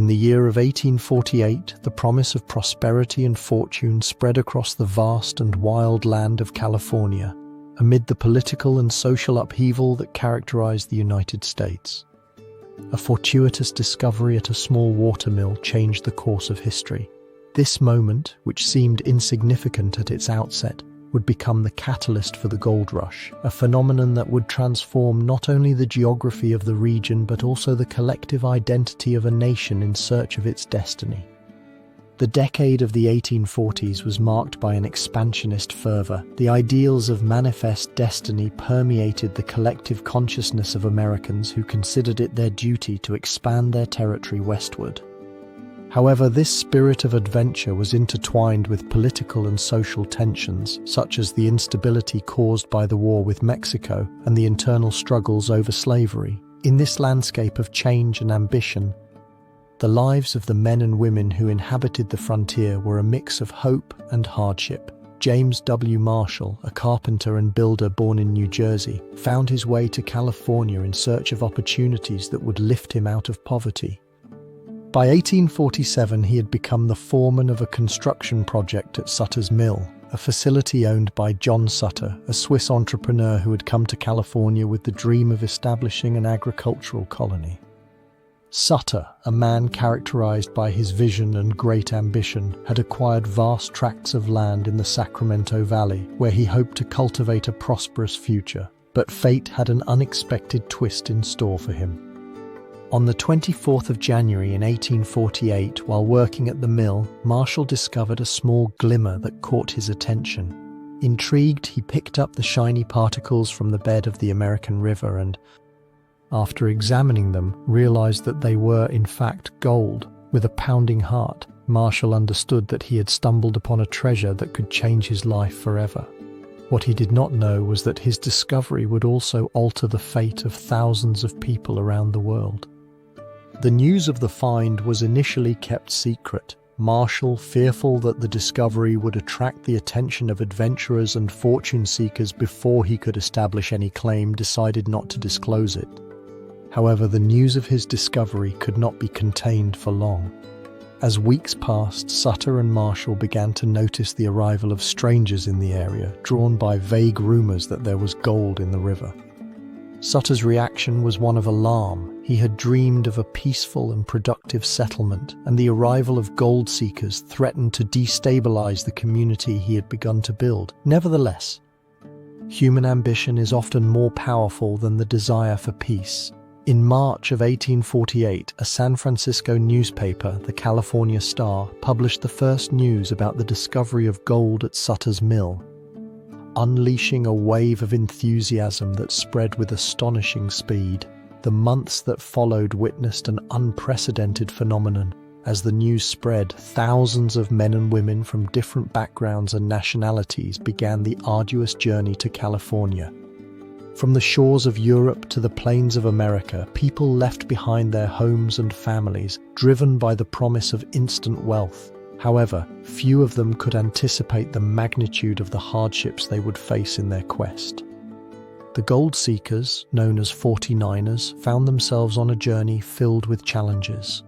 In the year of 1848, the promise of prosperity and fortune spread across the vast and wild land of California, amid the political and social upheaval that characterized the United States. A fortuitous discovery at a small watermill changed the course of history. This moment, which seemed insignificant at its outset, would become the catalyst for the gold rush, a phenomenon that would transform not only the geography of the region but also the collective identity of a nation in search of its destiny. The decade of the 1840s was marked by an expansionist fervor. The ideals of manifest destiny permeated the collective consciousness of Americans who considered it their duty to expand their territory westward. However, this spirit of adventure was intertwined with political and social tensions, such as the instability caused by the war with Mexico and the internal struggles over slavery. In this landscape of change and ambition, the lives of the men and women who inhabited the frontier were a mix of hope and hardship. James W. Marshall, a carpenter and builder born in New Jersey, found his way to California in search of opportunities that would lift him out of poverty. By 1847, he had become the foreman of a construction project at Sutter's Mill, a facility owned by John Sutter, a Swiss entrepreneur who had come to California with the dream of establishing an agricultural colony. Sutter, a man characterized by his vision and great ambition, had acquired vast tracts of land in the Sacramento Valley, where he hoped to cultivate a prosperous future. But fate had an unexpected twist in store for him. On the 24th of January in 1848, while working at the mill, Marshall discovered a small glimmer that caught his attention. Intrigued, he picked up the shiny particles from the bed of the American River and, after examining them, realized that they were, in fact, gold. With a pounding heart, Marshall understood that he had stumbled upon a treasure that could change his life forever. What he did not know was that his discovery would also alter the fate of thousands of people around the world. The news of the find was initially kept secret. Marshall, fearful that the discovery would attract the attention of adventurers and fortune seekers before he could establish any claim, decided not to disclose it. However, the news of his discovery could not be contained for long. As weeks passed, Sutter and Marshall began to notice the arrival of strangers in the area, drawn by vague rumors that there was gold in the river. Sutter's reaction was one of alarm. He had dreamed of a peaceful and productive settlement, and the arrival of gold seekers threatened to destabilize the community he had begun to build. Nevertheless, human ambition is often more powerful than the desire for peace. In March of 1848, a San Francisco newspaper, the California Star, published the first news about the discovery of gold at Sutter's Mill, unleashing a wave of enthusiasm that spread with astonishing speed. The months that followed witnessed an unprecedented phenomenon. As the news spread, thousands of men and women from different backgrounds and nationalities began the arduous journey to California. From the shores of Europe to the plains of America, people left behind their homes and families, driven by the promise of instant wealth. However, few of them could anticipate the magnitude of the hardships they would face in their quest. The gold seekers, known as 49ers, found themselves on a journey filled with challenges.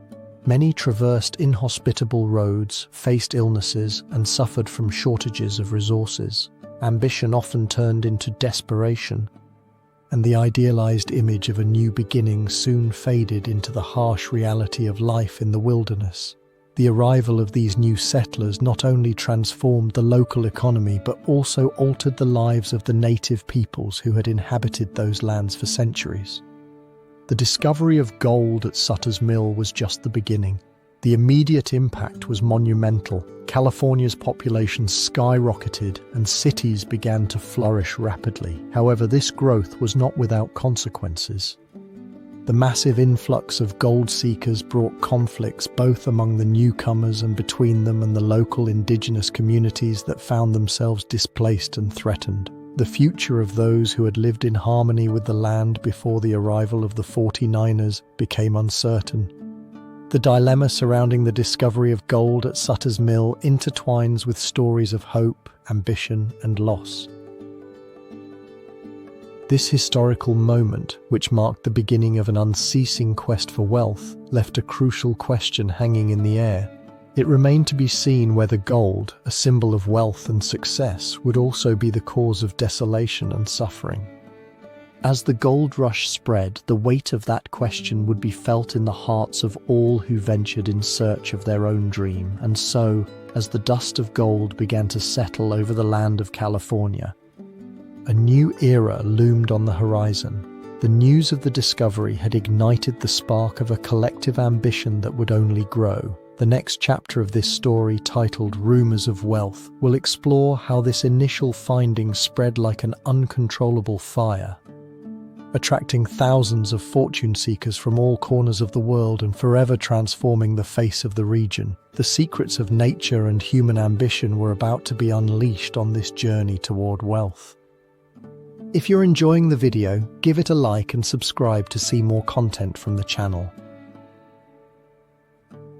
Many traversed inhospitable roads, faced illnesses, and suffered from shortages of resources. Ambition often turned into desperation, and the idealized image of a new beginning soon faded into the harsh reality of life in the wilderness. The arrival of these new settlers not only transformed the local economy but also altered the lives of the native peoples who had inhabited those lands for centuries. The discovery of gold at Sutter's Mill was just the beginning. The immediate impact was monumental. California's population skyrocketed and cities began to flourish rapidly. However, this growth was not without consequences. The massive influx of gold seekers brought conflicts both among the newcomers and between them and the local indigenous communities that found themselves displaced and threatened. The future of those who had lived in harmony with the land before the arrival of the 49ers became uncertain. The dilemma surrounding the discovery of gold at Sutter's Mill intertwines with stories of hope, ambition, and loss. This historical moment, which marked the beginning of an unceasing quest for wealth, left a crucial question hanging in the air. It remained to be seen whether gold, a symbol of wealth and success, would also be the cause of desolation and suffering. As the gold rush spread, the weight of that question would be felt in the hearts of all who ventured in search of their own dream. And so, as the dust of gold began to settle over the land of California, a new era loomed on the horizon. The news of the discovery had ignited the spark of a collective ambition that would only grow. The next chapter of this story, titled Rumors of Wealth, will explore how this initial finding spread like an uncontrollable fire, attracting thousands of fortune seekers from all corners of the world and forever transforming the face of the region. The secrets of nature and human ambition were about to be unleashed on this journey toward wealth. If you're enjoying the video, give it a like and subscribe to see more content from the channel.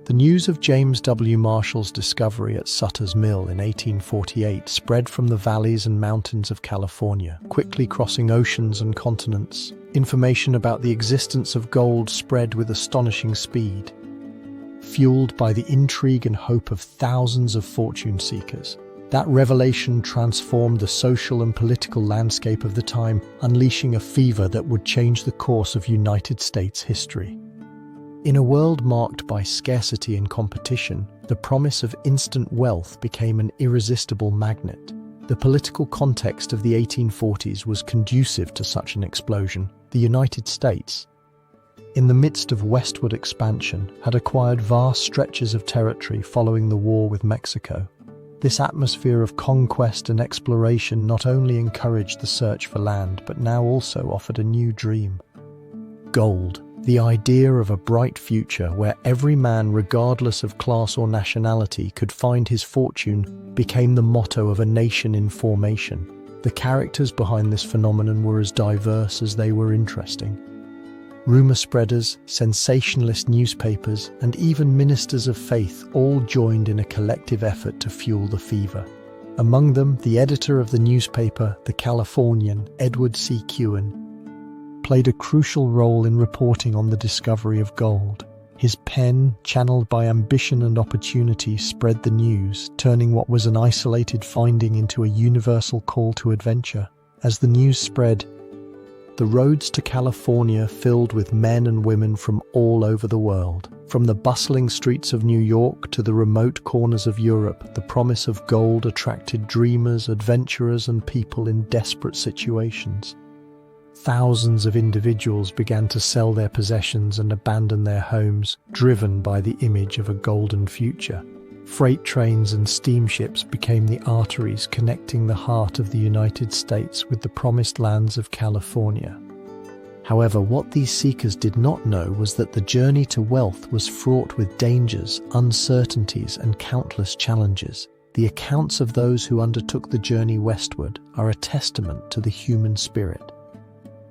The news of James W. Marshall's discovery at Sutter's Mill in 1848 spread from the valleys and mountains of California, quickly crossing oceans and continents. Information about the existence of gold spread with astonishing speed, fueled by the intrigue and hope of thousands of fortune seekers. That revelation transformed the social and political landscape of the time, unleashing a fever that would change the course of United States history. In a world marked by scarcity and competition, the promise of instant wealth became an irresistible magnet. The political context of the 1840s was conducive to such an explosion. The United States, in the midst of westward expansion, had acquired vast stretches of territory following the war with Mexico. This atmosphere of conquest and exploration not only encouraged the search for land, but now also offered a new dream. Gold. The idea of a bright future where every man, regardless of class or nationality, could find his fortune became the motto of a nation in formation. The characters behind this phenomenon were as diverse as they were interesting. Rumor spreaders, sensationalist newspapers, and even ministers of faith all joined in a collective effort to fuel the fever. Among them, the editor of the newspaper, The Californian, Edward C. Kewen, played a crucial role in reporting on the discovery of gold. His pen, channeled by ambition and opportunity, spread the news, turning what was an isolated finding into a universal call to adventure. As the news spread, the roads to California filled with men and women from all over the world. From the bustling streets of New York to the remote corners of Europe, the promise of gold attracted dreamers, adventurers, and people in desperate situations. Thousands of individuals began to sell their possessions and abandon their homes, driven by the image of a golden future. Freight trains and steamships became the arteries connecting the heart of the United States with the promised lands of California. However, what these seekers did not know was that the journey to wealth was fraught with dangers, uncertainties, and countless challenges. The accounts of those who undertook the journey westward are a testament to the human spirit.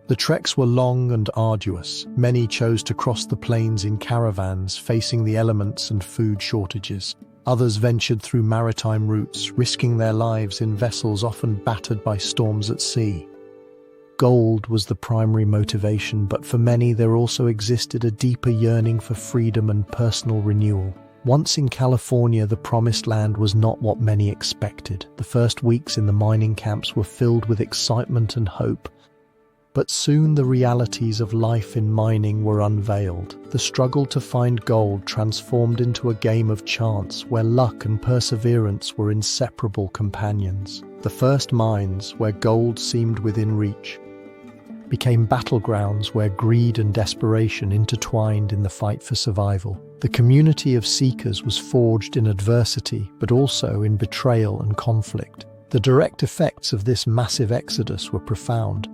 The treks were long and arduous. Many chose to cross the plains in caravans, facing the elements and food shortages. Others ventured through maritime routes, risking their lives in vessels often battered by storms at sea. Gold was the primary motivation, but for many there also existed a deeper yearning for freedom and personal renewal. Once in California, the promised land was not what many expected. The first weeks in the mining camps were filled with excitement and hope. But soon the realities of life in mining were unveiled. The struggle to find gold transformed into a game of chance where luck and perseverance were inseparable companions. The first mines, where gold seemed within reach, became battlegrounds where greed and desperation intertwined in the fight for survival. The community of seekers was forged in adversity, but also in betrayal and conflict. The direct effects of this massive exodus were profound.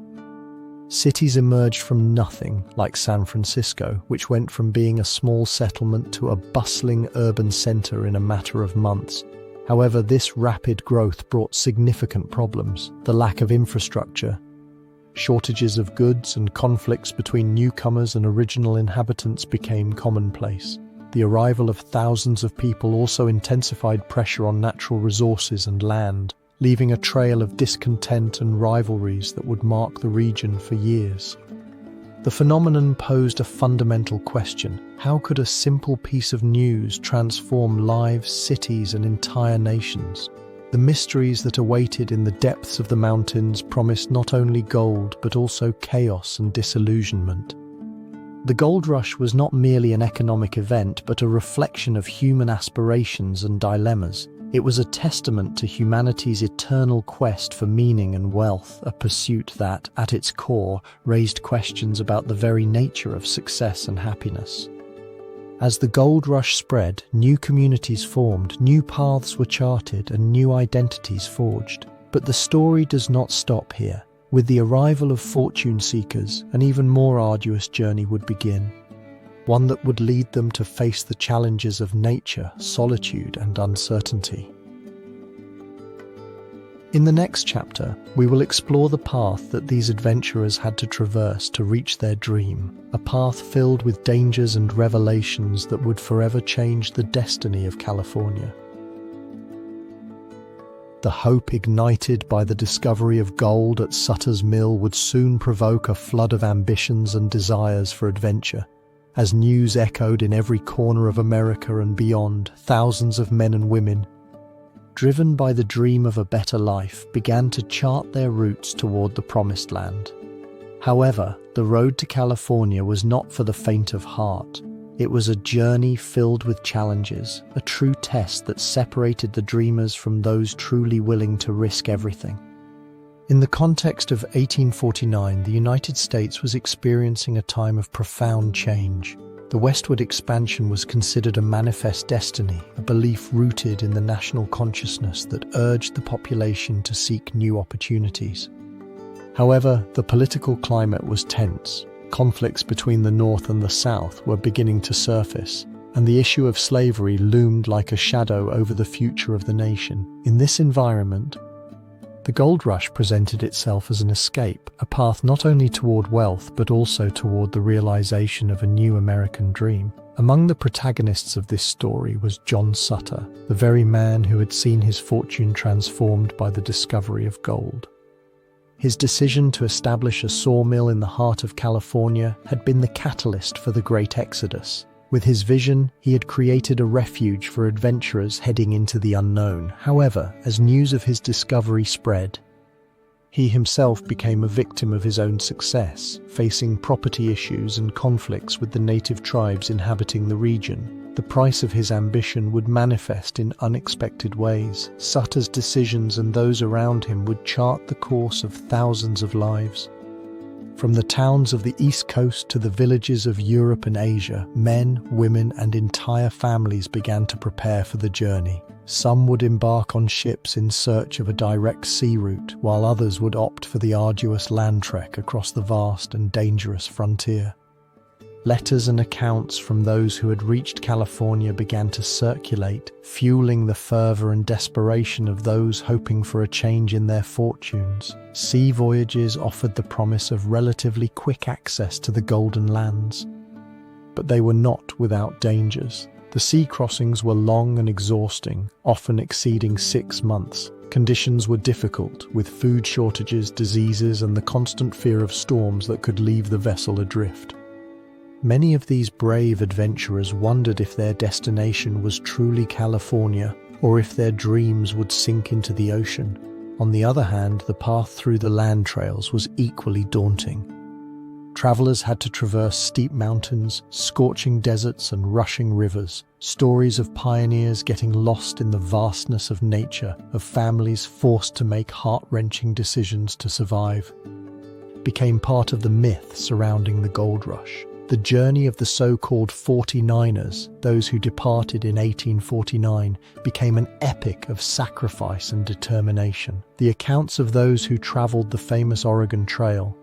Cities emerged from nothing, like San Francisco, which went from being a small settlement to a bustling urban center in a matter of months. However, this rapid growth brought significant problems. The lack of infrastructure, shortages of goods, and conflicts between newcomers and original inhabitants became commonplace. The arrival of thousands of people also intensified pressure on natural resources and land. leaving a trail of discontent and rivalries that would mark the region for years. The phenomenon posed a fundamental question: how could a simple piece of news transform lives, cities, and entire nations? The mysteries that awaited in the depths of the mountains promised not only gold, but also chaos and disillusionment. The gold rush was not merely an economic event, but a reflection of human aspirations and dilemmas. It was a testament to humanity's eternal quest for meaning and wealth, a pursuit that, at its core, raised questions about the very nature of success and happiness. As the gold rush spread, new communities formed, new paths were charted, and new identities forged. But the story does not stop here. With the arrival of fortune seekers, an even more arduous journey would begin. One that would lead them to face the challenges of nature, solitude, and uncertainty. In the next chapter, we will explore the path that these adventurers had to traverse to reach their dream, a path filled with dangers and revelations that would forever change the destiny of California. The hope ignited by the discovery of gold at Sutter's Mill would soon provoke a flood of ambitions and desires for adventure. As news echoed in every corner of America and beyond, thousands of men and women, driven by the dream of a better life, began to chart their routes toward the promised land. However, the road to California was not for the faint of heart. It was a journey filled with challenges, a true test that separated the dreamers from those truly willing to risk everything. In the context of 1849, the United States was experiencing a time of profound change. The westward expansion was considered a manifest destiny, a belief rooted in the national consciousness that urged the population to seek new opportunities. However, the political climate was tense. Conflicts between the North and the South were beginning to surface, and the issue of slavery loomed like a shadow over the future of the nation. In this environment, the gold rush presented itself as an escape, a path not only toward wealth but also toward the realization of a new American dream. Among the protagonists of this story was John Sutter, the very man who had seen his fortune transformed by the discovery of gold. His decision to establish a sawmill in the heart of California had been the catalyst for the Great Exodus. With his vision, he had created a refuge for adventurers heading into the unknown. However, as news of his discovery spread, he himself became a victim of his own success, facing property issues and conflicts with the native tribes inhabiting the region. The price of his ambition would manifest in unexpected ways. Sutter's decisions and those around him would chart the course of thousands of lives. From the towns of the East Coast to the villages of Europe and Asia, men, women, and entire families began to prepare for the journey. Some would embark on ships in search of a direct sea route, while others would opt for the arduous land trek across the vast and dangerous frontier. Letters and accounts from those who had reached California began to circulate, fueling the fervor and desperation of those hoping for a change in their fortunes. Sea voyages offered the promise of relatively quick access to the Golden Lands. But they were not without dangers. The sea crossings were long and exhausting, often exceeding 6 months. Conditions were difficult, with food shortages, diseases, and the constant fear of storms that could leave the vessel adrift. Many of these brave adventurers wondered if their destination was truly California, or if their dreams would sink into the ocean. On the other hand, the path through the land trails was equally daunting. Travelers had to traverse steep mountains, scorching deserts, and rushing rivers. Stories of pioneers getting lost in the vastness of nature, of families forced to make heart-wrenching decisions to survive, became part of the myth surrounding the gold rush. The journey of the so-called 49ers, those who departed in 1849, became an epic of sacrifice and determination. The accounts of those who traveled the famous Oregon Trail,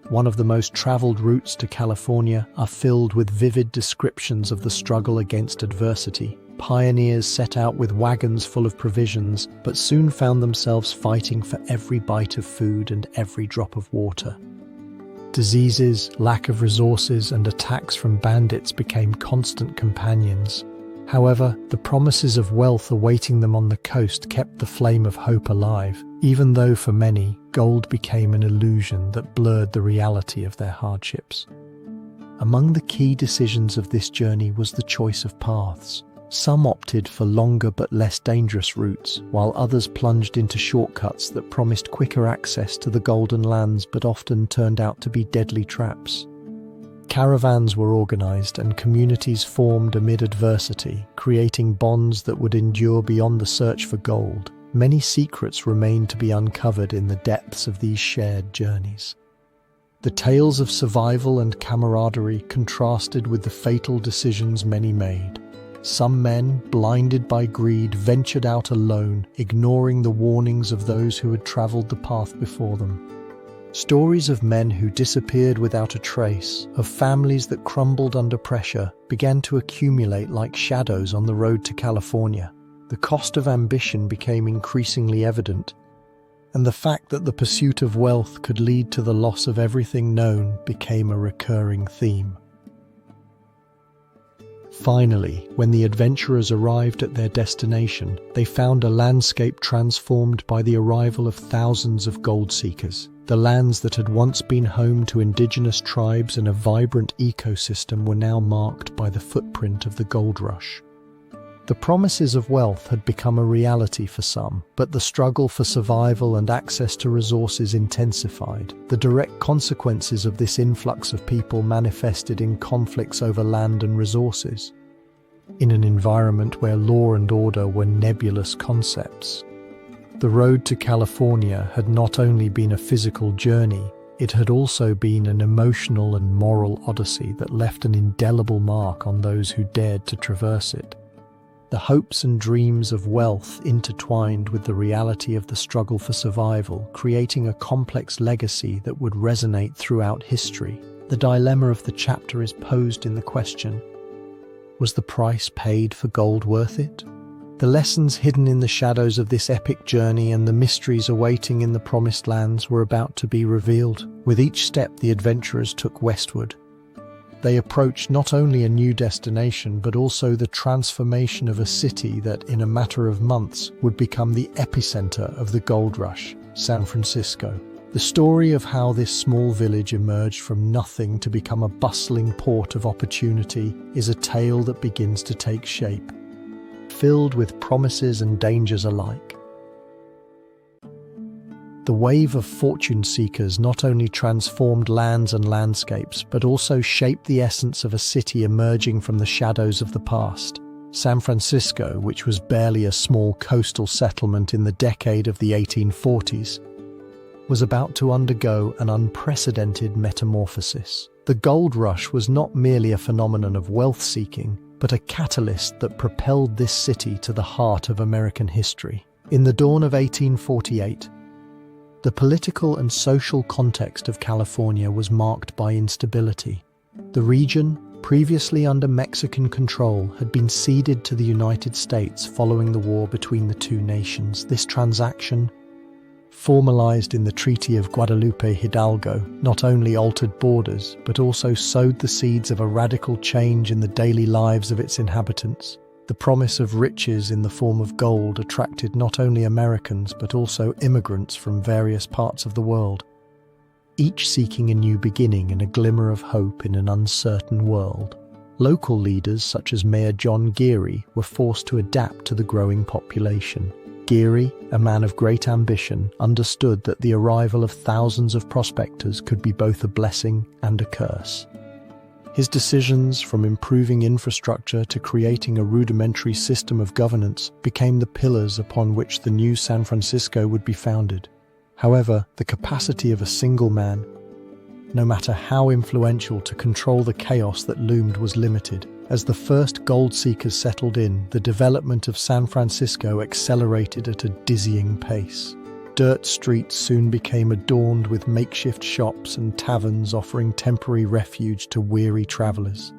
one of the most traveled routes to California, are filled with vivid descriptions of the struggle against adversity. Pioneers set out with wagons full of provisions, but soon found themselves fighting for every bite of food and every drop of water. Diseases, lack of resources, and attacks from bandits became constant companions. However, the promises of wealth awaiting them on the coast kept the flame of hope alive, even though for many, gold became an illusion that blurred the reality of their hardships. Among the key decisions of this journey was the choice of paths. Some opted for longer but less dangerous routes, while others plunged into shortcuts that promised quicker access to the golden lands but often turned out to be deadly traps. Caravans were organized and communities formed amid adversity, creating bonds that would endure beyond the search for gold. Many secrets remained to be uncovered in the depths of these shared journeys. The tales of survival and camaraderie contrasted with the fatal decisions many made. Some men, blinded by greed, ventured out alone, ignoring the warnings of those who had traveled the path before them. Stories of men who disappeared without a trace, of families that crumbled under pressure, began to accumulate like shadows on the road to California. The cost of ambition became increasingly evident, and the fact that the pursuit of wealth could lead to the loss of everything known became a recurring theme. Finally, when the adventurers arrived at their destination, they found a landscape transformed by the arrival of thousands of gold seekers. The lands that had once been home to indigenous tribes and a vibrant ecosystem were now marked by the footprint of the gold rush. The promises of wealth had become a reality for some, but the struggle for survival and access to resources intensified. The direct consequences of this influx of people manifested in conflicts over land and resources. In an environment where law and order were nebulous concepts, the road to California had not only been a physical journey, it had also been an emotional and moral odyssey that left an indelible mark on those who dared to traverse it. The hopes and dreams of wealth intertwined with the reality of the struggle for survival, creating a complex legacy that would resonate throughout history. The dilemma of the chapter is posed in the question: was the price paid for gold worth it? The lessons hidden in the shadows of this epic journey and the mysteries awaiting in the promised lands were about to be revealed. With each step the adventurers took westward, they approached not only a new destination but also the transformation of a city that, in a matter of months, would become the epicenter of the gold rush, San Francisco. The story of how this small village emerged from nothing to become a bustling port of opportunity is a tale that begins to take shape, filled with promises and dangers alike. The wave of fortune seekers not only transformed lands and landscapes, but also shaped the essence of a city emerging from the shadows of the past. San Francisco, which was barely a small coastal settlement in the decade of the 1840s, was about to undergo an unprecedented metamorphosis. The gold rush was not merely a phenomenon of wealth seeking, but a catalyst that propelled this city to the heart of American history. In the dawn of 1848, the political and social context of California was marked by instability. The region, previously under Mexican control, had been ceded to the United States following the war between the two nations. This transaction, formalized in the Treaty of Guadalupe Hidalgo, not only altered borders, but also sowed the seeds of a radical change in the daily lives of its inhabitants. The promise of riches in the form of gold attracted not only Americans, but also immigrants from various parts of the world, each seeking a new beginning and a glimmer of hope in an uncertain world. Local leaders, such as Mayor John Geary, were forced to adapt to the growing population. Geary, a man of great ambition, understood that the arrival of thousands of prospectors could be both a blessing and a curse. His decisions, from improving infrastructure to creating a rudimentary system of governance, became the pillars upon which the new San Francisco would be founded. However, the capacity of a single man, no matter how influential, to control the chaos that loomed was limited. As the first gold seekers settled in, the development of San Francisco accelerated at a dizzying pace. Dirt streets soon became adorned with makeshift shops and taverns offering temporary refuge to weary travelers.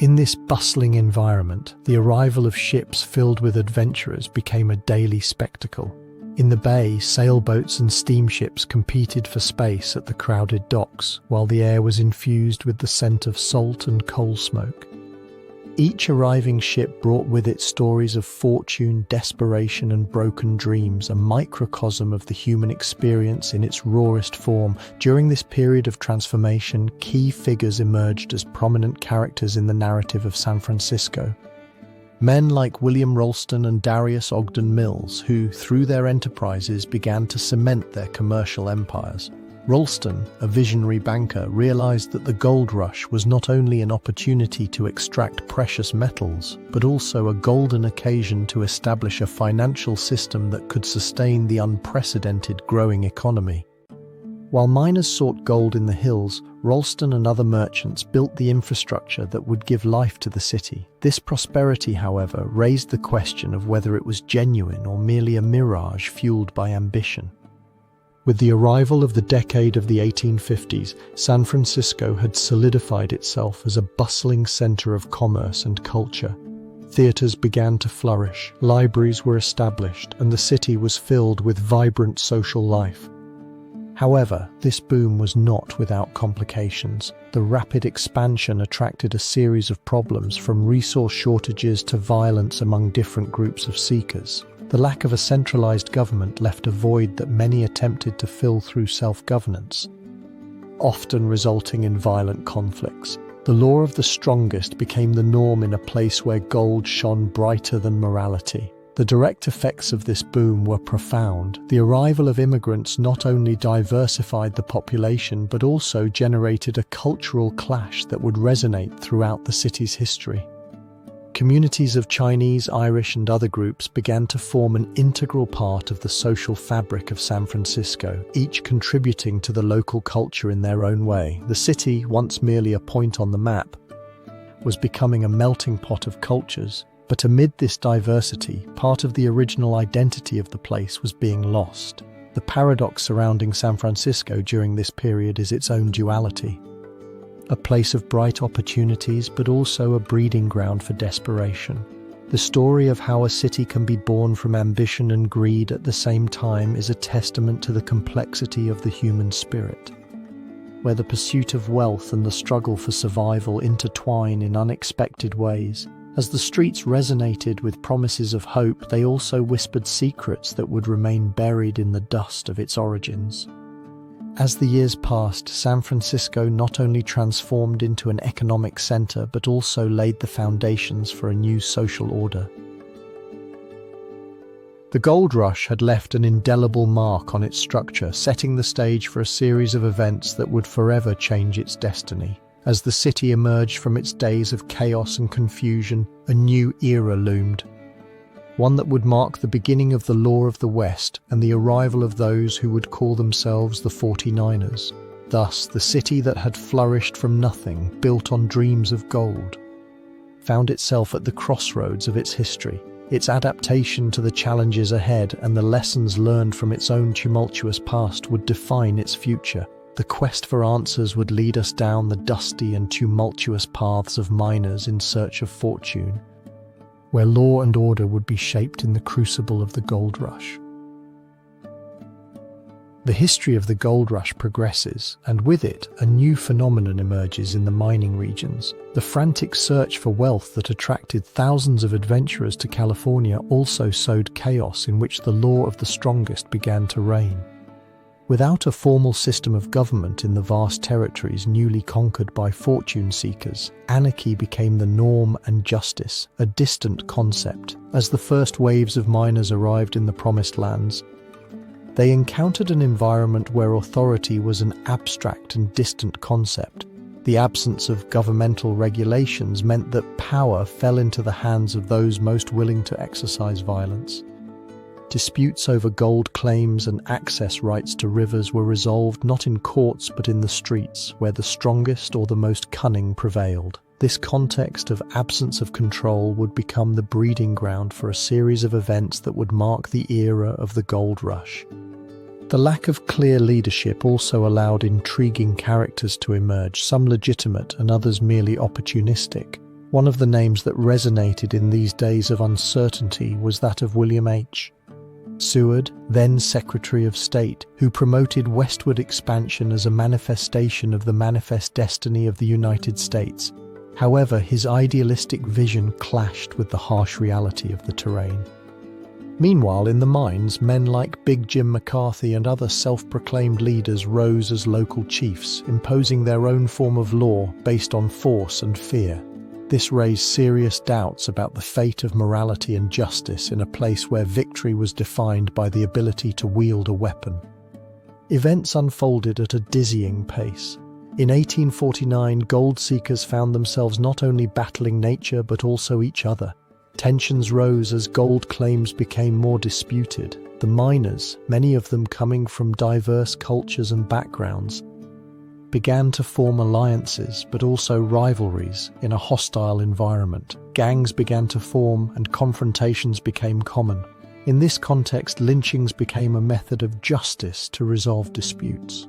In this bustling environment, the arrival of ships filled with adventurers became a daily spectacle. In the bay, sailboats and steamships competed for space at the crowded docks, while the air was infused with the scent of salt and coal smoke. Each arriving ship brought with it stories of fortune, desperation, and broken dreams, a microcosm of the human experience in its rawest form. During this period of transformation, key figures emerged as prominent characters in the narrative of San Francisco. Men like William Ralston and Darius Ogden Mills, who, through their enterprises, began to cement their commercial empires. Ralston, a visionary banker, realized that the gold rush was not only an opportunity to extract precious metals, but also a golden occasion to establish a financial system that could sustain the unprecedented growing economy. While miners sought gold in the hills, Ralston and other merchants built the infrastructure that would give life to the city. This prosperity, however, raised the question of whether it was genuine or merely a mirage fueled by ambition. With the arrival of the decade of the 1850s, San Francisco had solidified itself as a bustling center of commerce and culture. Theaters began to flourish, libraries were established, and the city was filled with vibrant social life. However, this boom was not without complications. The rapid expansion attracted a series of problems, from resource shortages to violence among different groups of seekers. The lack of a centralized government left a void that many attempted to fill through self-governance, often resulting in violent conflicts. The law of the strongest became the norm in a place where gold shone brighter than morality. The direct effects of this boom were profound. The arrival of immigrants not only diversified the population but also generated a cultural clash that would resonate throughout the city's history. Communities of Chinese, Irish, and other groups began to form an integral part of the social fabric of San Francisco, each contributing to the local culture in their own way. The city, once merely a point on the map, was becoming a melting pot of cultures. But amid this diversity, part of the original identity of the place was being lost. The paradox surrounding San Francisco during this period is its own duality. A place of bright opportunities, but also a breeding ground for desperation. The story of how a city can be born from ambition and greed at the same time is a testament to the complexity of the human spirit, where the pursuit of wealth and the struggle for survival intertwine in unexpected ways. As the streets resonated with promises of hope, they also whispered secrets that would remain buried in the dust of its origins. As the years passed, San Francisco not only transformed into an economic center, but also laid the foundations for a new social order. The gold rush had left an indelible mark on its structure, setting the stage for a series of events that would forever change its destiny. As the city emerged from its days of chaos and confusion, a new era loomed. One that would mark the beginning of the law of the West and the arrival of those who would call themselves the 49ers. Thus, the city that had flourished from nothing, built on dreams of gold, found itself at the crossroads of its history. Its adaptation to the challenges ahead and the lessons learned from its own tumultuous past would define its future. The quest for answers would lead us down the dusty and tumultuous paths of miners in search of fortune, where law and order would be shaped in the crucible of the gold rush. The history of the gold rush progresses, and with it, a new phenomenon emerges in the mining regions. The frantic search for wealth that attracted thousands of adventurers to California also sowed chaos in which the law of the strongest began to reign. Without a formal system of government in the vast territories newly conquered by fortune seekers, anarchy became the norm and justice, a distant concept. As the first waves of miners arrived in the promised lands, they encountered an environment where authority was an abstract and distant concept. The absence of governmental regulations meant that power fell into the hands of those most willing to exercise violence. Disputes over gold claims and access rights to rivers were resolved not in courts but in the streets, where the strongest or the most cunning prevailed. This context of absence of control would become the breeding ground for a series of events that would mark the era of the gold rush. The lack of clear leadership also allowed intriguing characters to emerge, some legitimate and others merely opportunistic. One of the names that resonated in these days of uncertainty was that of William H. Seward, then Secretary of State, who promoted westward expansion as a manifestation of the manifest destiny of the United States. However, his idealistic vision clashed with the harsh reality of the terrain. Meanwhile, in the mines, men like Big Jim McCarthy and other self-proclaimed leaders rose as local chiefs, imposing their own form of law based on force and fear. This raised serious doubts about the fate of morality and justice in a place where victory was defined by the ability to wield a weapon. Events unfolded at a dizzying pace. In 1849, gold seekers found themselves not only battling nature but also each other. Tensions rose as gold claims became more disputed. The miners, many of them coming from diverse cultures and backgrounds, began to form alliances but also rivalries in a hostile environment. Gangs began to form and confrontations became common. In this context, lynchings became a method of justice to resolve disputes.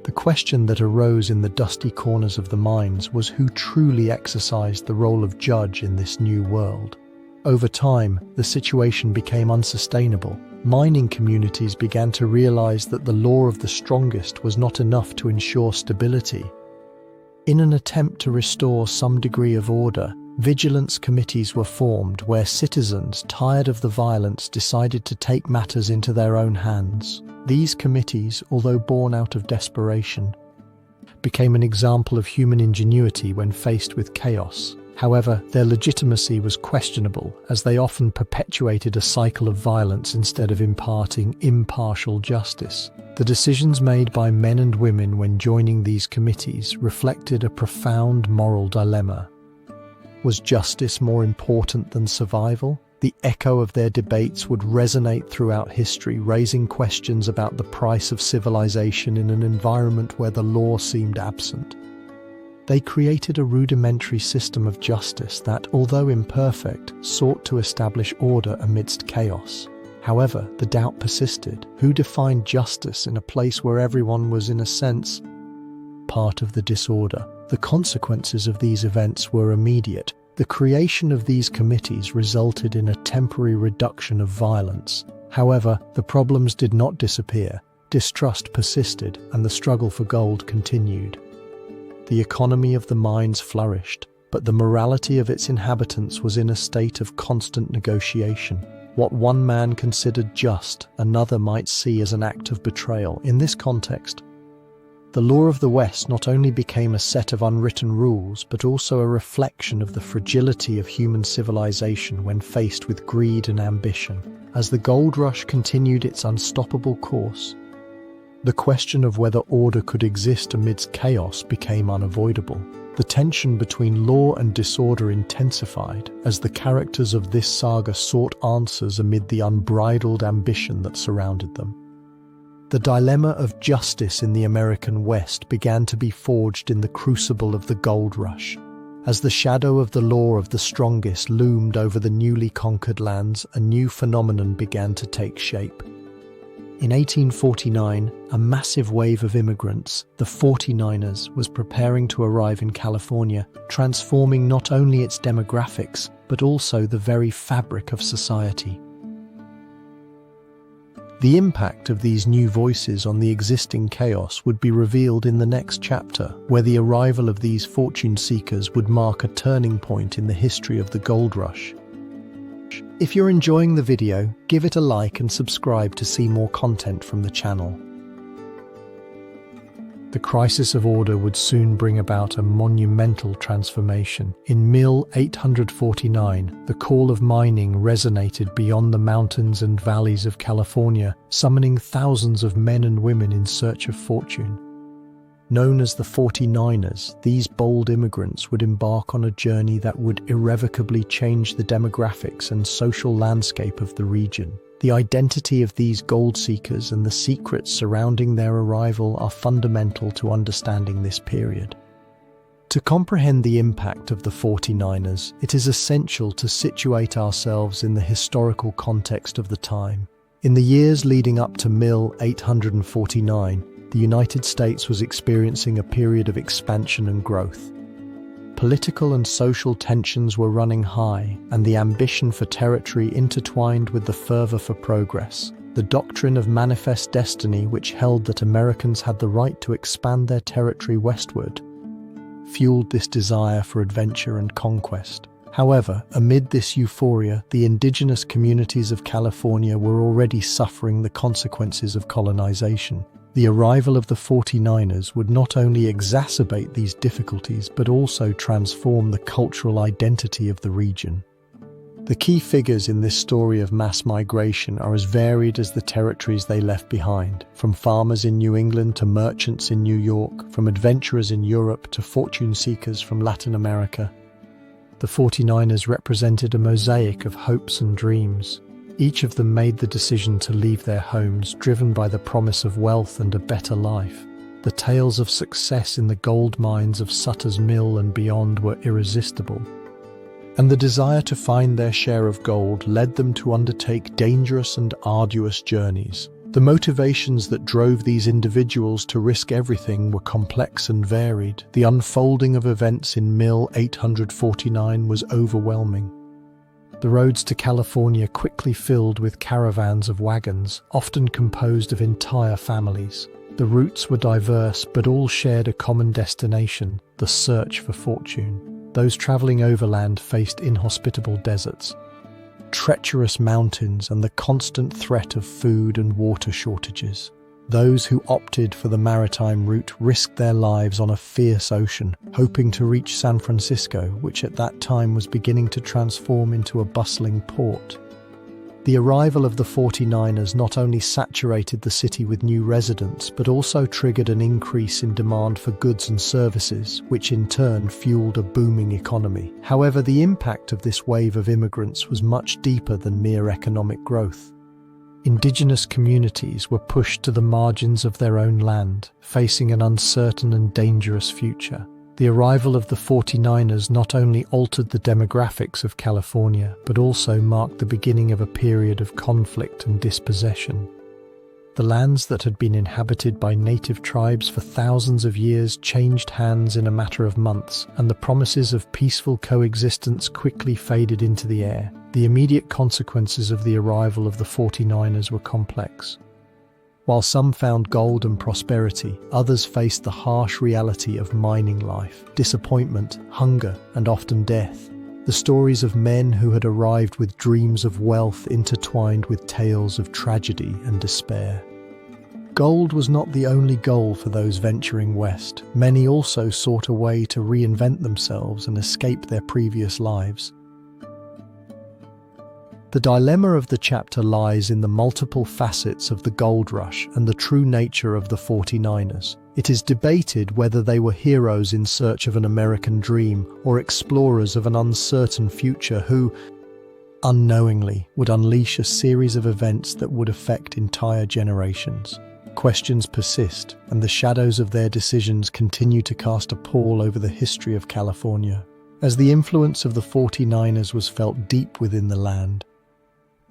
The question that arose in the dusty corners of the mines was who truly exercised the role of judge in this new world. Over time, the situation became unsustainable. Mining communities began to realize that the law of the strongest was not enough to ensure stability. In an attempt to restore some degree of order, vigilance committees were formed where citizens, tired of the violence, decided to take matters into their own hands. These committees, although born out of desperation, became an example of human ingenuity when faced with chaos. However, their legitimacy was questionable, as they often perpetuated a cycle of violence instead of imparting impartial justice. The decisions made by men and women when joining these committees reflected a profound moral dilemma. Was justice more important than survival? The echo of their debates would resonate throughout history, raising questions about the price of civilization in an environment where the law seemed absent. They created a rudimentary system of justice that, although imperfect, sought to establish order amidst chaos. However, the doubt persisted. Who defined justice in a place where everyone was, in a sense, part of the disorder? The consequences of these events were immediate. The creation of these committees resulted in a temporary reduction of violence. However, the problems did not disappear. Distrust persisted, and the struggle for gold continued. The economy of the mines flourished, but the morality of its inhabitants was in a state of constant negotiation. What one man considered just, another might see as an act of betrayal. In this context, the law of the West not only became a set of unwritten rules, but also a reflection of the fragility of human civilization when faced with greed and ambition. As the gold rush continued its unstoppable course, the question of whether order could exist amidst chaos became unavoidable. The tension between law and disorder intensified as the characters of this saga sought answers amid the unbridled ambition that surrounded them. The dilemma of justice in the American West began to be forged in the crucible of the gold rush. As the shadow of the law of the strongest loomed over the newly conquered lands, a new phenomenon began to take shape. In 1849, a massive wave of immigrants, the 49ers, was preparing to arrive in California, transforming not only its demographics, but also the very fabric of society. The impact of these new voices on the existing chaos would be revealed in the next chapter, where the arrival of these fortune seekers would mark a turning point in the history of the gold rush. If you're enjoying the video, give it a like and subscribe to see more content from the channel. The crisis of order would soon bring about a monumental transformation. In Mill 849, the call of mining resonated beyond the mountains and valleys of California, summoning thousands of men and women in search of fortune. Known as the 49ers, these bold immigrants would embark on a journey that would irrevocably change the demographics and social landscape of the region. The identity of these gold seekers and the secrets surrounding their arrival are fundamental to understanding this period. To comprehend the impact of the 49ers, it is essential to situate ourselves in the historical context of the time. In the years leading up to Mill 849, the United States was experiencing a period of expansion and growth. Political and social tensions were running high, and the ambition for territory intertwined with the fervor for progress. The doctrine of manifest destiny, which held that Americans had the right to expand their territory westward, fueled this desire for adventure and conquest. However, amid this euphoria, the indigenous communities of California were already suffering the consequences of colonization. The arrival of the 49ers would not only exacerbate these difficulties, but also transform the cultural identity of the region. The key figures in this story of mass migration are as varied as the territories they left behind, from farmers in New England to merchants in New York, from adventurers in Europe to fortune seekers from Latin America. The 49ers represented a mosaic of hopes and dreams. Each of them made the decision to leave their homes, driven by the promise of wealth and a better life. The tales of success in the gold mines of Sutter's Mill and beyond were irresistible. And the desire to find their share of gold led them to undertake dangerous and arduous journeys. The motivations that drove these individuals to risk everything were complex and varied. The unfolding of events in Mill 849 was overwhelming. The roads to California quickly filled with caravans of wagons, often composed of entire families. The routes were diverse, but all shared a common destination: the search for fortune. Those traveling overland faced inhospitable deserts, treacherous mountains, and the constant threat of food and water shortages. Those who opted for the maritime route risked their lives on a fierce ocean, hoping to reach San Francisco, which at that time was beginning to transform into a bustling port. The arrival of the 49ers not only saturated the city with new residents, but also triggered an increase in demand for goods and services, which in turn fueled a booming economy. However, the impact of this wave of immigrants was much deeper than mere economic growth. Indigenous communities were pushed to the margins of their own land, facing an uncertain and dangerous future. The arrival of the 49ers not only altered the demographics of California, but also marked the beginning of a period of conflict and dispossession. The lands that had been inhabited by native tribes for thousands of years changed hands in a matter of months, and the promises of peaceful coexistence quickly faded into the air. The immediate consequences of the arrival of the 49ers were complex. While some found gold and prosperity, others faced the harsh reality of mining life, disappointment, hunger, and often death. The stories of men who had arrived with dreams of wealth intertwined with tales of tragedy and despair. Gold was not the only goal for those venturing west. Many also sought a way to reinvent themselves and escape their previous lives. The dilemma of the chapter lies in the multiple facets of the gold rush and the true nature of the 49ers. It is debated whether they were heroes in search of an American dream or explorers of an uncertain future who, unknowingly, would unleash a series of events that would affect entire generations. Questions persist, and the shadows of their decisions continue to cast a pall over the history of California. As the influence of the 49ers was felt deep within the land,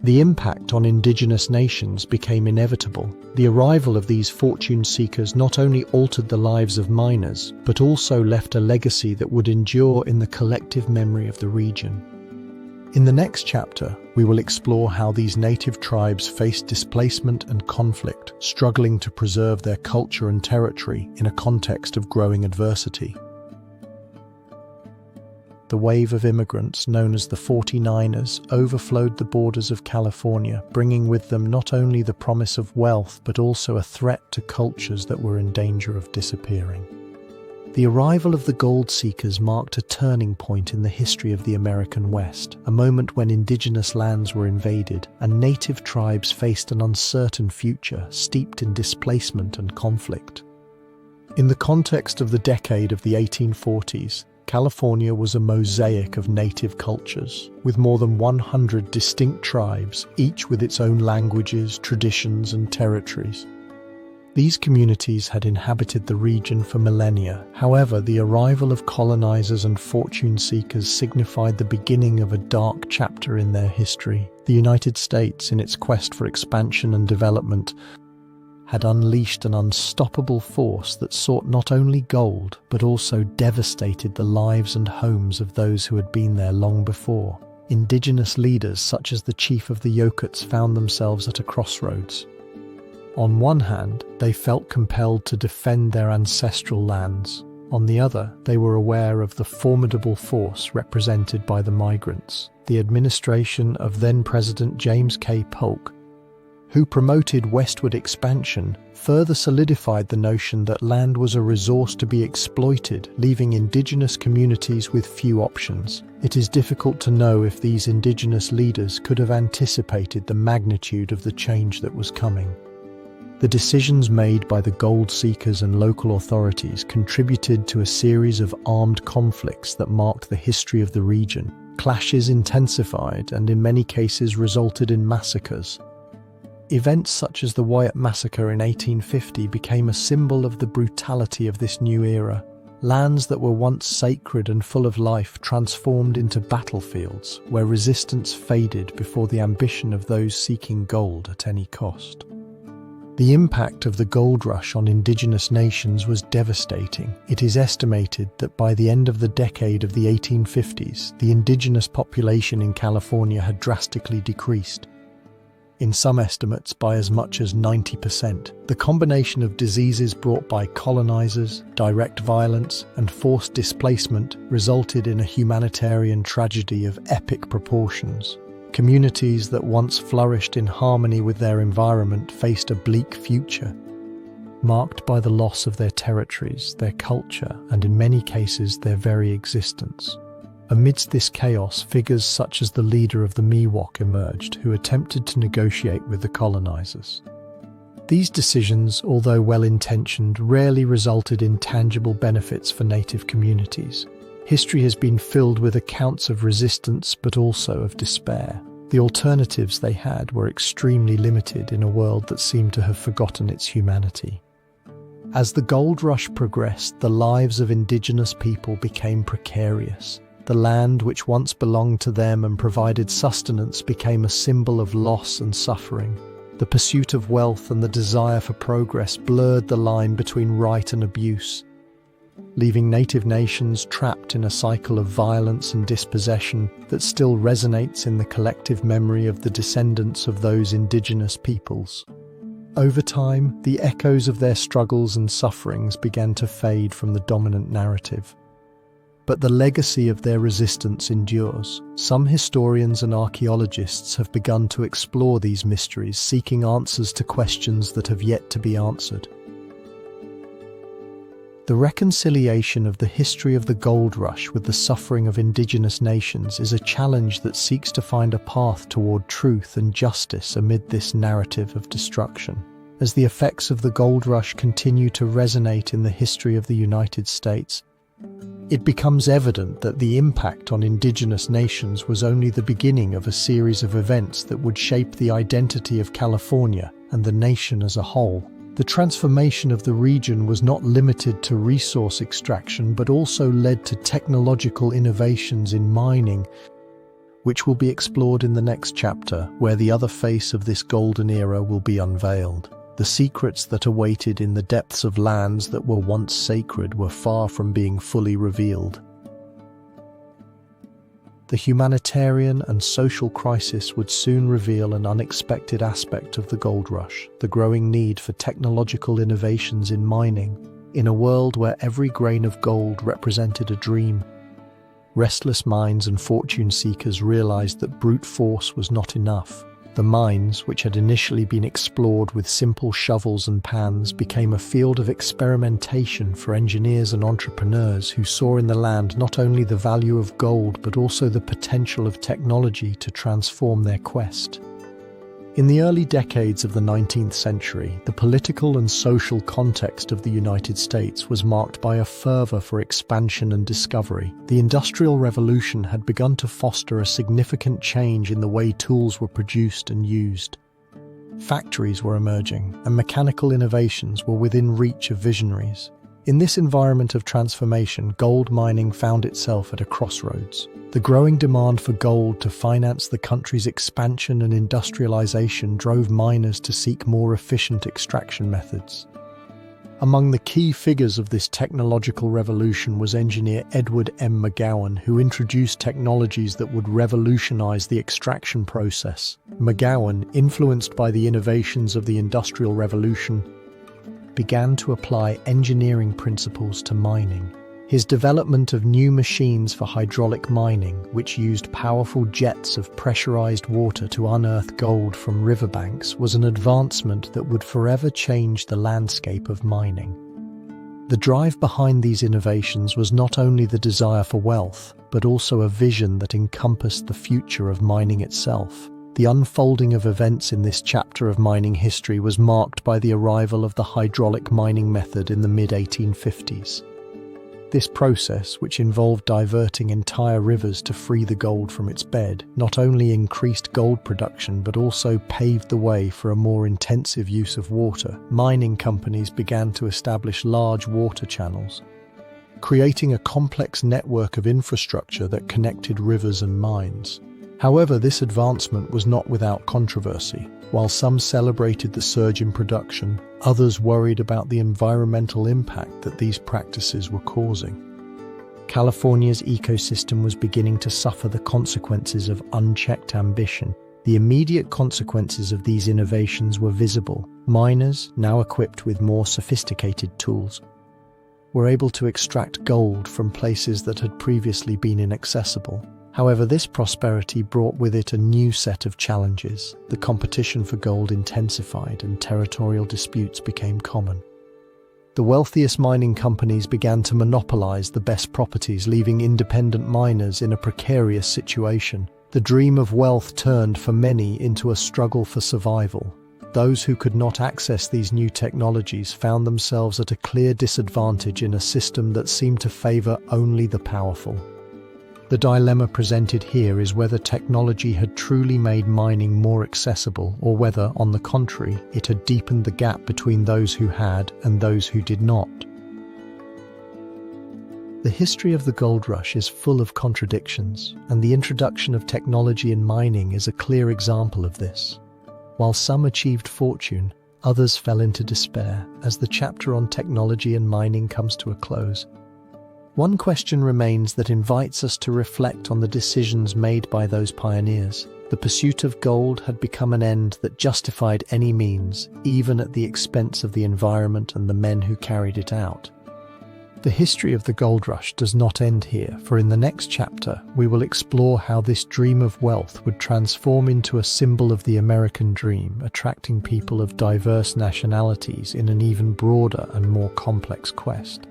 the impact on indigenous nations became inevitable. The arrival of these fortune seekers not only altered the lives of miners, but also left a legacy that would endure in the collective memory of the region. In the next chapter, we will explore how these native tribes faced displacement and conflict, struggling to preserve their culture and territory in a context of growing adversity. The wave of immigrants, known as the 49ers, overflowed the borders of California, bringing with them not only the promise of wealth, but also a threat to cultures that were in danger of disappearing. The arrival of the gold seekers marked a turning point in the history of the American West, a moment when indigenous lands were invaded and native tribes faced an uncertain future steeped in displacement and conflict. In the context of the decade of the 1840s, California was a mosaic of native cultures, with more than 100 distinct tribes, each with its own languages, traditions, and territories. These communities had inhabited the region for millennia. However, the arrival of colonizers and fortune seekers signified the beginning of a dark chapter in their history. The United States, in its quest for expansion and development, had unleashed an unstoppable force that sought not only gold, but also devastated the lives and homes of those who had been there long before. Indigenous leaders such as the chief of the Yokuts found themselves at a crossroads. On one hand, they felt compelled to defend their ancestral lands. On the other, they were aware of the formidable force represented by the migrants. The administration of then-President James K. Polk, who promoted westward expansion, further solidified the notion that land was a resource to be exploited, leaving indigenous communities with few options. It is difficult to know if these indigenous leaders could have anticipated the magnitude of the change that was coming. The decisions made by the gold seekers and local authorities contributed to a series of armed conflicts that marked the history of the region. Clashes intensified and in many cases resulted in massacres. Events such as the Wyatt Massacre in 1850 became a symbol of the brutality of this new era. Lands that were once sacred and full of life transformed into battlefields where resistance faded before the ambition of those seeking gold at any cost. The impact of the gold rush on indigenous nations was devastating. It is estimated that by the end of the decade of the 1850s, the indigenous population in California had drastically decreased. In some estimates by as much as 90%. The combination of diseases brought by colonizers, direct violence, and forced displacement resulted in a humanitarian tragedy of epic proportions. Communities that once flourished in harmony with their environment faced a bleak future, marked by the loss of their territories, their culture, and in many cases their very existence. Amidst this chaos, figures such as the leader of the Miwok emerged, who attempted to negotiate with the colonizers. These decisions, although well-intentioned, rarely resulted in tangible benefits for native communities. History has been filled with accounts of resistance, but also of despair. The alternatives they had were extremely limited in a world that seemed to have forgotten its humanity. As the gold rush progressed, the lives of indigenous people became precarious. The land which once belonged to them and provided sustenance became a symbol of loss and suffering. The pursuit of wealth and the desire for progress blurred the line between right and abuse, leaving native nations trapped in a cycle of violence and dispossession that still resonates in the collective memory of the descendants of those indigenous peoples. Over time, the echoes of their struggles and sufferings began to fade from the dominant narrative. But the legacy of their resistance endures. Some historians and archaeologists have begun to explore these mysteries, seeking answers to questions that have yet to be answered. The reconciliation of the history of the gold rush with the suffering of indigenous nations is a challenge that seeks to find a path toward truth and justice amid this narrative of destruction. As the effects of the gold rush continue to resonate in the history of the United States, it becomes evident that the impact on indigenous nations was only the beginning of a series of events that would shape the identity of California and the nation as a whole. The transformation of the region was not limited to resource extraction, but also led to technological innovations in mining, which will be explored in the next chapter, where the other face of this golden era will be unveiled. The secrets that awaited in the depths of lands that were once sacred were far from being fully revealed. The humanitarian and social crisis would soon reveal an unexpected aspect of the gold rush, the growing need for technological innovations in mining. In a world where every grain of gold represented a dream, restless minds and fortune seekers realized that brute force was not enough. The mines, which had initially been explored with simple shovels and pans, became a field of experimentation for engineers and entrepreneurs who saw in the land not only the value of gold but also the potential of technology to transform their quest. In the early decades of the 19th century, the political and social context of the United States was marked by a fervor for expansion and discovery. The Industrial Revolution had begun to foster a significant change in the way tools were produced and used. Factories were emerging, and mechanical innovations were within reach of visionaries. In this environment of transformation, gold mining found itself at a crossroads. The growing demand for gold to finance the country's expansion and industrialization drove miners to seek more efficient extraction methods. Among the key figures of this technological revolution was engineer Edward M. McGowan, who introduced technologies that would revolutionize the extraction process. McGowan, influenced by the innovations of the Industrial Revolution, began to apply engineering principles to mining. His development of new machines for hydraulic mining, which used powerful jets of pressurized water to unearth gold from riverbanks, was an advancement that would forever change the landscape of mining. The drive behind these innovations was not only the desire for wealth, but also a vision that encompassed the future of mining itself. The unfolding of events in this chapter of mining history was marked by the arrival of the hydraulic mining method in the mid-1850s. This process, which involved diverting entire rivers to free the gold from its bed, not only increased gold production but also paved the way for a more intensive use of water. Mining companies began to establish large water channels, creating a complex network of infrastructure that connected rivers and mines. However, this advancement was not without controversy. While some celebrated the surge in production, others worried about the environmental impact that these practices were causing. California's ecosystem was beginning to suffer the consequences of unchecked ambition. The immediate consequences of these innovations were visible. Miners, now equipped with more sophisticated tools, were able to extract gold from places that had previously been inaccessible. However, this prosperity brought with it a new set of challenges. The competition for gold intensified and territorial disputes became common. The wealthiest mining companies began to monopolize the best properties, leaving independent miners in a precarious situation. The dream of wealth turned for many into a struggle for survival. Those who could not access these new technologies found themselves at a clear disadvantage in a system that seemed to favor only the powerful. The dilemma presented here is whether technology had truly made mining more accessible, or whether, on the contrary, it had deepened the gap between those who had and those who did not. The history of the gold rush is full of contradictions, and the introduction of technology in mining is a clear example of this. While some achieved fortune, others fell into despair as the chapter on technology and mining comes to a close. One question remains that invites us to reflect on the decisions made by those pioneers. The pursuit of gold had become an end that justified any means, even at the expense of the environment and the men who carried it out. The history of the gold rush does not end here, for in the next chapter we will explore how this dream of wealth would transform into a symbol of the American dream, attracting people of diverse nationalities in an even broader and more complex quest.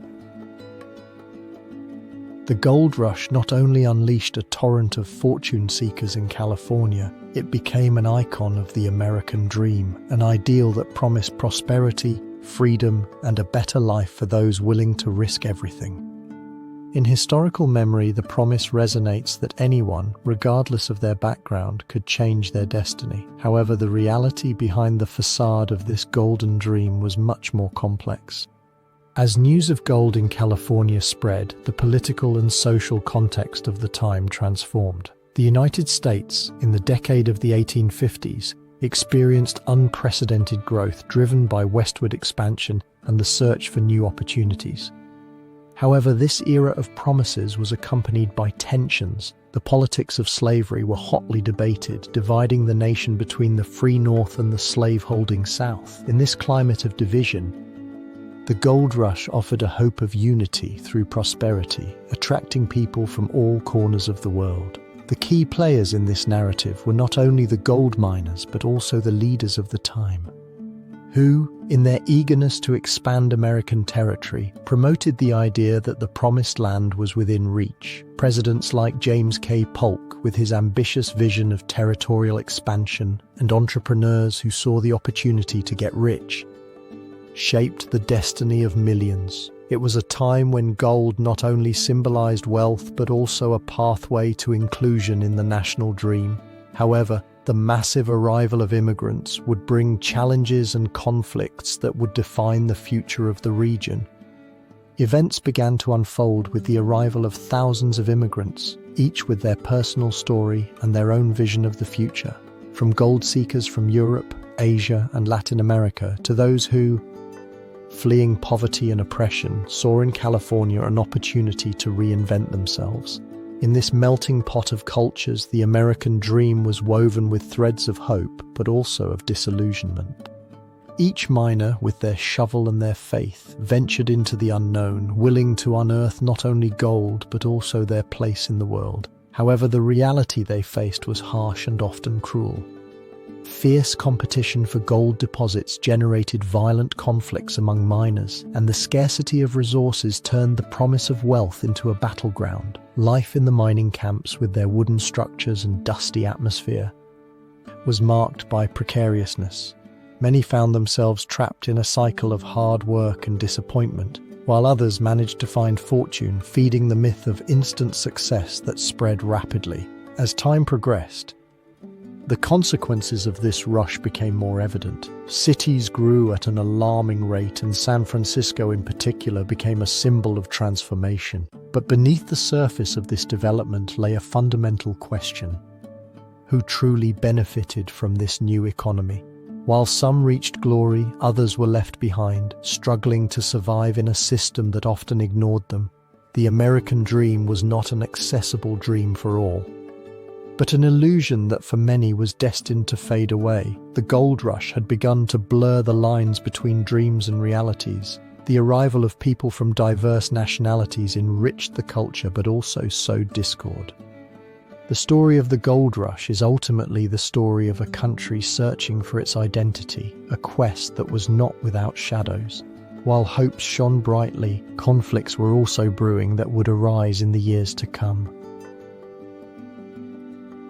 The gold rush not only unleashed a torrent of fortune seekers in California, it became an icon of the American dream, an ideal that promised prosperity, freedom, and a better life for those willing to risk everything. In historical memory, the promise resonates that anyone, regardless of their background, could change their destiny. However, the reality behind the facade of this golden dream was much more complex. As news of gold in California spread, the political and social context of the time transformed. The United States, in the decade of the 1850s, experienced unprecedented growth driven by westward expansion and the search for new opportunities. However, this era of promises was accompanied by tensions. The politics of slavery were hotly debated, dividing the nation between the free North and the slave-holding South. In this climate of division, the gold rush offered a hope of unity through prosperity, attracting people from all corners of the world. The key players in this narrative were not only the gold miners, but also the leaders of the time, who, in their eagerness to expand American territory, promoted the idea that the promised land was within reach. Presidents like James K. Polk, with his ambitious vision of territorial expansion, and entrepreneurs who saw the opportunity to get rich, shaped the destiny of millions. It was a time when gold not only symbolized wealth but also a pathway to inclusion in the national dream. However, the massive arrival of immigrants would bring challenges and conflicts that would define the future of the region. Events began to unfold with the arrival of thousands of immigrants, each with their personal story and their own vision of the future. From gold seekers from Europe, Asia, and Latin America to those who, fleeing poverty and oppression, saw in California an opportunity to reinvent themselves. In this melting pot of cultures, the American dream was woven with threads of hope, but also of disillusionment. Each miner, with their shovel and their faith, ventured into the unknown, willing to unearth not only gold but also their place in the world. However, the reality they faced was harsh and often cruel. Fierce competition for gold deposits generated violent conflicts among miners, and the scarcity of resources turned the promise of wealth into a battleground. Life in the mining camps, with their wooden structures and dusty atmosphere, was marked by precariousness. Many found themselves trapped in a cycle of hard work and disappointment, while others managed to find fortune, feeding the myth of instant success that spread rapidly. As time progressed, the consequences of this rush became more evident. Cities grew at an alarming rate, and San Francisco in particular became a symbol of transformation. But beneath the surface of this development lay a fundamental question: who truly benefited from this new economy? While some reached glory, others were left behind, struggling to survive in a system that often ignored them. The American dream was not an accessible dream for all, but an illusion that for many was destined to fade away. The gold rush had begun to blur the lines between dreams and realities. The arrival of people from diverse nationalities enriched the culture but also sowed discord. The story of the gold rush is ultimately the story of a country searching for its identity, a quest that was not without shadows. While hopes shone brightly, conflicts were also brewing that would arise in the years to come.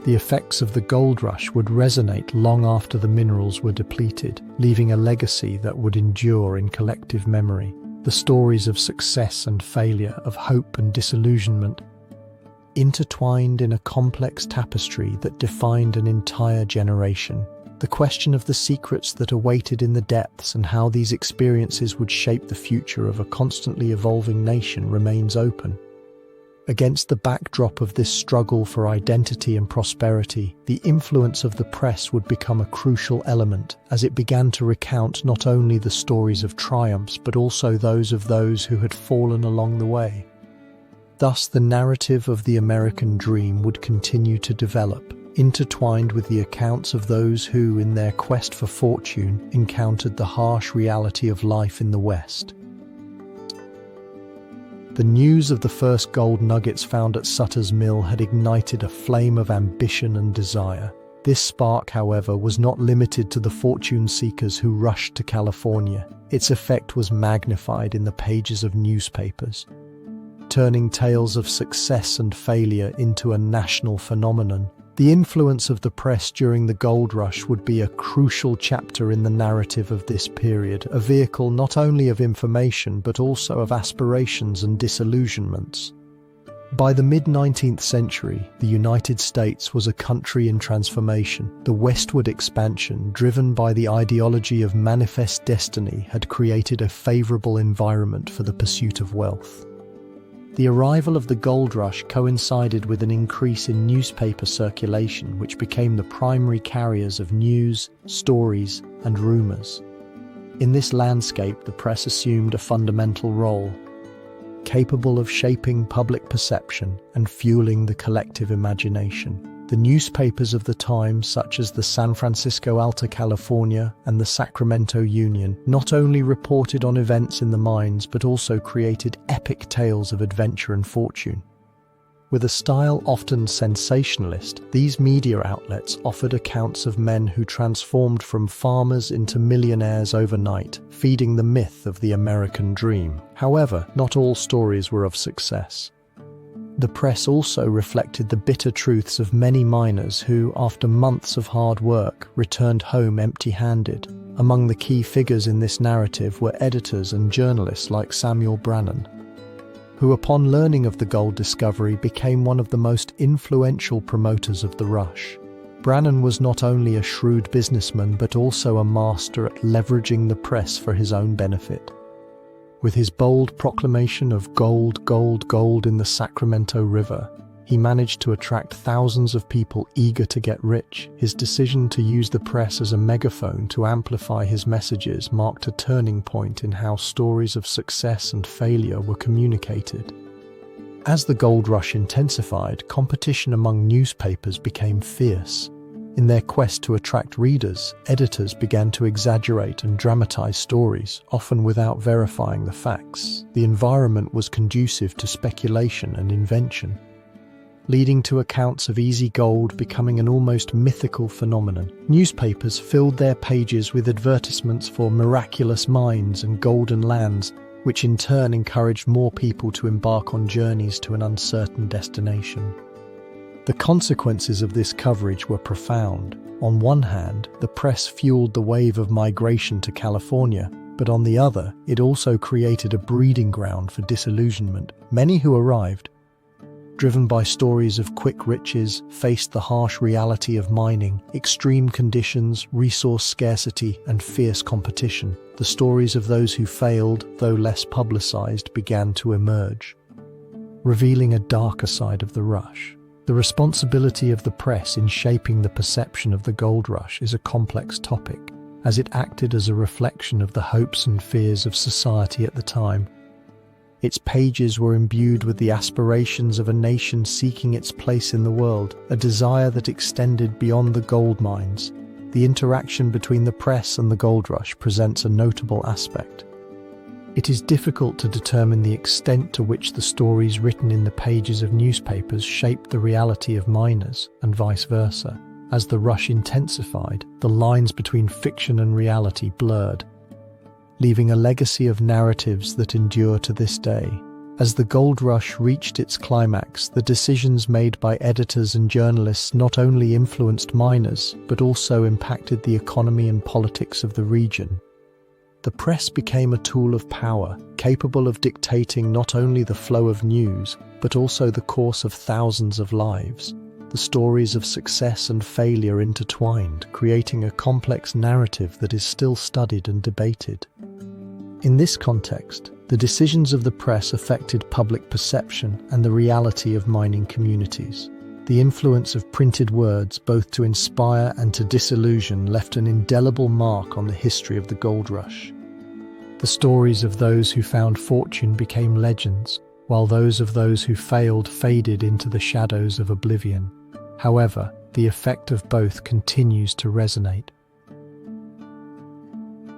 The effects of the gold rush would resonate long after the minerals were depleted, leaving a legacy that would endure in collective memory. The stories of success and failure, of hope and disillusionment, intertwined in a complex tapestry that defined an entire generation. The question of the secrets that awaited in the depths and how these experiences would shape the future of a constantly evolving nation remains open. Against the backdrop of this struggle for identity and prosperity, the influence of the press would become a crucial element, as it began to recount not only the stories of triumphs but also those who had fallen along the way. Thus, the narrative of the American dream would continue to develop, intertwined with the accounts of those who, in their quest for fortune, encountered the harsh reality of life in the West. The news of the first gold nuggets found at Sutter's Mill had ignited a flame of ambition and desire. This spark, however, was not limited to the fortune seekers who rushed to California. Its effect was magnified in the pages of newspapers, turning tales of success and failure into a national phenomenon. The influence of the press during the gold rush would be a crucial chapter in the narrative of this period, a vehicle not only of information but also of aspirations and disillusionments. By the mid-19th century, the United States was a country in transformation. The westward expansion, driven by the ideology of manifest destiny, had created a favorable environment for the pursuit of wealth. The arrival of the gold rush coincided with an increase in newspaper circulation, which became the primary carriers of news, stories, and rumors. In this landscape, the press assumed a fundamental role, capable of shaping public perception and fueling the collective imagination. The newspapers of the time, such as the San Francisco Alta California and the Sacramento Union, not only reported on events in the mines but also created epic tales of adventure and fortune. With a style often sensationalist, these media outlets offered accounts of men who transformed from farmers into millionaires overnight, feeding the myth of the American dream. However, not all stories were of success. The press also reflected the bitter truths of many miners who, after months of hard work, returned home empty-handed. Among the key figures in this narrative were editors and journalists like Samuel Brannan, who, upon learning of the gold discovery, became one of the most influential promoters of the rush. Brannan was not only a shrewd businessman but also a master at leveraging the press for his own benefit. With his bold proclamation of gold, gold, gold in the Sacramento River, he managed to attract thousands of people eager to get rich. His decision to use the press as a megaphone to amplify his messages marked a turning point in how stories of success and failure were communicated. As the gold rush intensified, competition among newspapers became fierce. In their quest to attract readers, editors began to exaggerate and dramatize stories, often without verifying the facts. The environment was conducive to speculation and invention, leading to accounts of easy gold becoming an almost mythical phenomenon. Newspapers filled their pages with advertisements for miraculous mines and golden lands, which in turn encouraged more people to embark on journeys to an uncertain destination. The consequences of this coverage were profound. On one hand, the press fueled the wave of migration to California, but on the other, it also created a breeding ground for disillusionment. Many who arrived, driven by stories of quick riches, faced the harsh reality of mining, extreme conditions, resource scarcity, and fierce competition. The stories of those who failed, though less publicized, began to emerge, revealing a darker side of the rush. The responsibility of the press in shaping the perception of the gold rush is a complex topic, as it acted as a reflection of the hopes and fears of society at the time. Its pages were imbued with the aspirations of a nation seeking its place in the world, a desire that extended beyond the gold mines. The interaction between the press and the gold rush presents a notable aspect. It is difficult to determine the extent to which the stories written in the pages of newspapers shaped the reality of miners, and vice versa. As the rush intensified, the lines between fiction and reality blurred, leaving a legacy of narratives that endure to this day. As the gold rush reached its climax, the decisions made by editors and journalists not only influenced miners, but also impacted the economy and politics of the region. The press became a tool of power, capable of dictating not only the flow of news, but also the course of thousands of lives. The stories of success and failure intertwined, creating a complex narrative that is still studied and debated. In this context, the decisions of the press affected public perception and the reality of mining communities. The influence of printed words, both to inspire and to disillusion, left an indelible mark on the history of the gold rush. The stories of those who found fortune became legends, while those of those who failed faded into the shadows of oblivion. However, the effect of both continues to resonate.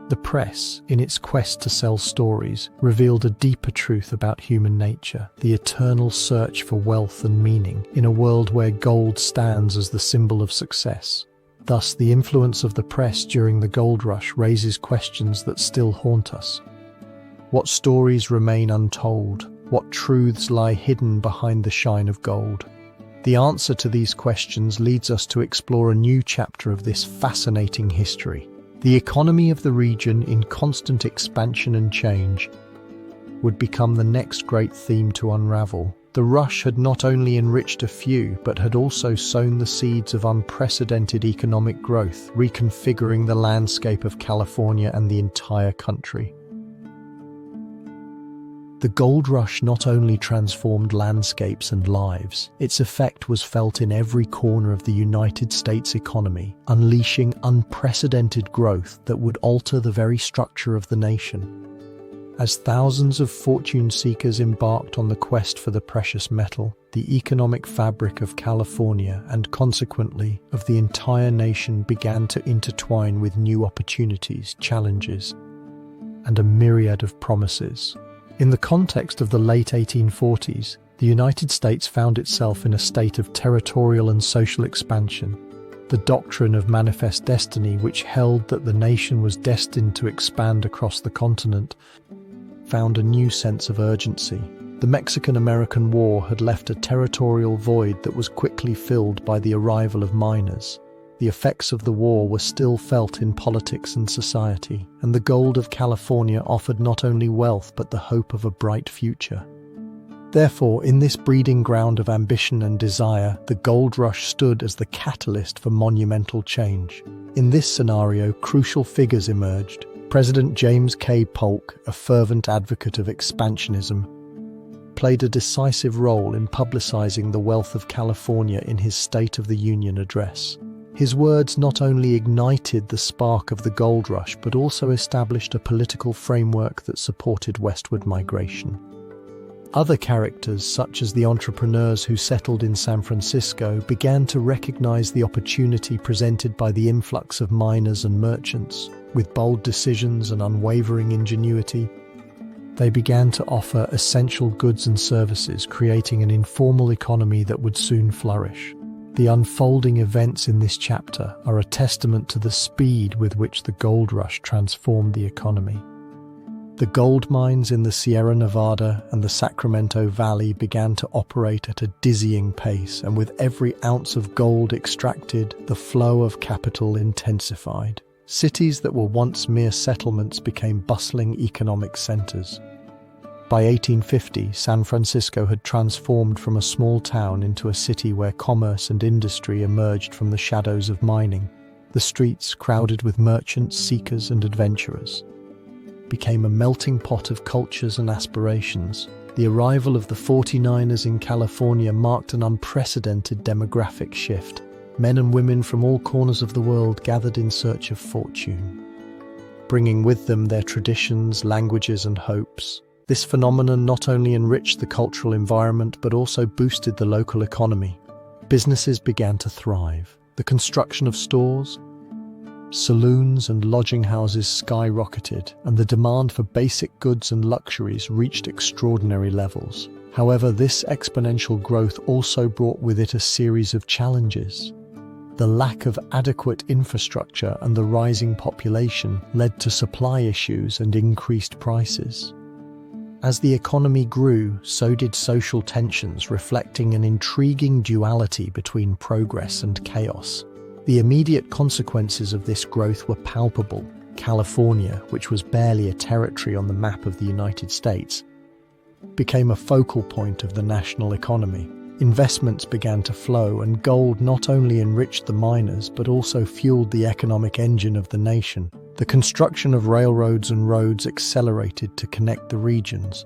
The press, in its quest to sell stories, revealed a deeper truth about human nature, the eternal search for wealth and meaning, in a world where gold stands as the symbol of success. Thus, the influence of the press during the gold rush raises questions that still haunt us. What stories remain untold? What truths lie hidden behind the shine of gold? The answer to these questions leads us to explore a new chapter of this fascinating history. The economy of the region, in constant expansion and change, would become the next great theme to unravel. The rush had not only enriched a few, but had also sown the seeds of unprecedented economic growth, reconfiguring the landscape of California and the entire country. The gold rush not only transformed landscapes and lives, its effect was felt in every corner of the United States economy, unleashing unprecedented growth that would alter the very structure of the nation. As thousands of fortune seekers embarked on the quest for the precious metal, the economic fabric of California, and consequently of the entire nation, began to intertwine with new opportunities, challenges, and a myriad of promises. In the context of the late 1840s, the United States found itself in a state of territorial and social expansion. The doctrine of manifest destiny, which held that the nation was destined to expand across the continent, found a new sense of urgency. The Mexican-American War had left a territorial void that was quickly filled by the arrival of miners. The effects of the war were still felt in politics and society, and the gold of California offered not only wealth but the hope of a bright future. Therefore, in this breeding ground of ambition and desire, the gold rush stood as the catalyst for monumental change. In this scenario, crucial figures emerged. President James K. Polk, a fervent advocate of expansionism, played a decisive role in publicizing the wealth of California in his State of the Union address. His words not only ignited the spark of the gold rush, but also established a political framework that supported westward migration. Other characters, such as the entrepreneurs who settled in San Francisco, began to recognize the opportunity presented by the influx of miners and merchants. With bold decisions and unwavering ingenuity, they began to offer essential goods and services, creating an informal economy that would soon flourish. The unfolding events in this chapter are a testament to the speed with which the gold rush transformed the economy. The gold mines in the Sierra Nevada and the Sacramento Valley began to operate at a dizzying pace, and with every ounce of gold extracted, the flow of capital intensified. Cities that were once mere settlements became bustling economic centers. By 1850, San Francisco had transformed from a small town into a city where commerce and industry emerged from the shadows of mining. The streets, crowded with merchants, seekers, and adventurers, became a melting pot of cultures and aspirations. The arrival of the 49ers in California marked an unprecedented demographic shift. Men and women from all corners of the world gathered in search of fortune, bringing with them their traditions, languages, and hopes. This phenomenon not only enriched the cultural environment but also boosted the local economy. Businesses began to thrive. The construction of stores, saloons, and lodging houses skyrocketed, and the demand for basic goods and luxuries reached extraordinary levels. However, this exponential growth also brought with it a series of challenges. The lack of adequate infrastructure and the rising population led to supply issues and increased prices. As the economy grew, so did social tensions, reflecting an intriguing duality between progress and chaos. The immediate consequences of this growth were palpable. California, which was barely a territory on the map of the United States, became a focal point of the national economy. Investments began to flow, and gold not only enriched the miners but also fueled the economic engine of the nation. The construction of railroads and roads accelerated to connect the regions,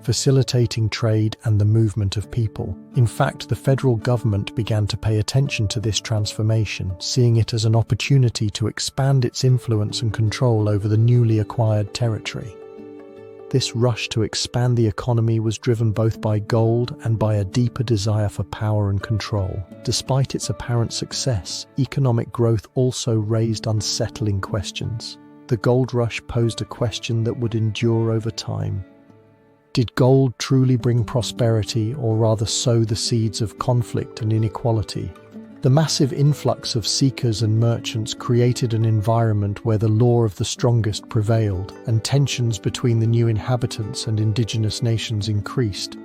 facilitating trade and the movement of people. In fact, the federal government began to pay attention to this transformation, seeing it as an opportunity to expand its influence and control over the newly acquired territory. This rush to expand the economy was driven both by gold and by a deeper desire for power and control. Despite its apparent success, economic growth also raised unsettling questions. The gold rush posed a question that would endure over time. Did gold truly bring prosperity, or rather sow the seeds of conflict and inequality? The massive influx of seekers and merchants created an environment where the law of the strongest prevailed, and tensions between the new inhabitants and indigenous nations increased,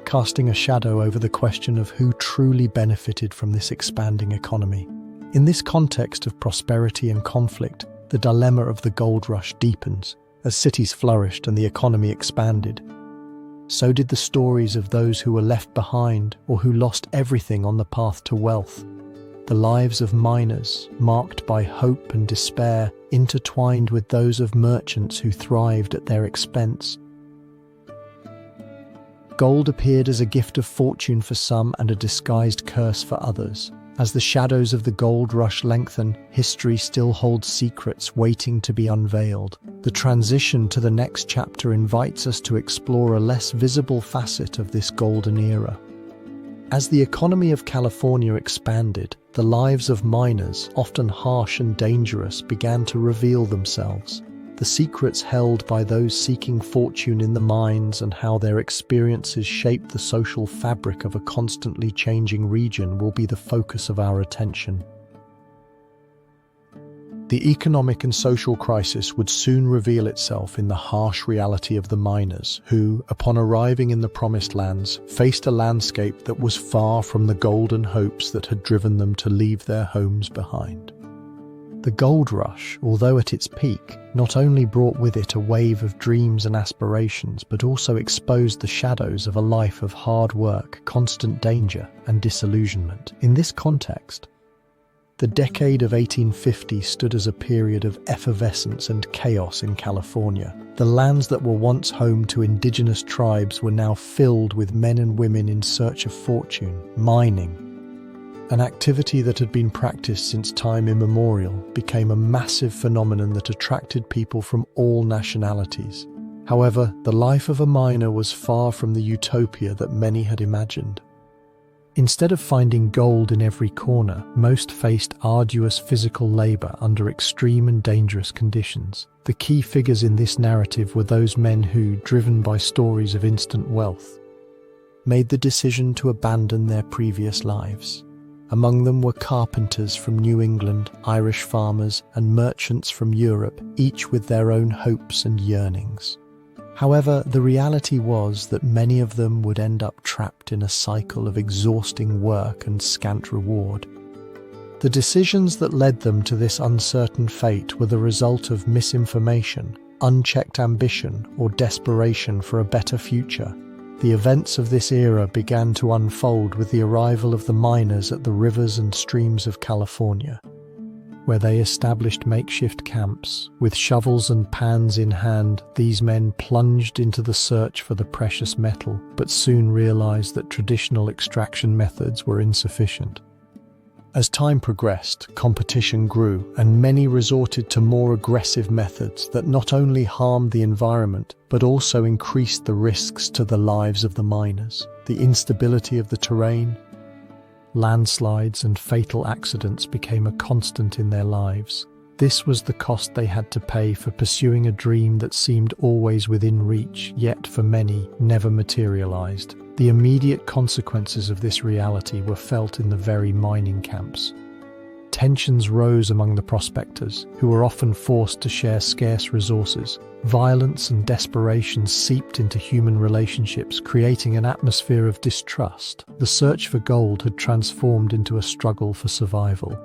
casting a shadow over the question of who truly benefited from this expanding economy. In this context of prosperity and conflict, the dilemma of the gold rush deepens. As cities flourished and the economy expanded, so did the stories of those who were left behind or who lost everything on the path to wealth. The lives of miners, marked by hope and despair, intertwined with those of merchants who thrived at their expense. Gold appeared as a gift of fortune for some and a disguised curse for others. As the shadows of the gold rush lengthen, history still holds secrets waiting to be unveiled. The transition to the next chapter invites us to explore a less visible facet of this golden era. As the economy of California expanded, the lives of miners, often harsh and dangerous, began to reveal themselves. The secrets held by those seeking fortune in the mines and how their experiences shaped the social fabric of a constantly changing region will be the focus of our attention. The economic and social crisis would soon reveal itself in the harsh reality of the miners who, upon arriving in the Promised Lands, faced a landscape that was far from the golden hopes that had driven them to leave their homes behind. The gold rush, although at its peak, not only brought with it a wave of dreams and aspirations, but also exposed the shadows of a life of hard work, constant danger, and disillusionment. In this context, the decade of 1850 stood as a period of effervescence and chaos in California. The lands that were once home to indigenous tribes were now filled with men and women in search of fortune. Mining, an activity that had been practiced since time immemorial, became a massive phenomenon that attracted people from all nationalities. However, the life of a miner was far from the utopia that many had imagined. Instead of finding gold in every corner, most faced arduous physical labor under extreme and dangerous conditions. The key figures in this narrative were those men who, driven by stories of instant wealth, made the decision to abandon their previous lives. Among them were carpenters from New England, Irish farmers, and merchants from Europe, each with their own hopes and yearnings. However, the reality was that many of them would end up trapped in a cycle of exhausting work and scant reward. The decisions that led them to this uncertain fate were the result of misinformation, unchecked ambition, or desperation for a better future. The events of this era began to unfold with the arrival of the miners at the rivers and streams of California, where they established makeshift camps. With shovels and pans in hand, these men plunged into the search for the precious metal, but soon realized that traditional extraction methods were insufficient. As time progressed, competition grew, and many resorted to more aggressive methods that not only harmed the environment, but also increased the risks to the lives of the miners. The instability of the terrain, landslides, and fatal accidents became a constant in their lives. This was the cost they had to pay for pursuing a dream that seemed always within reach, yet for many never materialized. The immediate consequences of this reality were felt in the very mining camps. Tensions rose among the prospectors, who were often forced to share scarce resources. Violence and desperation seeped into human relationships, creating an atmosphere of distrust. The search for gold had transformed into a struggle for survival.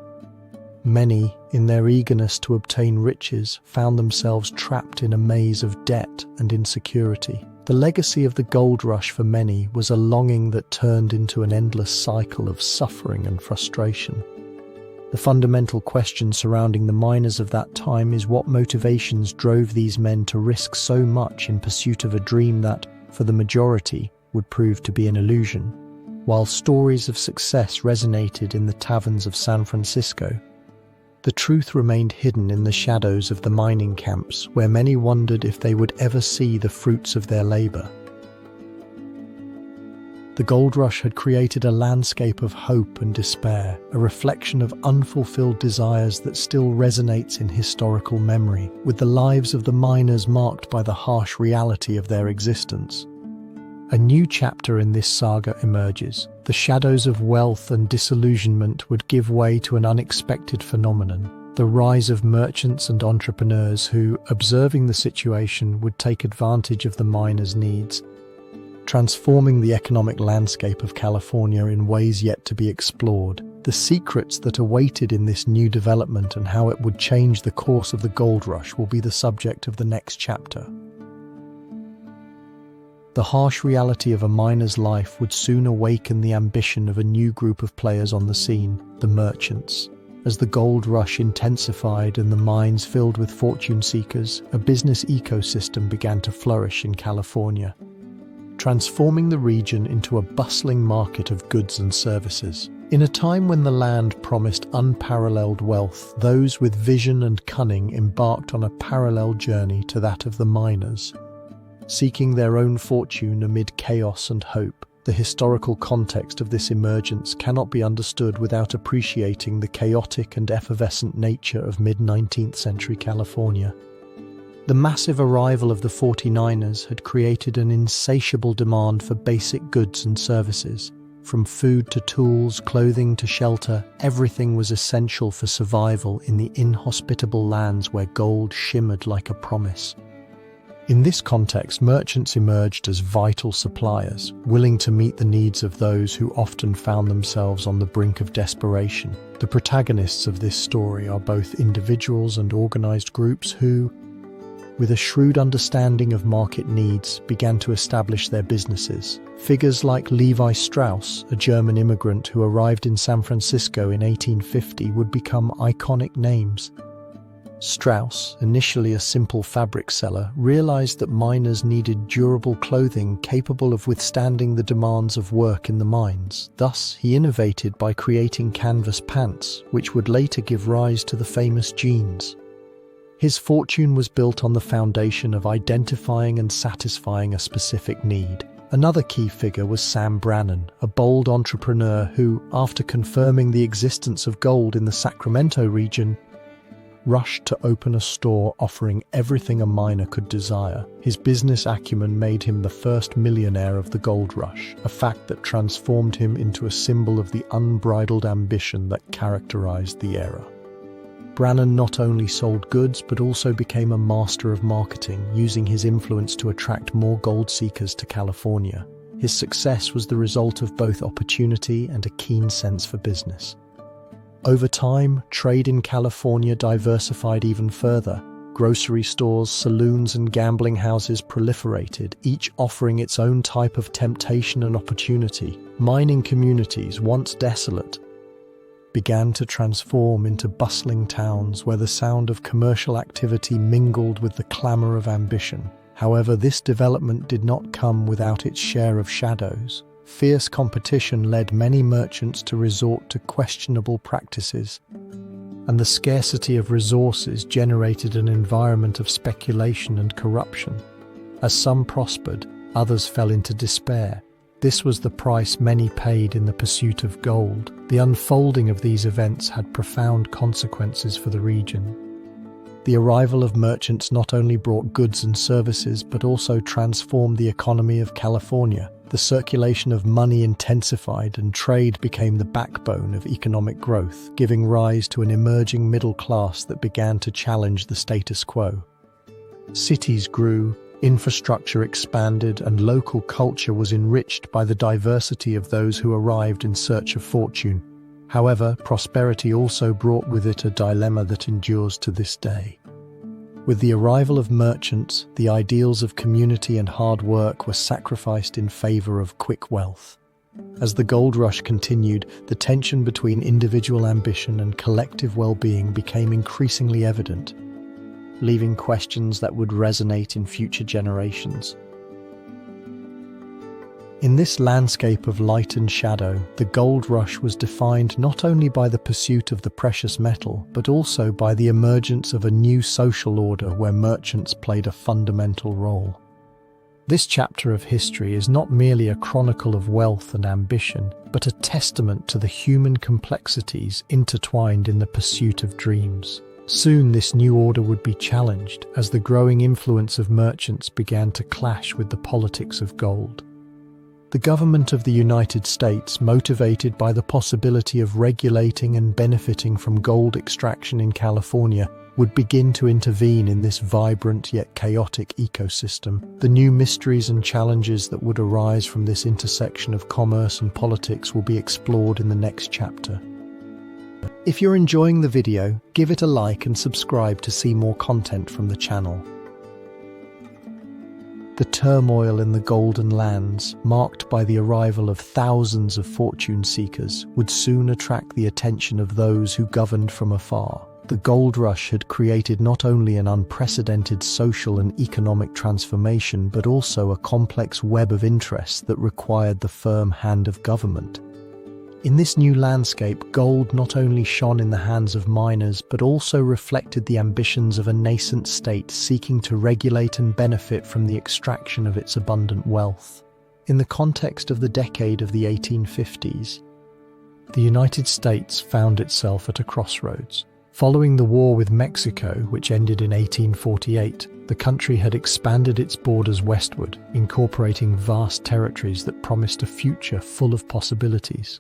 Many, in their eagerness to obtain riches, found themselves trapped in a maze of debt and insecurity. The legacy of the gold rush for many was a longing that turned into an endless cycle of suffering and frustration. The fundamental question surrounding the miners of that time is what motivations drove these men to risk so much in pursuit of a dream that, for the majority, would prove to be an illusion. While stories of success resonated in the taverns of San Francisco, the truth remained hidden in the shadows of the mining camps, where many wondered if they would ever see the fruits of their labor. The gold rush had created a landscape of hope and despair, a reflection of unfulfilled desires that still resonates in historical memory, with the lives of the miners marked by the harsh reality of their existence. A new chapter in this saga emerges. The shadows of wealth and disillusionment would give way to an unexpected phenomenon: the rise of merchants and entrepreneurs who, observing the situation, would take advantage of the miners' needs, transforming the economic landscape of California in ways yet to be explored. The secrets that awaited in this new development and how it would change the course of the gold rush will be the subject of the next chapter. The harsh reality of a miner's life would soon awaken the ambition of a new group of players on the scene, the merchants. As the gold rush intensified and the mines filled with fortune seekers, a business ecosystem began to flourish in California, transforming the region into a bustling market of goods and services. In a time when the land promised unparalleled wealth, those with vision and cunning embarked on a parallel journey to that of the miners, seeking their own fortune amid chaos and hope. The historical context of this emergence cannot be understood without appreciating the chaotic and effervescent nature of mid-19th century California. The massive arrival of the 49ers had created an insatiable demand for basic goods and services. From food to tools, clothing to shelter, everything was essential for survival in the inhospitable lands where gold shimmered like a promise. In this context, merchants emerged as vital suppliers, willing to meet the needs of those who often found themselves on the brink of desperation. The protagonists of this story are both individuals and organized groups who, with a shrewd understanding of market needs, began to establish their businesses. Figures like Levi Strauss, a German immigrant who arrived in San Francisco in 1850, would become iconic names. Strauss, initially a simple fabric seller, realized that miners needed durable clothing capable of withstanding the demands of work in the mines. Thus, he innovated by creating canvas pants, which would later give rise to the famous jeans. His fortune was built on the foundation of identifying and satisfying a specific need. Another key figure was Sam Brannan, a bold entrepreneur who, after confirming the existence of gold in the Sacramento region, rushed to open a store offering everything a miner could desire. His business acumen made him the first millionaire of the gold rush, a fact that transformed him into a symbol of the unbridled ambition that characterized the era. Brannan not only sold goods but also became a master of marketing, using his influence to attract more gold seekers to California. His success was the result of both opportunity and a keen sense for business. Over time, trade in California diversified even further. Grocery stores, saloons, and gambling houses proliferated, each offering its own type of temptation and opportunity. Mining communities, once desolate, began to transform into bustling towns where the sound of commercial activity mingled with the clamor of ambition. However, this development did not come without its share of shadows. Fierce competition led many merchants to resort to questionable practices, and the scarcity of resources generated an environment of speculation and corruption. As some prospered, others fell into despair. This was the price many paid in the pursuit of gold. The unfolding of these events had profound consequences for the region. The arrival of merchants not only brought goods and services, but also transformed the economy of California. The circulation of money intensified and trade became the backbone of economic growth, giving rise to an emerging middle class that began to challenge the status quo. Cities grew, infrastructure expanded, and local culture was enriched by the diversity of those who arrived in search of fortune. However, prosperity also brought with it a dilemma that endures to this day. With the arrival of merchants, the ideals of community and hard work were sacrificed in favor of quick wealth. As the gold rush continued, the tension between individual ambition and collective well-being became increasingly evident, leaving questions that would resonate in future generations. In this landscape of light and shadow, the gold rush was defined not only by the pursuit of the precious metal, but also by the emergence of a new social order where merchants played a fundamental role. This chapter of history is not merely a chronicle of wealth and ambition, but a testament to the human complexities intertwined in the pursuit of dreams. Soon this new order would be challenged as the growing influence of merchants began to clash with the politics of gold. The government of the United States, motivated by the possibility of regulating and benefiting from gold extraction in California, would begin to intervene in this vibrant yet chaotic ecosystem. The new mysteries and challenges that would arise from this intersection of commerce and politics will be explored in the next chapter. If you're enjoying the video, give it a like and subscribe to see more content from the channel. The turmoil in the Golden Lands, marked by the arrival of thousands of fortune seekers, would soon attract the attention of those who governed from afar. The gold rush had created not only an unprecedented social and economic transformation, but also a complex web of interests that required the firm hand of government. In this new landscape, gold not only shone in the hands of miners, but also reflected the ambitions of a nascent state seeking to regulate and benefit from the extraction of its abundant wealth. In the context of the decade of the 1850s, the United States found itself at a crossroads. Following the war with Mexico, which ended in 1848, the country had expanded its borders westward, incorporating vast territories that promised a future full of possibilities.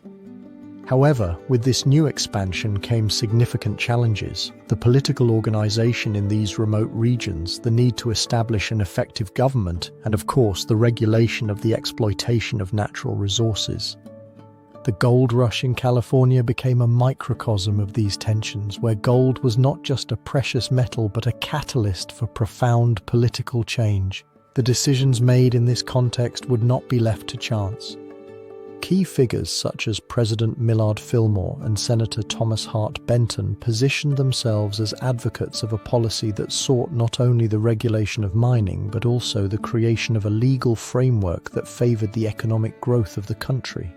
However, with this new expansion came significant challenges: the political organization in these remote regions, the need to establish an effective government, and of course the regulation of the exploitation of natural resources. The gold rush in California became a microcosm of these tensions, where gold was not just a precious metal but a catalyst for profound political change. The decisions made in this context would not be left to chance. Key figures such as President Millard Fillmore and Senator Thomas Hart Benton positioned themselves as advocates of a policy that sought not only the regulation of mining, but also the creation of a legal framework that favored the economic growth of the country.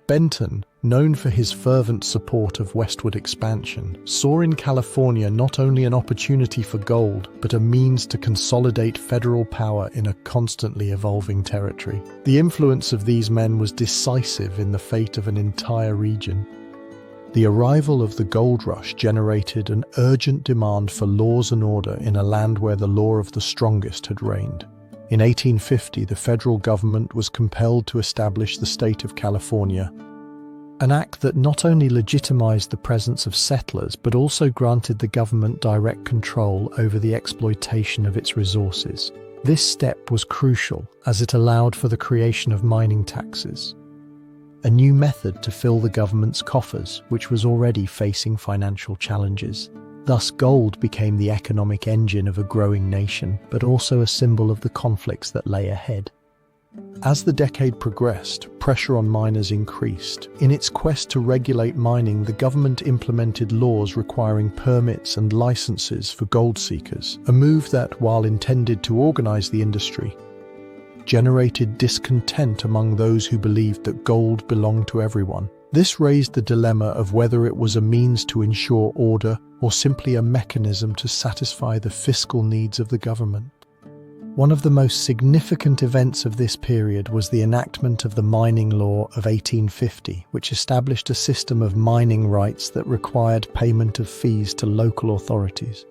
Benton, known for his fervent support of westward expansion, saw in California not only an opportunity for gold, but a means to consolidate federal power in a constantly evolving territory. The influence of these men was decisive in the fate of an entire region. The arrival of the gold rush generated an urgent demand for laws and order in a land where the law of the strongest had reigned. In 1850, the federal government was compelled to establish the state of California, an act that not only legitimized the presence of settlers but also granted the government direct control over the exploitation of its resources. This step was crucial as it allowed for the creation of mining taxes, a new method to fill the government's coffers, which was already facing financial challenges. Thus, gold became the economic engine of a growing nation, but also a symbol of the conflicts that lay ahead. As the decade progressed, pressure on miners increased. In its quest to regulate mining, the government implemented laws requiring permits and licenses for gold seekers, a move that, while intended to organize the industry, generated discontent among those who believed that gold belonged to everyone. This raised the dilemma of whether it was a means to ensure order or simply a mechanism to satisfy the fiscal needs of the government. One of the most significant events of this period was the enactment of the Mining Law of 1850, which established a system of mining rights that required payment of fees to local authorities.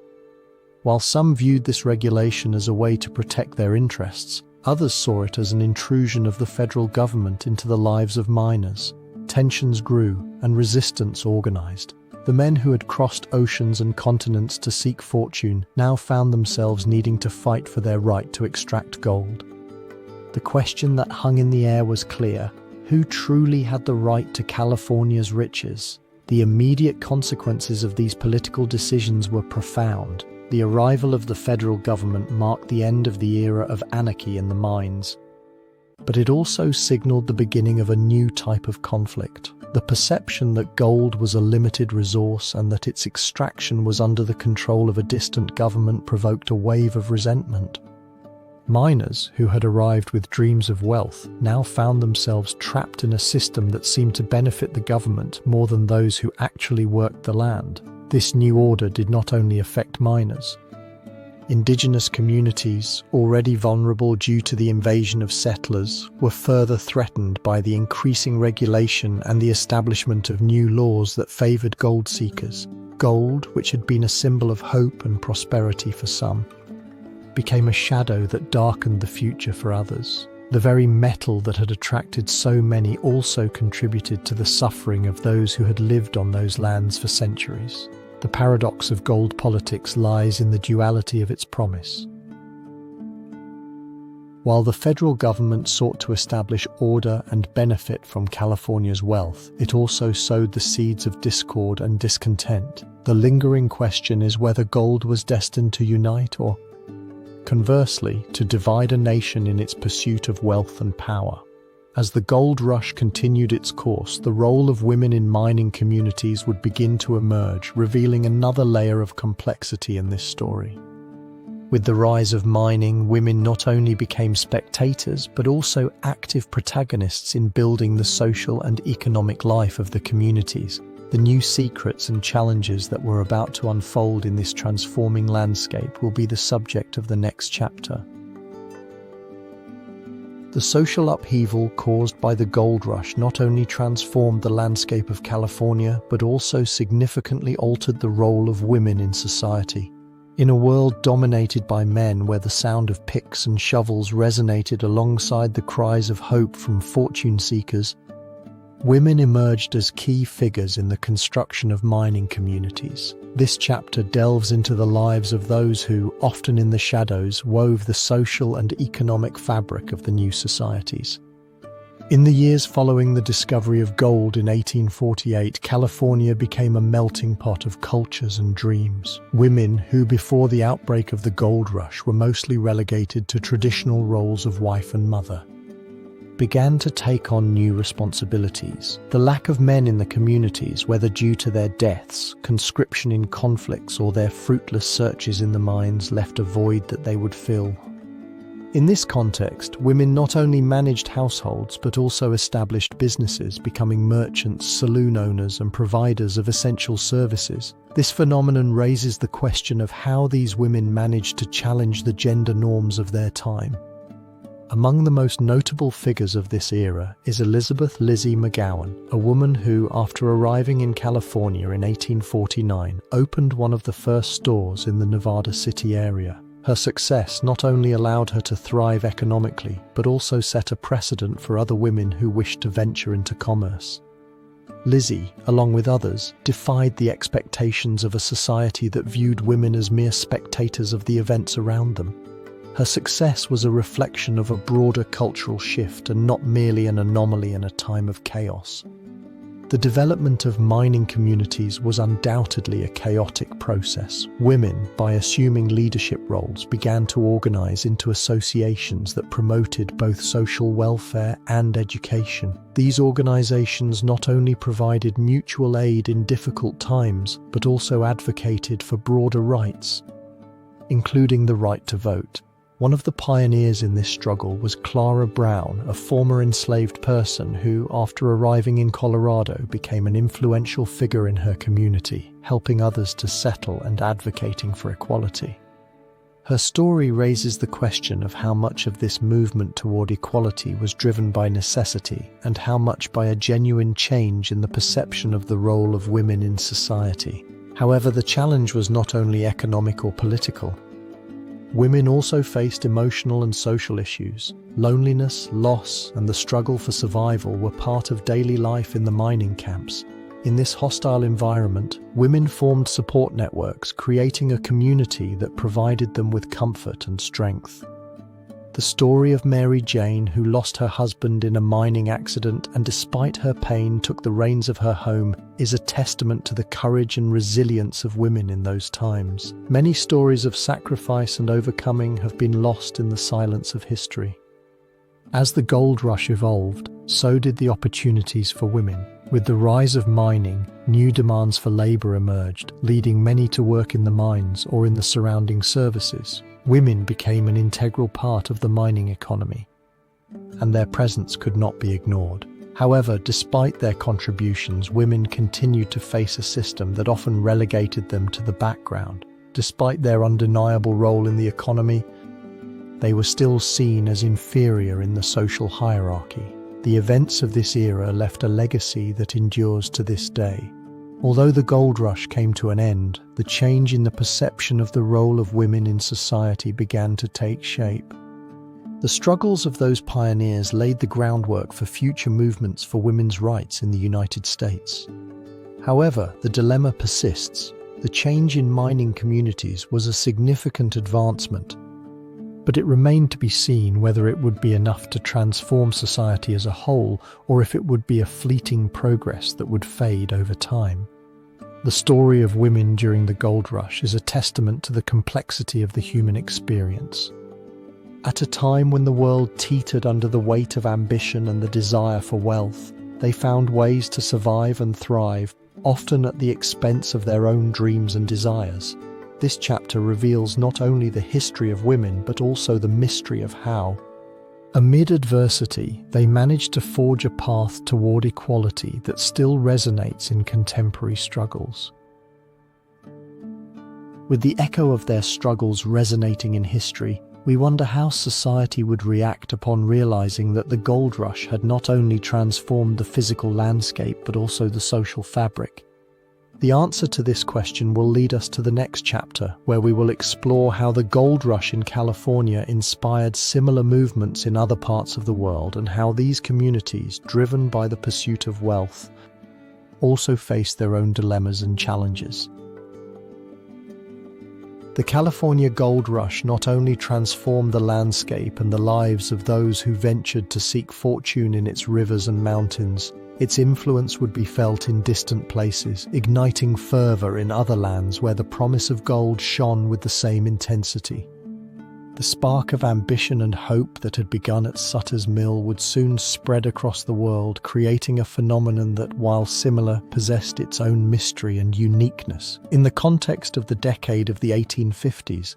While some viewed this regulation as a way to protect their interests, others saw it as an intrusion of the federal government into the lives of miners. Tensions grew and resistance organized. The men who had crossed oceans and continents to seek fortune now found themselves needing to fight for their right to extract gold. The question that hung in the air was clear: who truly had the right to California's riches? The immediate consequences of these political decisions were profound. The arrival of the federal government marked the end of the era of anarchy in the mines, but it also signaled the beginning of a new type of conflict. The perception that gold was a limited resource and that its extraction was under the control of a distant government provoked a wave of resentment. Miners, who had arrived with dreams of wealth, now found themselves trapped in a system that seemed to benefit the government more than those who actually worked the land. This new order did not only affect miners. Indigenous communities, already vulnerable due to the invasion of settlers, were further threatened by the increasing regulation and the establishment of new laws that favored gold seekers. Gold, which had been a symbol of hope and prosperity for some, became a shadow that darkened the future for others. The very metal that had attracted so many also contributed to the suffering of those who had lived on those lands for centuries. The paradox of gold politics lies in the duality of its promise. While the federal government sought to establish order and benefit from California's wealth, it also sowed the seeds of discord and discontent. The lingering question is whether gold was destined to unite or, conversely, to divide a nation in its pursuit of wealth and power. As the gold rush continued its course, the role of women in mining communities would begin to emerge, revealing another layer of complexity in this story. With the rise of mining, women not only became spectators, but also active protagonists in building the social and economic life of the communities. The new secrets and challenges that were about to unfold in this transforming landscape will be the subject of the next chapter. The social upheaval caused by the gold rush not only transformed the landscape of California, but also significantly altered the role of women in society. In a world dominated by men, where the sound of picks and shovels resonated alongside the cries of hope from fortune seekers, women emerged as key figures in the construction of mining communities. This chapter delves into the lives of those who, often in the shadows, wove the social and economic fabric of the new societies. In the years following the discovery of gold in 1848, California became a melting pot of cultures and dreams. Women, who before the outbreak of the gold rush were mostly relegated to traditional roles of wife and mother, began to take on new responsibilities. The lack of men in the communities, whether due to their deaths, conscription in conflicts, or their fruitless searches in the mines, left a void that they would fill. In this context, women not only managed households but also established businesses, becoming merchants, saloon owners, and providers of essential services. This phenomenon raises the question of how these women managed to challenge the gender norms of their time. Among the most notable figures of this era is Elizabeth Lizzie McGowan, a woman who, after arriving in California in 1849, opened one of the first stores in the Nevada City area. Her success not only allowed her to thrive economically, but also set a precedent for other women who wished to venture into commerce. Lizzie, along with others, defied the expectations of a society that viewed women as mere spectators of the events around them. Her success was a reflection of a broader cultural shift and not merely an anomaly in a time of chaos. The development of mining communities was undoubtedly a chaotic process. Women, by assuming leadership roles, began to organize into associations that promoted both social welfare and education. These organizations not only provided mutual aid in difficult times, but also advocated for broader rights, including the right to vote. One of the pioneers in this struggle was Clara Brown, a former enslaved person who, after arriving in Colorado, became an influential figure in her community, helping others to settle and advocating for equality. Her story raises the question of how much of this movement toward equality was driven by necessity and how much by a genuine change in the perception of the role of women in society. However, the challenge was not only economic or political. Women also faced emotional and social issues. Loneliness, loss, and the struggle for survival were part of daily life in the mining camps. In this hostile environment, women formed support networks, creating a community that provided them with comfort and strength. The story of Mary Jane, who lost her husband in a mining accident and despite her pain took the reins of her home, is a testament to the courage and resilience of women in those times. Many stories of sacrifice and overcoming have been lost in the silence of history. As the gold rush evolved, so did the opportunities for women. With the rise of mining, new demands for labor emerged, leading many to work in the mines or in the surrounding services. Women became an integral part of the mining economy, and their presence could not be ignored. However, despite their contributions, women continued to face a system that often relegated them to the background. Despite their undeniable role in the economy, they were still seen as inferior in the social hierarchy. The events of this era left a legacy that endures to this day. Although the gold rush came to an end, the change in the perception of the role of women in society began to take shape. The struggles of those pioneers laid the groundwork for future movements for women's rights in the United States. However, the dilemma persists. The change in mining communities was a significant advancement, but it remained to be seen whether it would be enough to transform society as a whole or if it would be a fleeting progress that would fade over time. The story of women during the gold rush is a testament to the complexity of the human experience. At a time when the world teetered under the weight of ambition and the desire for wealth, they found ways to survive and thrive, often at the expense of their own dreams and desires. This chapter reveals not only the history of women, but also the mystery of how, amid adversity, they managed to forge a path toward equality that still resonates in contemporary struggles. With the echo of their struggles resonating in history, we wonder how society would react upon realizing that the gold rush had not only transformed the physical landscape, but also the social fabric. The answer to this question will lead us to the next chapter, where we will explore how the gold rush in California inspired similar movements in other parts of the world and how these communities, driven by the pursuit of wealth, also face their own dilemmas and challenges. The California gold rush not only transformed the landscape and the lives of those who ventured to seek fortune in its rivers and mountains, its influence would be felt in distant places, igniting fervor in other lands where the promise of gold shone with the same intensity. The spark of ambition and hope that had begun at Sutter's Mill would soon spread across the world, creating a phenomenon that, while similar, possessed its own mystery and uniqueness. In the context of the decade of the 1850s,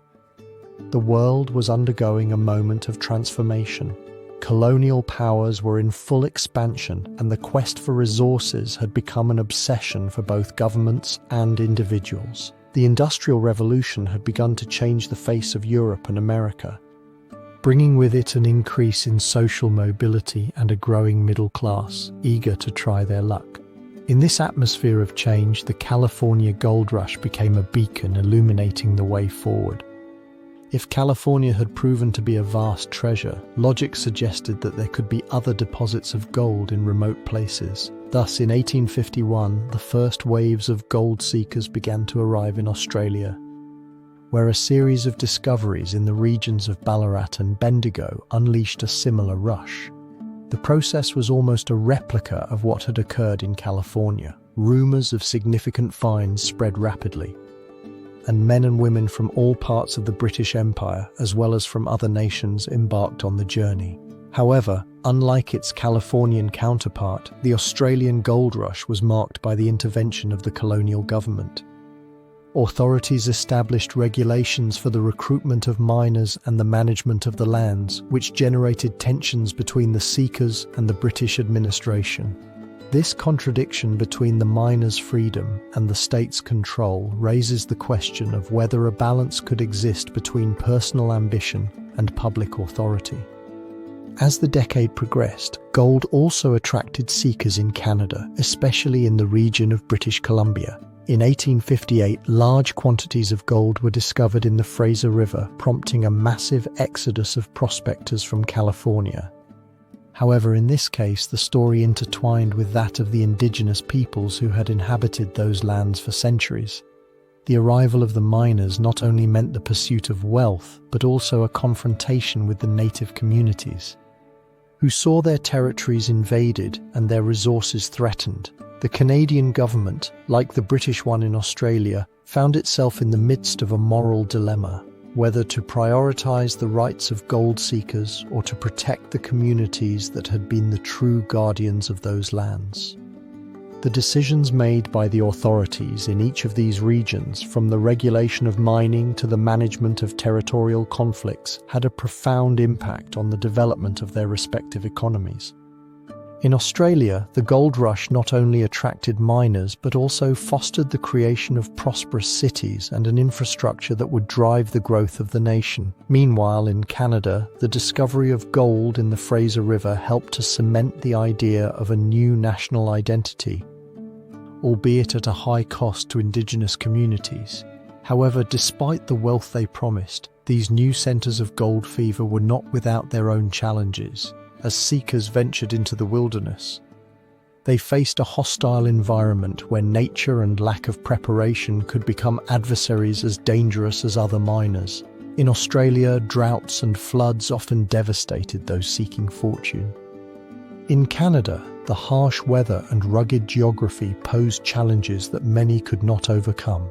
The world was undergoing a moment of transformation. Colonial powers were in full expansion, and the quest for resources had become an obsession for both governments and individuals. The Industrial Revolution had begun to change the face of Europe and America, bringing with it an increase in social mobility and a growing middle class, eager to try their luck. In this atmosphere of change, the California gold rush became a beacon illuminating the way forward. If California had proven to be a vast treasure, logic suggested that there could be other deposits of gold in remote places. Thus, in 1851, the first waves of gold seekers began to arrive in Australia, where a series of discoveries in the regions of Ballarat and Bendigo unleashed a similar rush. The process was almost a replica of what had occurred in California. Rumours of significant finds spread rapidly, and men and women from all parts of the British Empire, as well as from other nations, embarked on the journey. However, unlike its Californian counterpart, the Australian gold rush was marked by the intervention of the colonial government. Authorities established regulations for the recruitment of miners and the management of the lands, which generated tensions between the seekers and the British administration. This contradiction between the miners' freedom and the state's control raises the question of whether a balance could exist between personal ambition and public authority. As the decade progressed, gold also attracted seekers in Canada, especially in the region of British Columbia. In 1858, large quantities of gold were discovered in the Fraser River, prompting a massive exodus of prospectors from California. However, in this case, the story intertwined with that of the indigenous peoples who had inhabited those lands for centuries. The arrival of the miners not only meant the pursuit of wealth, but also a confrontation with the native communities, who saw their territories invaded and their resources threatened. The Canadian government, like the British one in Australia, found itself in the midst of a moral dilemma, whether to prioritise the rights of gold seekers or to protect the communities that had been the true guardians of those lands. The decisions made by the authorities in each of these regions, from the regulation of mining to the management of territorial conflicts, had a profound impact on the development of their respective economies. In Australia, the gold rush not only attracted miners but also fostered the creation of prosperous cities and an infrastructure that would drive the growth of the nation. Meanwhile, in Canada, the discovery of gold in the Fraser River helped to cement the idea of a new national identity, albeit at a high cost to Indigenous communities. However, despite the wealth they promised, these new centres of gold fever were not without their own challenges. As seekers ventured into the wilderness, they faced a hostile environment where nature and lack of preparation could become adversaries as dangerous as other miners. In Australia, droughts and floods often devastated those seeking fortune. In Canada, the harsh weather and rugged geography posed challenges that many could not overcome.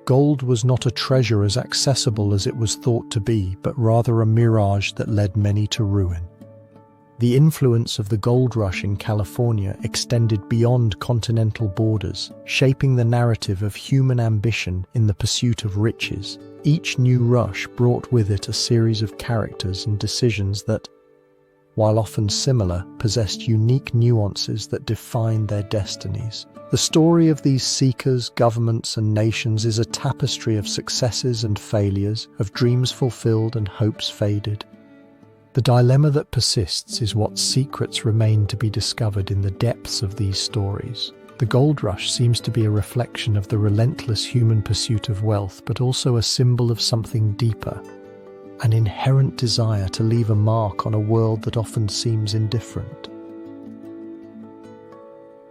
Gold was not a treasure as accessible as it was thought to be, but rather a mirage that led many to ruin. The influence of the gold rush in California extended beyond continental borders, shaping the narrative of human ambition in the pursuit of riches. Each new rush brought with it a series of characters and decisions that, while often similar, possessed unique nuances that defined their destinies. The story of these seekers, governments, and nations is a tapestry of successes and failures, of dreams fulfilled and hopes faded. The dilemma that persists is what secrets remain to be discovered in the depths of these stories. The gold rush seems to be a reflection of the relentless human pursuit of wealth, but also a symbol of something deeper, an inherent desire to leave a mark on a world that often seems indifferent.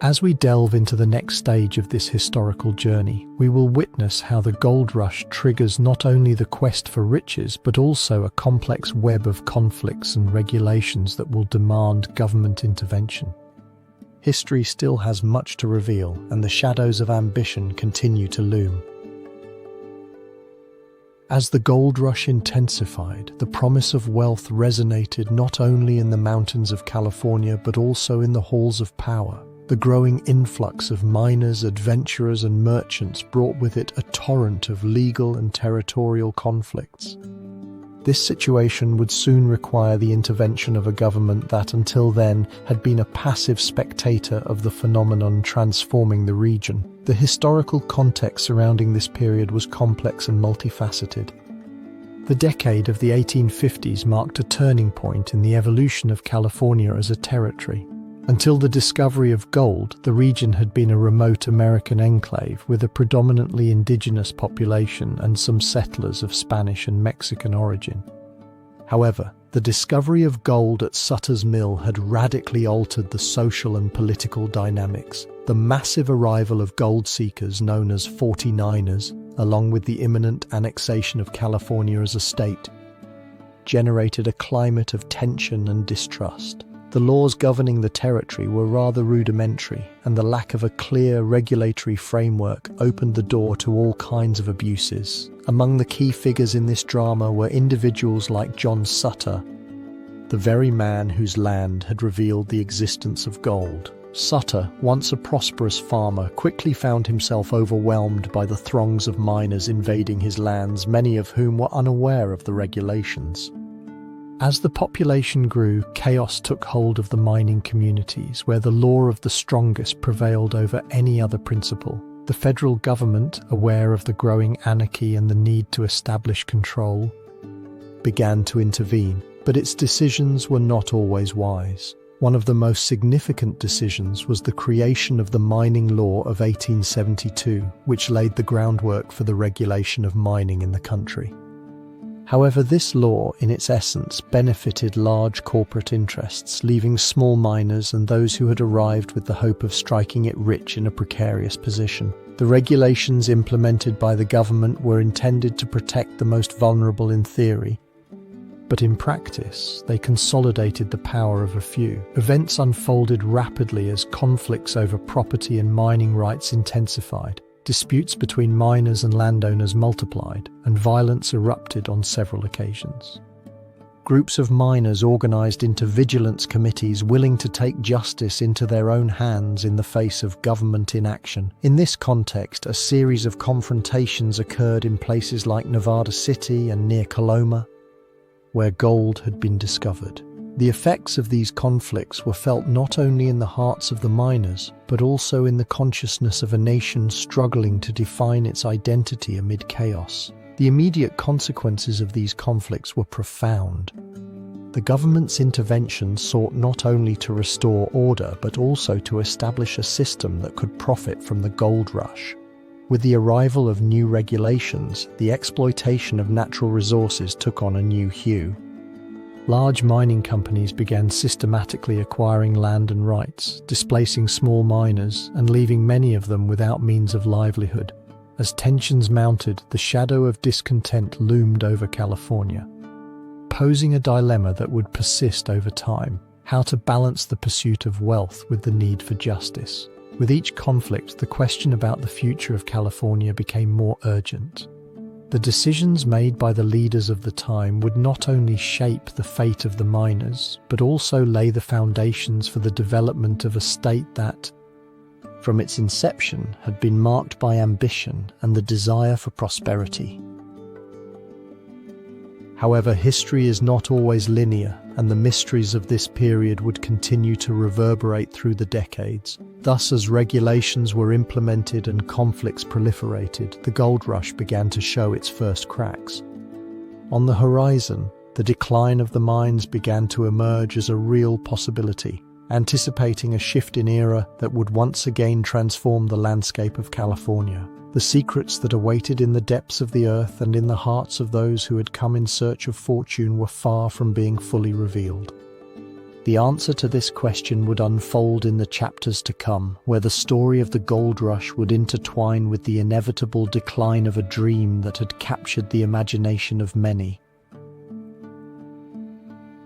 As we delve into the next stage of this historical journey, we will witness how the gold rush triggers not only the quest for riches, but also a complex web of conflicts and regulations that will demand government intervention. History still has much to reveal, and the shadows of ambition continue to loom. As the gold rush intensified, the promise of wealth resonated not only in the mountains of California, but also in the halls of power. The growing influx of miners, adventurers, and merchants brought with it a torrent of legal and territorial conflicts. This situation would soon require the intervention of a government that until then had been a passive spectator of the phenomenon transforming the region. The historical context surrounding this period was complex and multifaceted. The decade of the 1850s marked a turning point in the evolution of California as a territory. Until the discovery of gold, the region had been a remote American enclave with a predominantly indigenous population and some settlers of Spanish and Mexican origin. However, the discovery of gold at Sutter's Mill had radically altered the social and political dynamics. The massive arrival of gold seekers known as 49ers, along with the imminent annexation of California as a state, generated a climate of tension and distrust. The laws governing the territory were rather rudimentary, and the lack of a clear regulatory framework opened the door to all kinds of abuses. Among the key figures in this drama were individuals like John Sutter, the very man whose land had revealed the existence of gold. Sutter, once a prosperous farmer, quickly found himself overwhelmed by the throngs of miners invading his lands, many of whom were unaware of the regulations. As the population grew, chaos took hold of the mining communities, where the law of the strongest prevailed over any other principle. The federal government, aware of the growing anarchy and the need to establish control, began to intervene, but its decisions were not always wise. One of the most significant decisions was the creation of the Mining Law of 1872, which laid the groundwork for the regulation of mining in the country. However, this law, in its essence, benefited large corporate interests, leaving small miners and those who had arrived with the hope of striking it rich in a precarious position. The regulations implemented by the government were intended to protect the most vulnerable in theory, but in practice, they consolidated the power of a few. Events unfolded rapidly as conflicts over property and mining rights intensified. Disputes between miners and landowners multiplied, and violence erupted on several occasions. Groups of miners organized into vigilance committees willing to take justice into their own hands in the face of government inaction. In this context, a series of confrontations occurred in places like Nevada City and near Coloma, where gold had been discovered. The effects of these conflicts were felt not only in the hearts of the miners, but also in the consciousness of a nation struggling to define its identity amid chaos. The immediate consequences of these conflicts were profound. The government's intervention sought not only to restore order, but also to establish a system that could profit from the gold rush. With the arrival of new regulations, the exploitation of natural resources took on a new hue. Large mining companies began systematically acquiring land and rights, displacing small miners and leaving many of them without means of livelihood. As tensions mounted, the shadow of discontent loomed over California, posing a dilemma that would persist over time: how to balance the pursuit of wealth with the need for justice. With each conflict, the question about the future of California became more urgent. The decisions made by the leaders of the time would not only shape the fate of the miners, but also lay the foundations for the development of a state that, from its inception, had been marked by ambition and the desire for prosperity. However, history is not always linear, and the mysteries of this period would continue to reverberate through the decades. Thus, as regulations were implemented and conflicts proliferated, the gold rush began to show its first cracks. On the horizon, the decline of the mines began to emerge as a real possibility, anticipating a shift in era that would once again transform the landscape of California. The secrets that awaited in the depths of the earth and in the hearts of those who had come in search of fortune were far from being fully revealed. The answer to this question would unfold in the chapters to come, where the story of the gold rush would intertwine with the inevitable decline of a dream that had captured the imagination of many.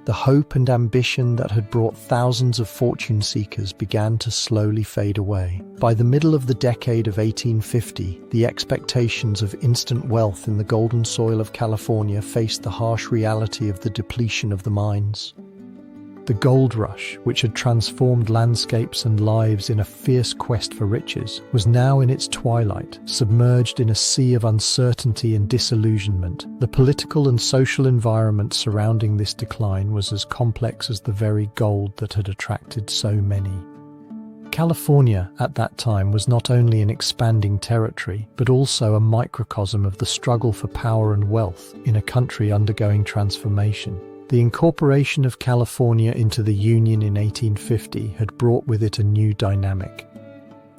The hope and ambition that had brought thousands of fortune seekers began to slowly fade away. By the middle of the decade of 1850, the expectations of instant wealth in the golden soil of California faced the harsh reality of the depletion of the mines. The gold rush, which had transformed landscapes and lives in a fierce quest for riches, was now in its twilight, submerged in a sea of uncertainty and disillusionment. The political and social environment surrounding this decline was as complex as the very gold that had attracted so many. California, at that time, was not only an expanding territory, but also a microcosm of the struggle for power and wealth in a country undergoing transformation. The incorporation of California into the Union in 1850 had brought with it a new dynamic.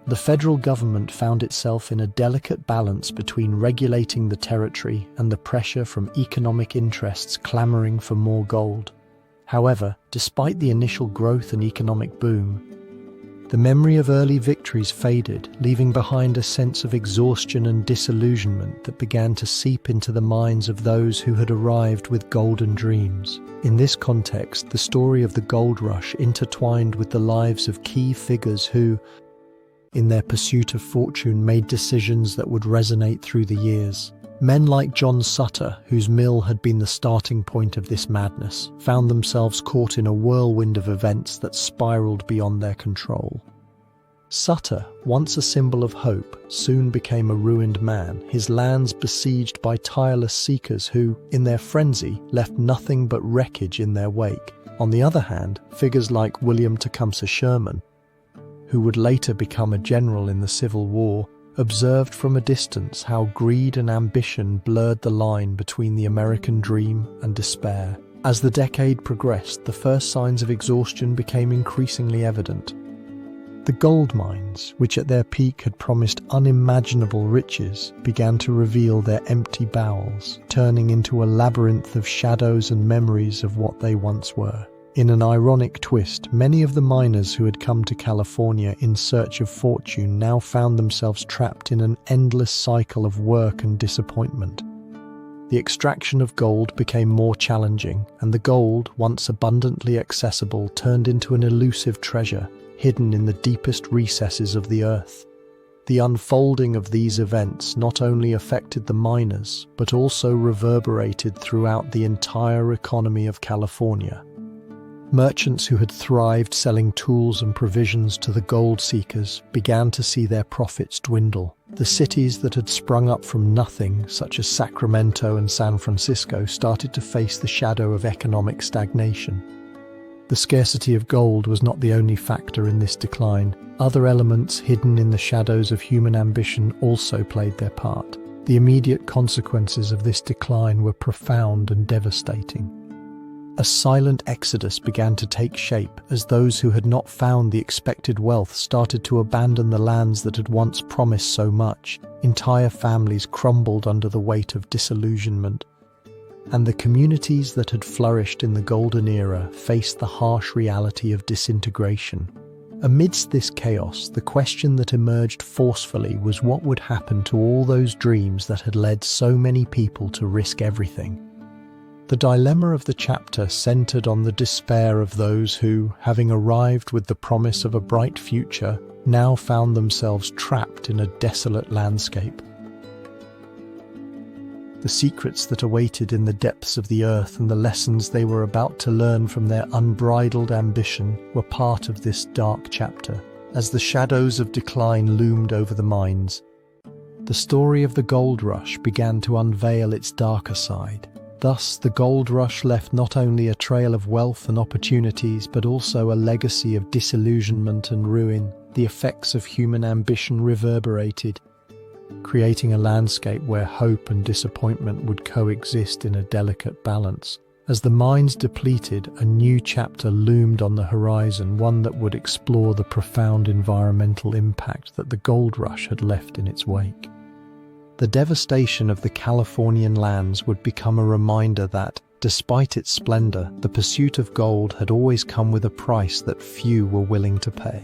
The federal government found itself in a delicate balance between regulating the territory and the pressure from economic interests clamoring for more gold. However, despite the initial growth and economic boom, the memory of early victories faded, leaving behind a sense of exhaustion and disillusionment that began to seep into the minds of those who had arrived with golden dreams. In this context, the story of the gold rush intertwined with the lives of key figures who, in their pursuit of fortune, made decisions that would resonate through the years. Men like John Sutter, whose mill had been the starting point of this madness, found themselves caught in a whirlwind of events that spiraled beyond their control. Sutter, once a symbol of hope, soon became a ruined man, his lands besieged by tireless seekers who, in their frenzy, left nothing but wreckage in their wake. On the other hand, figures like William Tecumseh Sherman, who would later become a general in the Civil War, observed from a distance how greed and ambition blurred the line between the American dream and despair. As the decade progressed, the first signs of exhaustion became increasingly evident. The gold mines, which at their peak had promised unimaginable riches, began to reveal their empty bowels, turning into a labyrinth of shadows and memories of what they once were. In an ironic twist, many of the miners who had come to California in search of fortune now found themselves trapped in an endless cycle of work and disappointment. The extraction of gold became more challenging, and the gold, once abundantly accessible, turned into an elusive treasure, hidden in the deepest recesses of the earth. The unfolding of these events not only affected the miners, but also reverberated throughout the entire economy of California. Merchants who had thrived selling tools and provisions to the gold seekers began to see their profits dwindle. The cities that had sprung up from nothing, such as Sacramento and San Francisco, started to face the shadow of economic stagnation. The scarcity of gold was not the only factor in this decline. Other elements hidden in the shadows of human ambition also played their part. The immediate consequences of this decline were profound and devastating. A silent exodus began to take shape as those who had not found the expected wealth started to abandon the lands that had once promised so much. Entire families crumbled under the weight of disillusionment, and the communities that had flourished in the golden era faced the harsh reality of disintegration. Amidst this chaos, the question that emerged forcefully was what would happen to all those dreams that had led so many people to risk everything. The dilemma of the chapter centered on the despair of those who, having arrived with the promise of a bright future, now found themselves trapped in a desolate landscape. The secrets that awaited in the depths of the earth and the lessons they were about to learn from their unbridled ambition were part of this dark chapter. As the shadows of decline loomed over the mines, the story of the gold rush began to unveil its darker side. Thus, the gold rush left not only a trail of wealth and opportunities, but also a legacy of disillusionment and ruin. The effects of human ambition reverberated, creating a landscape where hope and disappointment would coexist in a delicate balance. As the mines depleted, a new chapter loomed on the horizon, one that would explore the profound environmental impact that the gold rush had left in its wake. The devastation of the Californian lands would become a reminder that, despite its splendor, the pursuit of gold had always come with a price that few were willing to pay.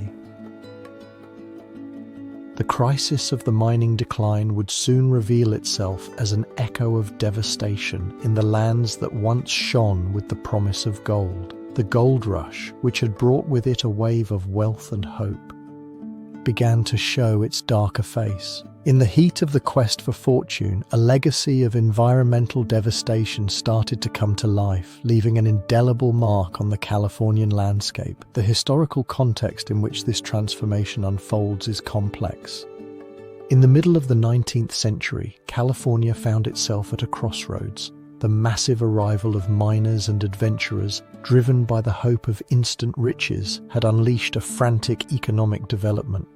The crisis of the mining decline would soon reveal itself as an echo of devastation in the lands that once shone with the promise of gold. The gold rush, which had brought with it a wave of wealth and hope, began to show its darker face. In the heat of the quest for fortune, a legacy of environmental devastation started to come to life, leaving an indelible mark on the Californian landscape. The historical context in which this transformation unfolds is complex. In the middle of the 19th century, California found itself at a crossroads. The massive arrival of miners and adventurers, driven by the hope of instant riches, had unleashed a frantic economic development.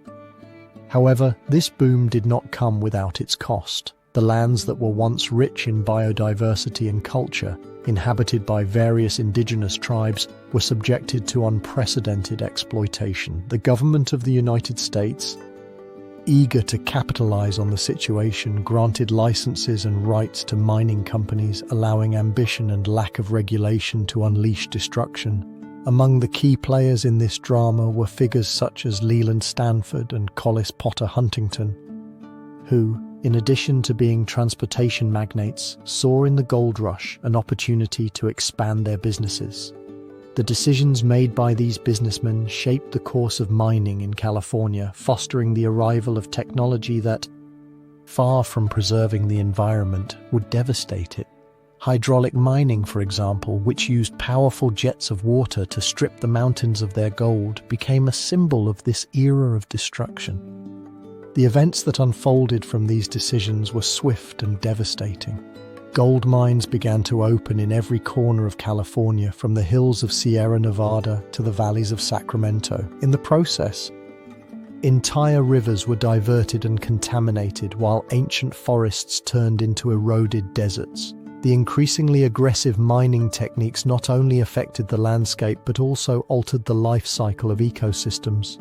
However, this boom did not come without its cost. The lands that were once rich in biodiversity and culture, inhabited by various indigenous tribes, were subjected to unprecedented exploitation. The government of the United States, eager to capitalize on the situation, granted licenses and rights to mining companies, allowing ambition and lack of regulation to unleash destruction. Among the key players in this drama were figures such as Leland Stanford and Collis Potter Huntington, who, in addition to being transportation magnates, saw in the gold rush an opportunity to expand their businesses. The decisions made by these businessmen shaped the course of mining in California, fostering the arrival of technology that, far from preserving the environment, would devastate it. Hydraulic mining, for example, which used powerful jets of water to strip the mountains of their gold, became a symbol of this era of destruction. The events that unfolded from these decisions were swift and devastating. Gold mines began to open in every corner of California, from the hills of Sierra Nevada to the valleys of Sacramento. In the process, entire rivers were diverted and contaminated, while ancient forests turned into eroded deserts. The increasingly aggressive mining techniques not only affected the landscape but also altered the life cycle of ecosystems,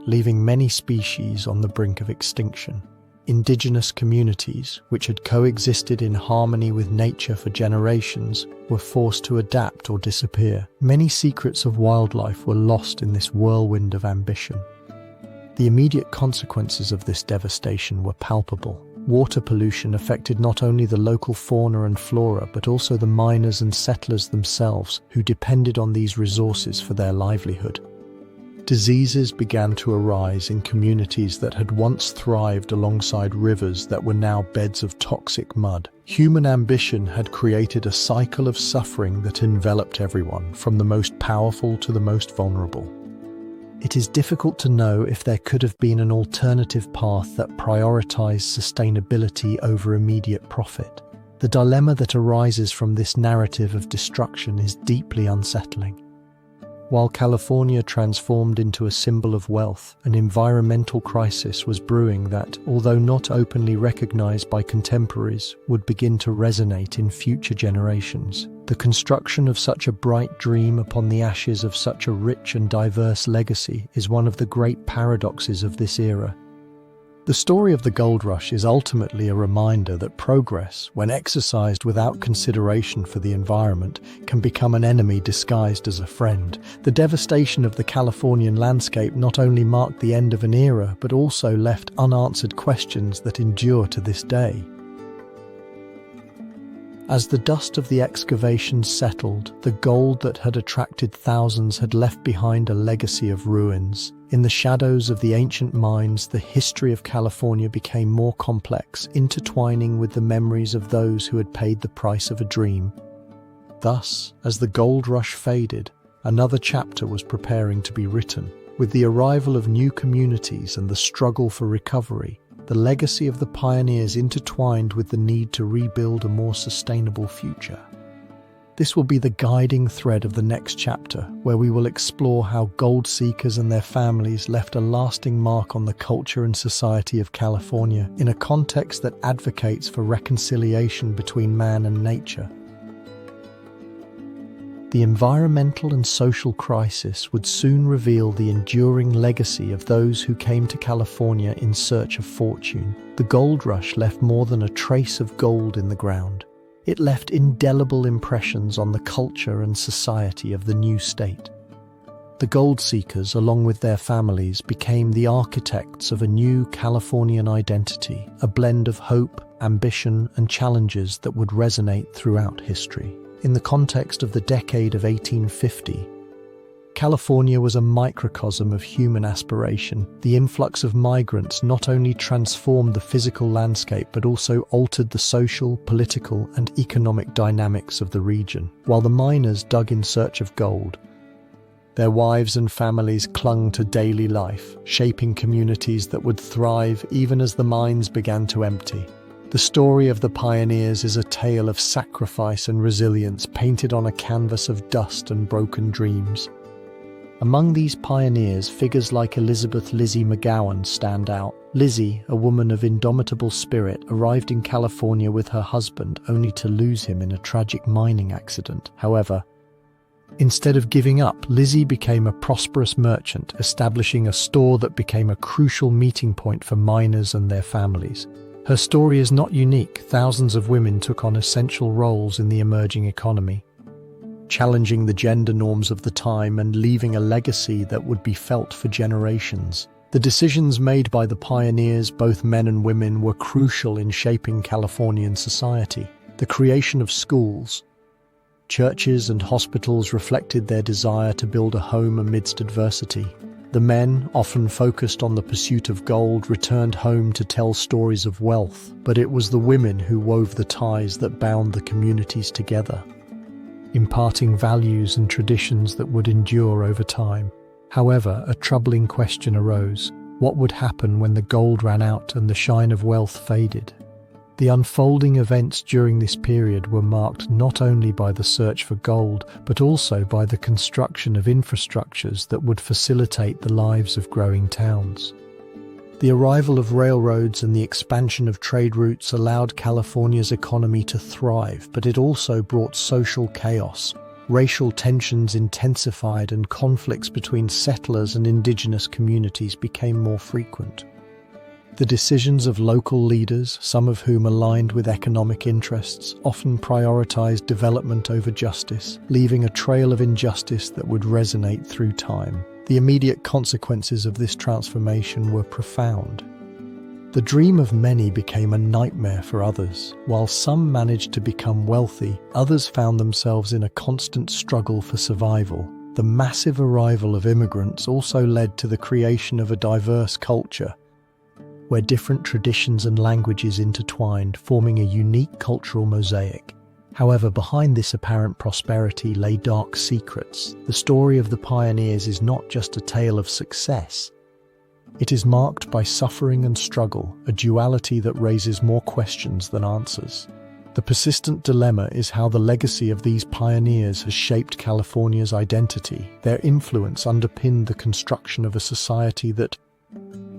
leaving many species on the brink of extinction. Indigenous communities, which had coexisted in harmony with nature for generations, were forced to adapt or disappear. Many secrets of wildlife were lost in this whirlwind of ambition. The immediate consequences of this devastation were palpable. Water pollution affected not only the local fauna and flora, but also the miners and settlers themselves, who depended on these resources for their livelihood. Diseases began to arise in communities that had once thrived alongside rivers that were now beds of toxic mud. Human ambition had created a cycle of suffering that enveloped everyone, from the most powerful to the most vulnerable. It is difficult to know if there could have been an alternative path that prioritized sustainability over immediate profit. The dilemma that arises from this narrative of destruction is deeply unsettling. While California transformed into a symbol of wealth, an environmental crisis was brewing that, although not openly recognized by contemporaries, would begin to resonate in future generations. The construction of such a bright dream upon the ashes of such a rich and diverse legacy is one of the great paradoxes of this era. The story of the gold rush is ultimately a reminder that progress, when exercised without consideration for the environment, can become an enemy disguised as a friend. The devastation of the Californian landscape not only marked the end of an era, but also left unanswered questions that endure to this day. As the dust of the excavations settled, the gold that had attracted thousands had left behind a legacy of ruins. In the shadows of the ancient mines, the history of California became more complex, intertwining with the memories of those who had paid the price of a dream. Thus, as the gold rush faded, another chapter was preparing to be written. With the arrival of new communities and the struggle for recovery, the legacy of the pioneers intertwined with the need to rebuild a more sustainable future. This will be the guiding thread of the next chapter, where we will explore how gold seekers and their families left a lasting mark on the culture and society of California, in a context that advocates for reconciliation between man and nature. The environmental and social crisis would soon reveal the enduring legacy of those who came to California in search of fortune. The gold rush left more than a trace of gold in the ground. It left indelible impressions on the culture and society of the new state. The gold seekers, along with their families, became the architects of a new Californian identity, a blend of hope, ambition, and challenges that would resonate throughout history. In the context of the decade of 1850, California was a microcosm of human aspiration. The influx of migrants not only transformed the physical landscape but also altered the social, political, and economic dynamics of the region. While the miners dug in search of gold, their wives and families clung to daily life, shaping communities that would thrive even as the mines began to empty. The story of the pioneers is a tale of sacrifice and resilience painted on a canvas of dust and broken dreams. Among these pioneers, figures like Elizabeth "Lizzie" McGowan stand out. Lizzie, a woman of indomitable spirit, arrived in California with her husband only to lose him in a tragic mining accident. However, instead of giving up, Lizzie became a prosperous merchant, establishing a store that became a crucial meeting point for miners and their families. Her story is not unique. Thousands of women took on essential roles in the emerging economy, challenging the gender norms of the time and leaving a legacy that would be felt for generations. The decisions made by the pioneers, both men and women, were crucial in shaping Californian society. The creation of schools, churches, and hospitals reflected their desire to build a home amidst adversity. The men, often focused on the pursuit of gold, returned home to tell stories of wealth, but it was the women who wove the ties that bound the communities together, imparting values and traditions that would endure over time. However, a troubling question arose. What would happen when the gold ran out and the shine of wealth faded? The unfolding events during this period were marked not only by the search for gold, but also by the construction of infrastructures that would facilitate the lives of growing towns. The arrival of railroads and the expansion of trade routes allowed California's economy to thrive, but it also brought social chaos. Racial tensions intensified and conflicts between settlers and indigenous communities became more frequent. The decisions of local leaders, some of whom aligned with economic interests, often prioritized development over justice, leaving a trail of injustice that would resonate through time. The immediate consequences of this transformation were profound. The dream of many became a nightmare for others. While some managed to become wealthy, others found themselves in a constant struggle for survival. The massive arrival of immigrants also led to the creation of a diverse culture, where different traditions and languages intertwined, forming a unique cultural mosaic. However, behind this apparent prosperity lay dark secrets. The story of the pioneers is not just a tale of success. It is marked by suffering and struggle, a duality that raises more questions than answers. The persistent dilemma is how the legacy of these pioneers has shaped California's identity. Their influence underpinned the construction of a society that,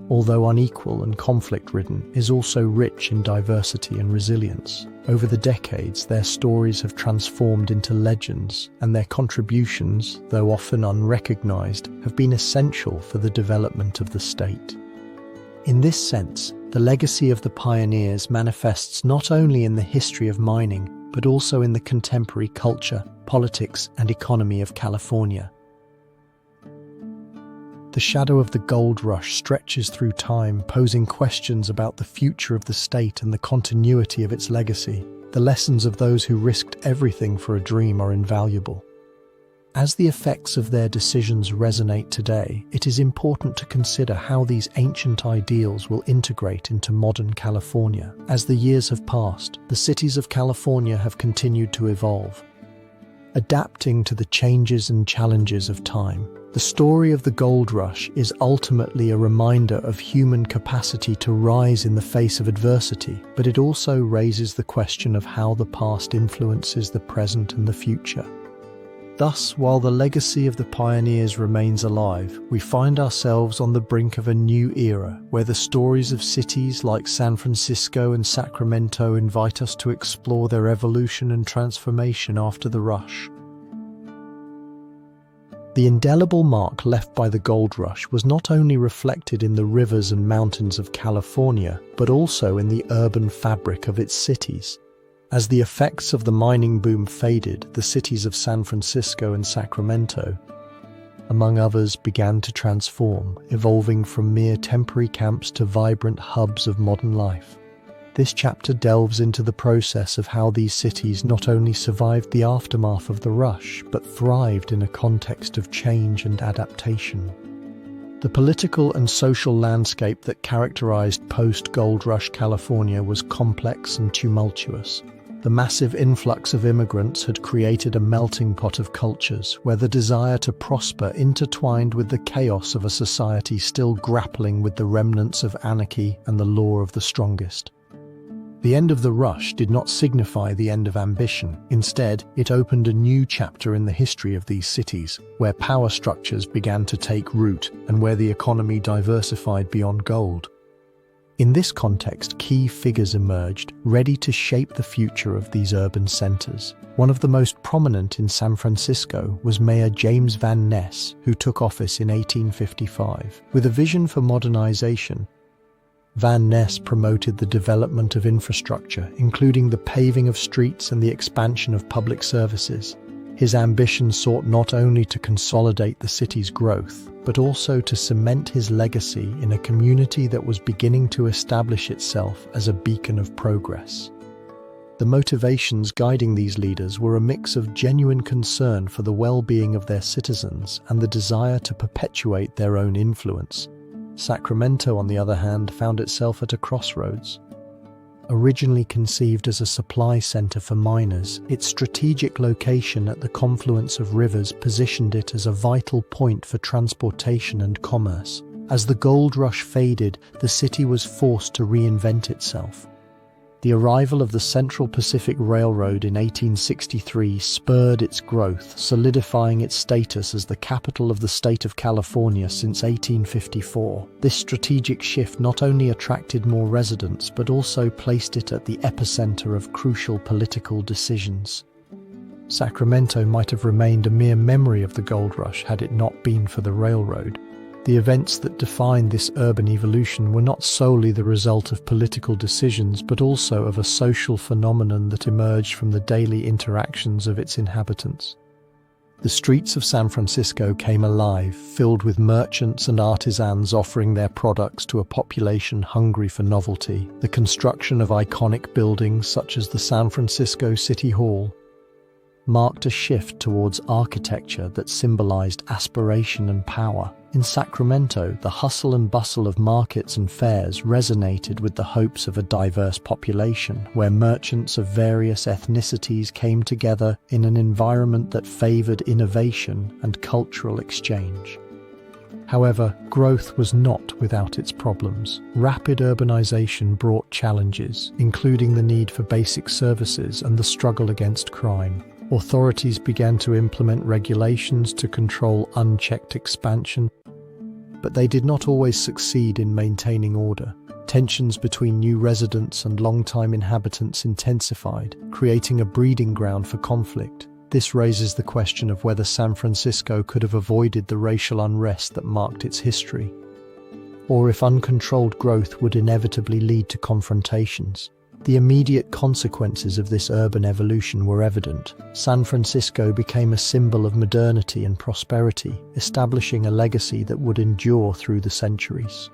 although unequal and conflict-ridden, is also rich in diversity and resilience. Over the decades, their stories have transformed into legends, and their contributions, though often unrecognized, have been essential for the development of the state. In this sense, the legacy of the pioneers manifests not only in the history of mining, but also in the contemporary culture, politics, and economy of California. The shadow of the gold rush stretches through time, posing questions about the future of the state and the continuity of its legacy. The lessons of those who risked everything for a dream are invaluable. As the effects of their decisions resonate today, it is important to consider how these ancient ideals will integrate into modern California. As the years have passed, the cities of California have continued to evolve, adapting to the changes and challenges of time. The story of the gold rush is ultimately a reminder of human capacity to rise in the face of adversity, but it also raises the question of how the past influences the present and the future. Thus, while the legacy of the pioneers remains alive, we find ourselves on the brink of a new era, where the stories of cities like San Francisco and Sacramento invite us to explore their evolution and transformation after the rush. The indelible mark left by the gold rush was not only reflected in the rivers and mountains of California, but also in the urban fabric of its cities. As the effects of the mining boom faded, the cities of San Francisco and Sacramento, among others, began to transform, evolving from mere temporary camps to vibrant hubs of modern life. This chapter delves into the process of how these cities not only survived the aftermath of the rush, but thrived in a context of change and adaptation. The political and social landscape that characterized post-Gold Rush California was complex and tumultuous. The massive influx of immigrants had created a melting pot of cultures where the desire to prosper intertwined with the chaos of a society still grappling with the remnants of anarchy and the law of the strongest. The end of the rush did not signify the end of ambition. Instead, it opened a new chapter in the history of these cities, where power structures began to take root and where the economy diversified beyond gold. In this context, key figures emerged, ready to shape the future of these urban centers. One of the most prominent in San Francisco was Mayor James Van Ness, who took office in 1855. With a vision for modernization, Van Ness promoted the development of infrastructure, including the paving of streets and the expansion of public services. His ambition sought not only to consolidate the city's growth, but also to cement his legacy in a community that was beginning to establish itself as a beacon of progress. The motivations guiding these leaders were a mix of genuine concern for the well-being of their citizens and the desire to perpetuate their own influence. Sacramento, on the other hand, found itself at a crossroads. Originally conceived as a supply center for miners, its strategic location at the confluence of rivers positioned it as a vital point for transportation and commerce. As the gold rush faded, the city was forced to reinvent itself. The arrival of the Central Pacific Railroad in 1863 spurred its growth, solidifying its status as the capital of the state of California since 1854. This strategic shift not only attracted more residents, but also placed it at the epicenter of crucial political decisions. Sacramento might have remained a mere memory of the gold rush had it not been for the railroad. The events that defined this urban evolution were not solely the result of political decisions, but also of a social phenomenon that emerged from the daily interactions of its inhabitants. The streets of San Francisco came alive, filled with merchants and artisans offering their products to a population hungry for novelty. The construction of iconic buildings such as the San Francisco City Hall marked a shift towards architecture that symbolized aspiration and power. In Sacramento, the hustle and bustle of markets and fairs resonated with the hopes of a diverse population, where merchants of various ethnicities came together in an environment that favored innovation and cultural exchange. However, growth was not without its problems. Rapid urbanization brought challenges, including the need for basic services and the struggle against crime. Authorities began to implement regulations to control unchecked expansion, but they did not always succeed in maintaining order. Tensions between new residents and long-time inhabitants intensified, creating a breeding ground for conflict. This raises the question of whether San Francisco could have avoided the racial unrest that marked its history, or if uncontrolled growth would inevitably lead to confrontations. The immediate consequences of this urban evolution were evident. San Francisco became a symbol of modernity and prosperity, establishing a legacy that would endure through the centuries.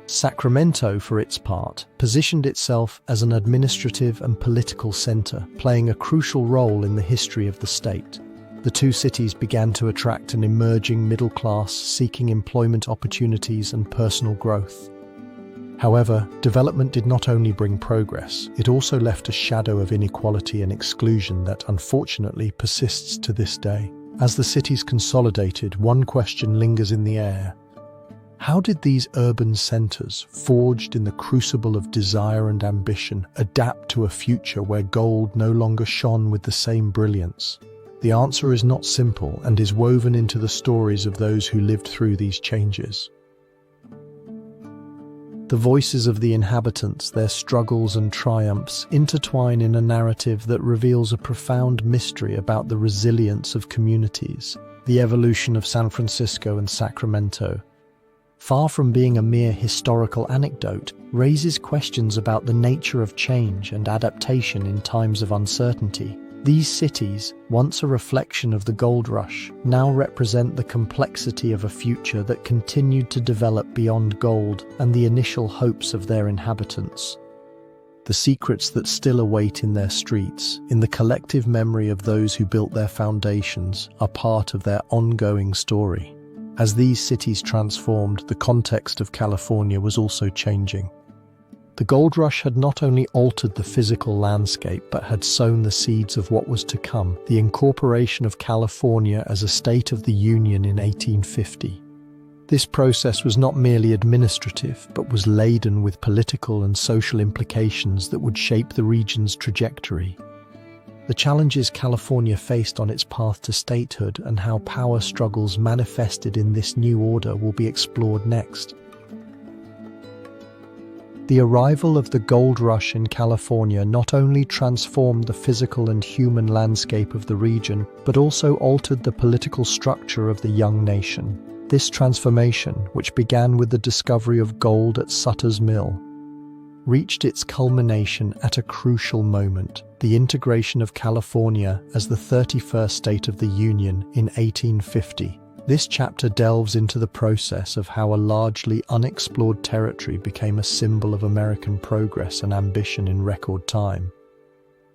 Sacramento, for its part, positioned itself as an administrative and political center, playing a crucial role in the history of the state. The two cities began to attract an emerging middle class seeking employment opportunities and personal growth. However, development did not only bring progress, it also left a shadow of inequality and exclusion that unfortunately persists to this day. As the cities consolidated, one question lingers in the air. How did these urban centers, forged in the crucible of desire and ambition, adapt to a future where gold no longer shone with the same brilliance? The answer is not simple and is woven into the stories of those who lived through these changes. The voices of the inhabitants, their struggles and triumphs, intertwine in a narrative that reveals a profound mystery about the resilience of communities. The evolution of San Francisco and Sacramento, far from being a mere historical anecdote, raises questions about the nature of change and adaptation in times of uncertainty. These cities, once a reflection of the gold rush, now represent the complexity of a future that continued to develop beyond gold and the initial hopes of their inhabitants. the secrets that still await in their streets, in the collective memory of those who built their foundations, are part of their ongoing story. As these cities transformed, the context of California was also changing. The gold rush had not only altered the physical landscape, but had sown the seeds of what was to come, the incorporation of California as a state of the Union in 1850. This process was not merely administrative, but was laden with political and social implications that would shape the region's trajectory. The challenges California faced on its path to statehood and how power struggles manifested in this new order will be explored next. The arrival of the gold rush in California not only transformed the physical and human landscape of the region, but also altered the political structure of the young nation. This transformation, which began with the discovery of gold at Sutter's Mill, reached its culmination at a crucial moment: the integration of California as the 31st state of the Union in 1850. This chapter delves into the process of how a largely unexplored territory became a symbol of American progress and ambition in record time.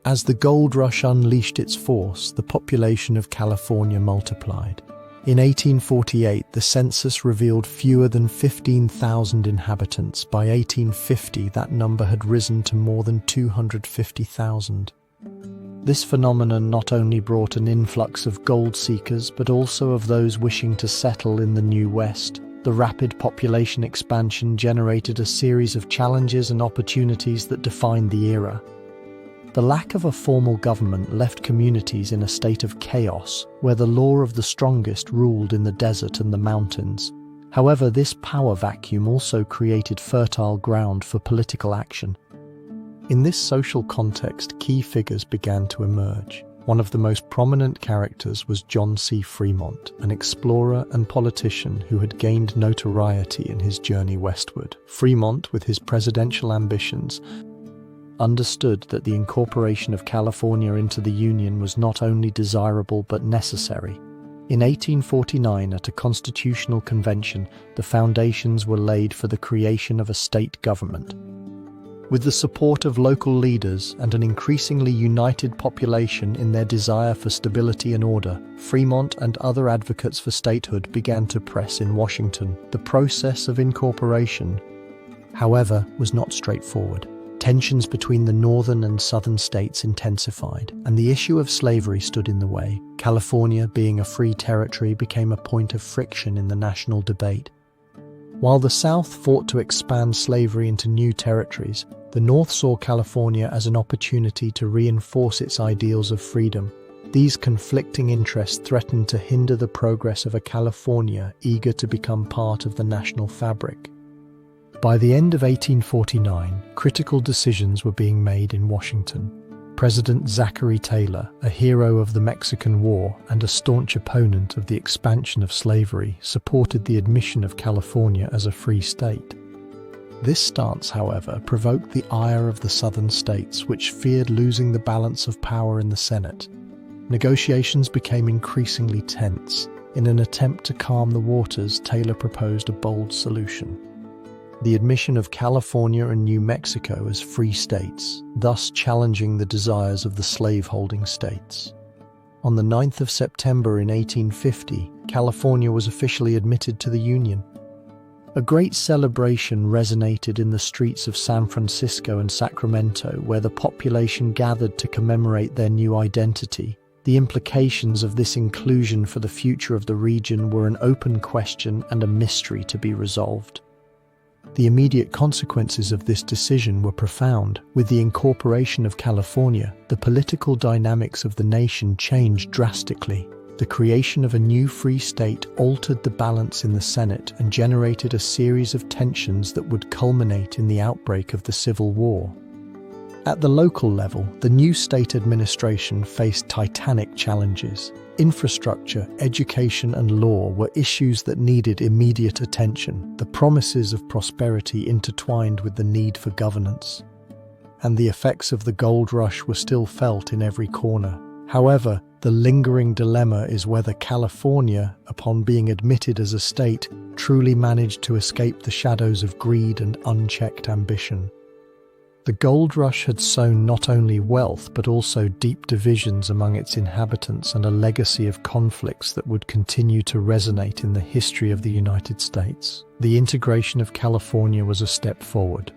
As the gold rush unleashed its force, the population of California multiplied. In 1848, the census revealed fewer than 15,000 inhabitants. By 1850, that number had risen to more than 250,000. This phenomenon not only brought an influx of gold seekers, but also of those wishing to settle in the New West. The rapid population expansion generated a series of challenges and opportunities that defined the era. The lack of a formal government left communities in a state of chaos, where the law of the strongest ruled in the desert and the mountains. However, this power vacuum also created fertile ground for political action. In this social context, key figures began to emerge. One of the most prominent characters was John C. Fremont, an explorer and politician who had gained notoriety in his journey westward. Fremont, with his presidential ambitions, understood that the incorporation of California into the Union was not only desirable but necessary. In 1849, at a constitutional convention, the foundations were laid for the creation of a state government. With the support of local leaders and an increasingly united population in their desire for stability and order, Fremont and other advocates for statehood began to press in Washington. The process of incorporation, however, was not straightforward. Tensions between the northern and southern states intensified, and the issue of slavery stood in the way. California, being a free territory, became a point of friction in the national debate. While the South fought to expand slavery into new territories, the North saw California as an opportunity to reinforce its ideals of freedom. These conflicting interests threatened to hinder the progress of a California eager to become part of the national fabric. By the end of 1849, critical decisions were being made in Washington. President Zachary Taylor, a hero of the Mexican War and a staunch opponent of the expansion of slavery, supported the admission of California as a free state. This stance, however, provoked the ire of the southern states, which feared losing the balance of power in the Senate. Negotiations became increasingly tense. In an attempt to calm the waters, Taylor proposed a bold solution: the admission of California and New Mexico as free states, thus challenging the desires of the slave-holding states. On the 9th of September in 1850, California was officially admitted to the Union. A great celebration resonated in the streets of San Francisco and Sacramento, where the population gathered to commemorate their new identity. The implications of this inclusion for the future of the region were an open question and a mystery to be resolved. The immediate consequences of this decision were profound. With the incorporation of California, the political dynamics of the nation changed drastically. The creation of a new free state altered the balance in the Senate and generated a series of tensions that would culminate in the outbreak of the Civil War. At the local level, the new state administration faced titanic challenges. Infrastructure, education, and law were issues that needed immediate attention. The promises of prosperity intertwined with the need for governance. And the effects of the gold rush were still felt in every corner. However, the lingering dilemma is whether California, upon being admitted as a state, truly managed to escape the shadows of greed and unchecked ambition. The gold rush had sown not only wealth but also deep divisions among its inhabitants and a legacy of conflicts that would continue to resonate in the history of the United States. The integration of California was a step forward,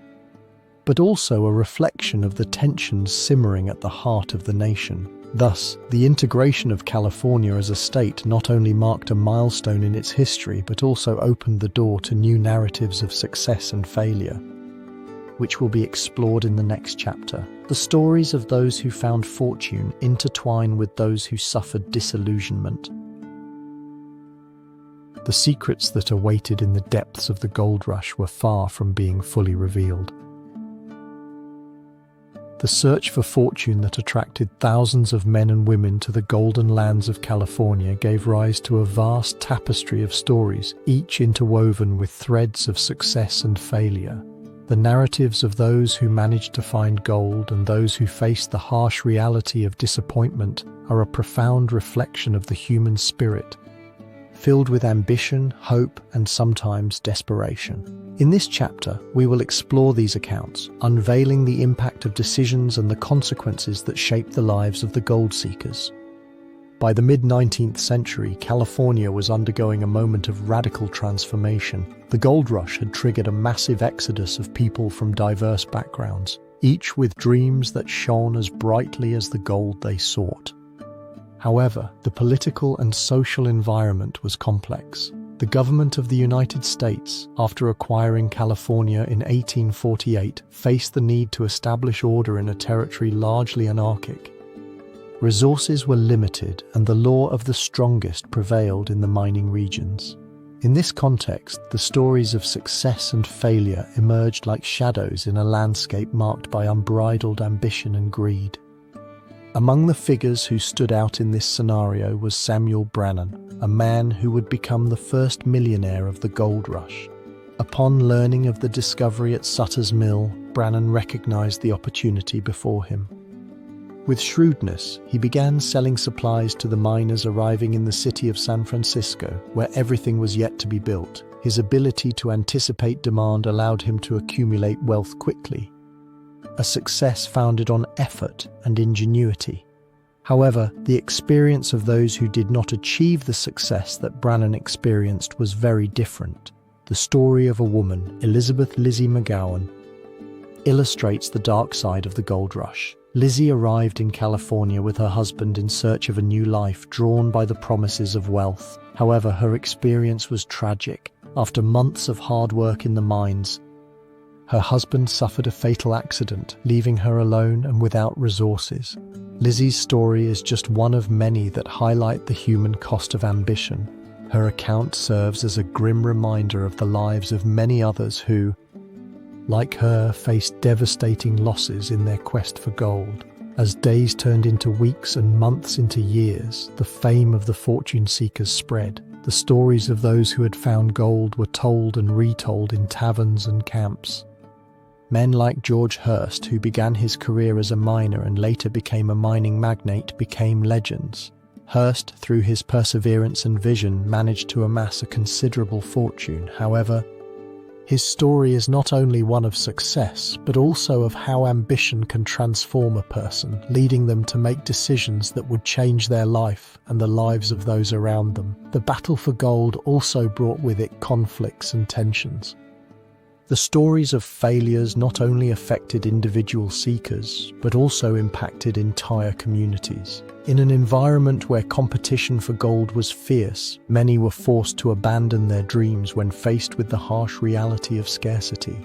but also a reflection of the tensions simmering at the heart of the nation. Thus, the integration of California as a state not only marked a milestone in its history but also opened the door to new narratives of success and failure, which will be explored in the next chapter. The stories of those who found fortune intertwine with those who suffered disillusionment. The secrets that awaited in the depths of the gold rush were far from being fully revealed. The search for fortune that attracted thousands of men and women to the golden lands of California gave rise to a vast tapestry of stories, each interwoven with threads of success and failure. The narratives of those who managed to find gold and those who faced the harsh reality of disappointment are a profound reflection of the human spirit, filled with ambition, hope, and sometimes desperation. In this chapter, we will explore these accounts, unveiling the impact of decisions and the consequences that shaped the lives of the gold seekers. By the mid-19th century, California was undergoing a moment of radical transformation. The gold rush had triggered a massive exodus of people from diverse backgrounds, each with dreams that shone as brightly as the gold they sought. However, the political and social environment was complex. The government of the United States, after acquiring California in 1848, faced the need to establish order in a territory largely anarchic. Resources were limited, and the law of the strongest prevailed in the mining regions. In this context, the stories of success and failure emerged like shadows in a landscape marked by unbridled ambition and greed. Among the figures who stood out in this scenario was Samuel Brannan, a man who would become the first millionaire of the gold rush. Upon learning of the discovery at Sutter's Mill, Brannan recognized the opportunity before him. With shrewdness, he began selling supplies to the miners arriving in the city of San Francisco, where everything was yet to be built. His ability to anticipate demand allowed him to accumulate wealth quickly, a success founded on effort and ingenuity. However, the experience of those who did not achieve the success that Brannan experienced was very different. The story of a woman, Elizabeth Lizzie McGowan, illustrates the dark side of the gold rush. Lizzie arrived in California with her husband in search of a new life, drawn by the promises of wealth. However, her experience was tragic. After months of hard work in the mines, her husband suffered a fatal accident, leaving her alone and without resources. Lizzie's story is just one of many that highlight the human cost of ambition. Her account serves as a grim reminder of the lives of many others who, like her, faced devastating losses in their quest for gold. As days turned into weeks and months into years, the fame of the fortune seekers spread. The stories of those who had found gold were told and retold in taverns and camps. Men like George Hearst, who began his career as a miner and later became a mining magnate, became legends. Hearst, through his perseverance and vision, managed to amass a considerable fortune. However, his story is not only one of success, but also of how ambition can transform a person, leading them to make decisions that would change their life and the lives of those around them. The battle for gold also brought with it conflicts and tensions. The stories of failures not only affected individual seekers, but also impacted entire communities. In an environment where competition for gold was fierce, many were forced to abandon their dreams when faced with the harsh reality of scarcity.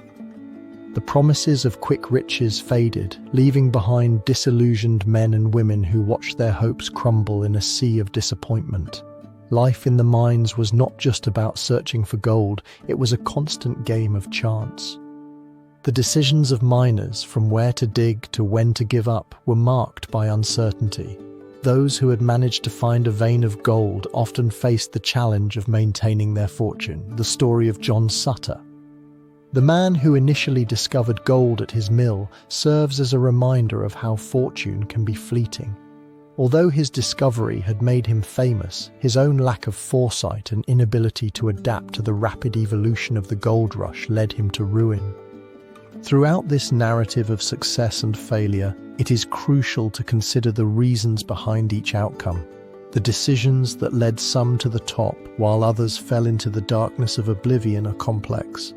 The promises of quick riches faded, leaving behind disillusioned men and women who watched their hopes crumble in a sea of disappointment. Life in the mines was not just about searching for gold, it was a constant game of chance. The decisions of miners, from where to dig to when to give up, were marked by uncertainty. Those who had managed to find a vein of gold often faced the challenge of maintaining their fortune. The story of John Sutter, the man who initially discovered gold at his mill, serves as a reminder of how fortune can be fleeting. Although his discovery had made him famous, his own lack of foresight and inability to adapt to the rapid evolution of the gold rush led him to ruin. Throughout this narrative of success and failure, it is crucial to consider the reasons behind each outcome. The decisions that led some to the top while others fell into the darkness of oblivion are complex.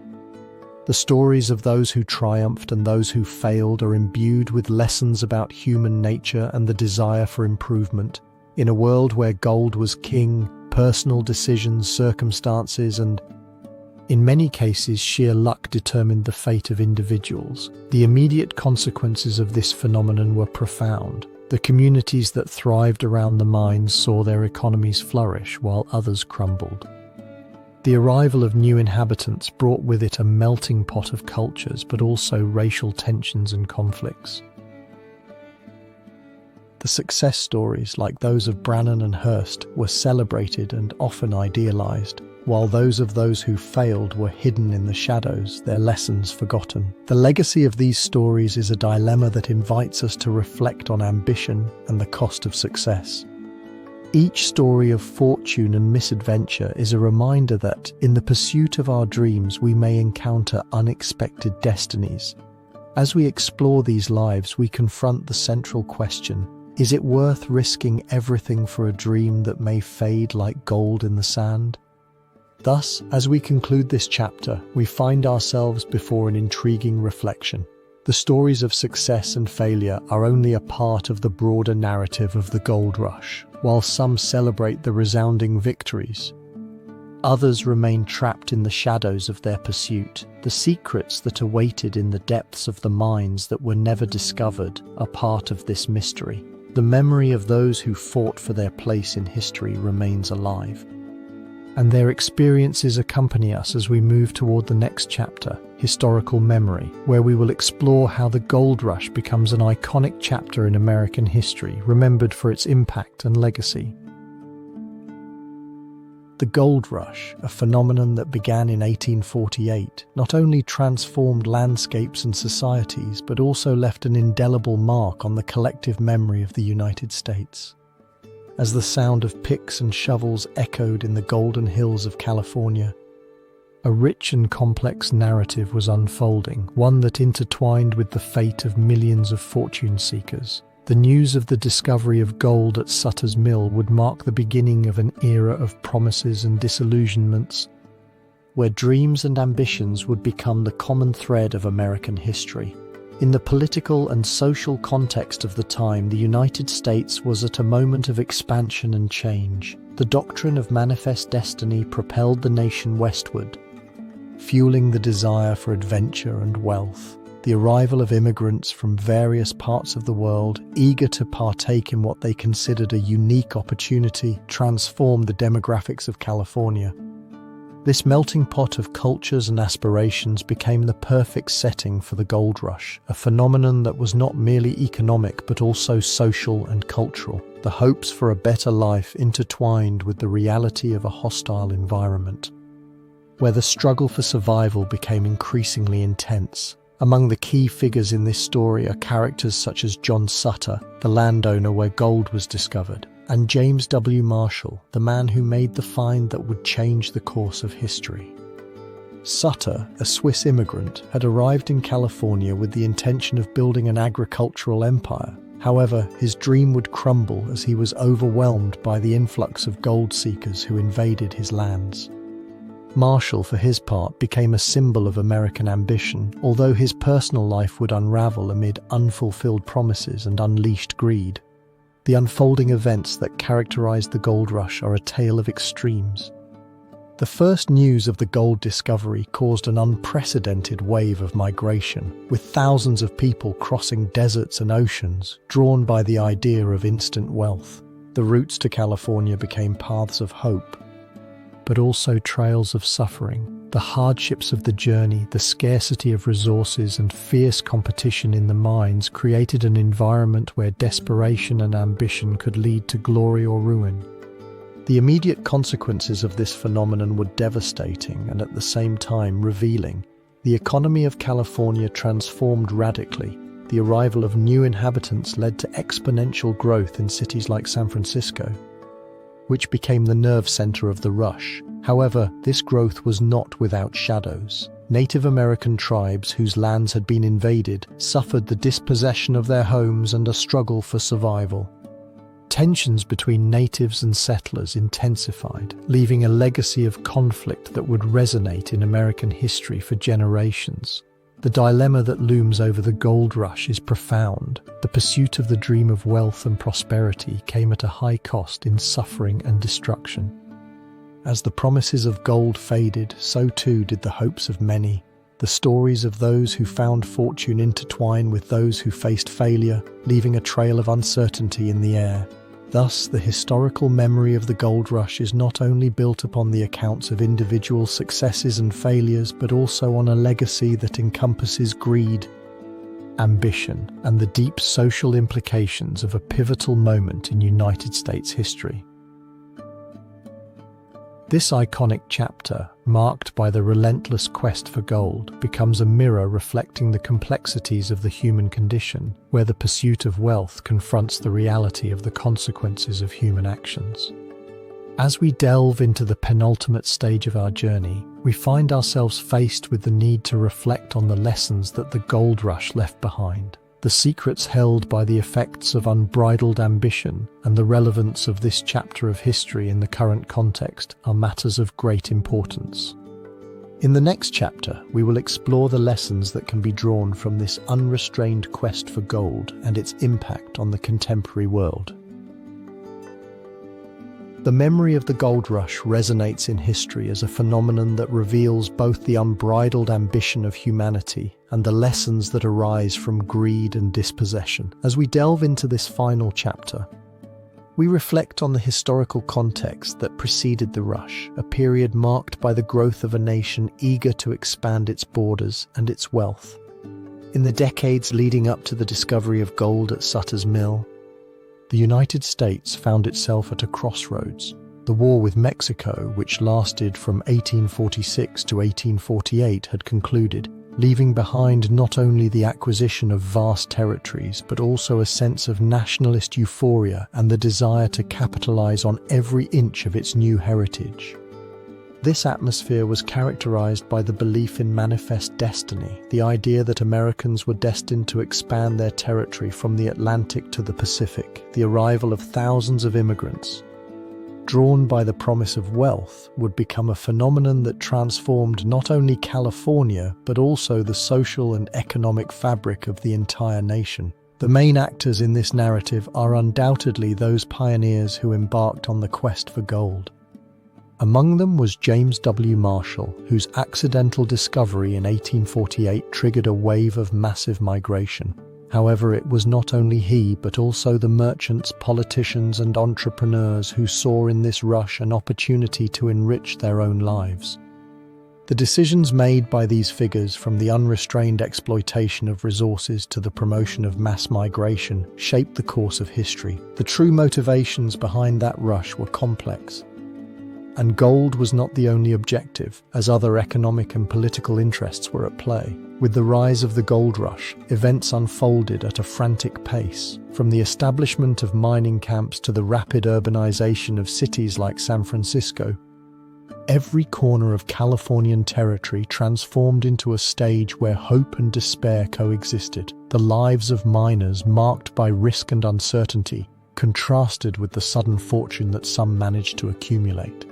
The stories of those who triumphed and those who failed are imbued with lessons about human nature and the desire for improvement. In a world where gold was king, personal decisions, circumstances, and in many cases, sheer luck determined the fate of individuals. The immediate consequences of this phenomenon were profound. The communities that thrived around the mines saw their economies flourish while others crumbled. The arrival of new inhabitants brought with it a melting pot of cultures, but also racial tensions and conflicts. The success stories, like those of Brannan and Hearst, were celebrated and often idealized, while those who failed were hidden in the shadows, their lessons forgotten. The legacy of these stories is a dilemma that invites us to reflect on ambition and the cost of success. Each story of fortune and misadventure is a reminder that, in the pursuit of our dreams, we may encounter unexpected destinies. As we explore these lives, we confront the central question: is it worth risking everything for a dream that may fade like gold in the sand? Thus, as we conclude this chapter, we find ourselves before an intriguing reflection. The stories of success and failure are only a part of the broader narrative of the gold rush. While some celebrate the resounding victories, others remain trapped in the shadows of their pursuit. The secrets that awaited in the depths of the mines that were never discovered are part of this mystery. The memory of those who fought for their place in history remains alive, and their experiences accompany us as we move toward the next chapter, Historical Memory, where we will explore how the gold rush becomes an iconic chapter in American history, remembered for its impact and legacy. The gold rush, a phenomenon that began in 1848, not only transformed landscapes and societies, but also left an indelible mark on the collective memory of the United States. As the sound of picks and shovels echoed in the golden hills of California, a rich and complex narrative was unfolding, one that intertwined with the fate of millions of fortune seekers. The news of the discovery of gold at Sutter's Mill would mark the beginning of an era of promises and disillusionments, where dreams and ambitions would become the common thread of American history. In the political and social context of the time, the United States was at a moment of expansion and change. The doctrine of manifest destiny propelled the nation westward, fueling the desire for adventure and wealth. The arrival of immigrants from various parts of the world, eager to partake in what they considered a unique opportunity, transformed the demographics of California. This melting pot of cultures and aspirations became the perfect setting for the gold rush, a phenomenon that was not merely economic but also social and cultural. The hopes for a better life intertwined with the reality of a hostile environment, where the struggle for survival became increasingly intense. Among the key figures in this story are characters such as John Sutter, the landowner where gold was discovered, and James W. Marshall, the man who made the find that would change the course of history. Sutter, a Swiss immigrant, had arrived in California with the intention of building an agricultural empire. However, his dream would crumble as he was overwhelmed by the influx of gold seekers who invaded his lands. Marshall, for his part, became a symbol of American ambition, although his personal life would unravel amid unfulfilled promises and unleashed greed. The unfolding events that characterized the gold rush are a tale of extremes. The first news of the gold discovery caused an unprecedented wave of migration, with thousands of people crossing deserts and oceans, drawn by the idea of instant wealth. The routes to California became paths of hope, but also trails of suffering. The hardships of the journey, the scarcity of resources, and fierce competition in the mines created an environment where desperation and ambition could lead to glory or ruin. The immediate consequences of this phenomenon were devastating and at the same time revealing. The economy of California transformed radically. The arrival of new inhabitants led to exponential growth in cities like San Francisco, which became the nerve center of the rush. However, this growth was not without shadows. Native American tribes whose lands had been invaded suffered the dispossession of their homes and a struggle for survival. Tensions between natives and settlers intensified, leaving a legacy of conflict that would resonate in American history for generations. The dilemma that looms over the gold rush is profound. The pursuit of the dream of wealth and prosperity came at a high cost in suffering and destruction. As the promises of gold faded, so too did the hopes of many. The stories of those who found fortune intertwine with those who faced failure, leaving a trail of uncertainty in the air. Thus, the historical memory of the gold rush is not only built upon the accounts of individual successes and failures, but also on a legacy that encompasses greed, ambition, and the deep social implications of a pivotal moment in United States history. This iconic chapter, marked by the relentless quest for gold, becomes a mirror reflecting the complexities of the human condition, where the pursuit of wealth confronts the reality of the consequences of human actions. As we delve into the penultimate stage of our journey, we find ourselves faced with the need to reflect on the lessons that the gold rush left behind. The secrets held by the effects of unbridled ambition and the relevance of this chapter of history in the current context are matters of great importance. In the next chapter, we will explore the lessons that can be drawn from this unrestrained quest for gold and its impact on the contemporary world. The memory of the gold rush resonates in history as a phenomenon that reveals both the unbridled ambition of humanity and the lessons that arise from greed and dispossession. As we delve into this final chapter, we reflect on the historical context that preceded the rush, a period marked by the growth of a nation eager to expand its borders and its wealth. In the decades leading up to the discovery of gold at Sutter's Mill, the United States found itself at a crossroads. The war with Mexico, which lasted from 1846 to 1848, had concluded, leaving behind not only the acquisition of vast territories, but also a sense of nationalist euphoria and the desire to capitalize on every inch of its new heritage. This atmosphere was characterized by the belief in manifest destiny, the idea that Americans were destined to expand their territory from the Atlantic to the Pacific. The arrival of thousands of immigrants, drawn by the promise of wealth, would become a phenomenon that transformed not only California, but also the social and economic fabric of the entire nation. The main actors in this narrative are undoubtedly those pioneers who embarked on the quest for gold. Among them was James W. Marshall, whose accidental discovery in 1848 triggered a wave of massive migration. However, it was not only he, but also the merchants, politicians, and entrepreneurs who saw in this rush an opportunity to enrich their own lives. The decisions made by these figures, from the unrestrained exploitation of resources to the promotion of mass migration, shaped the course of history. The true motivations behind that rush were complex. And gold was not the only objective, as other economic and political interests were at play. With the rise of the gold rush, events unfolded at a frantic pace. From the establishment of mining camps to the rapid urbanization of cities like San Francisco, every corner of Californian territory transformed into a stage where hope and despair coexisted. The lives of miners, marked by risk and uncertainty, contrasted with the sudden fortune that some managed to accumulate.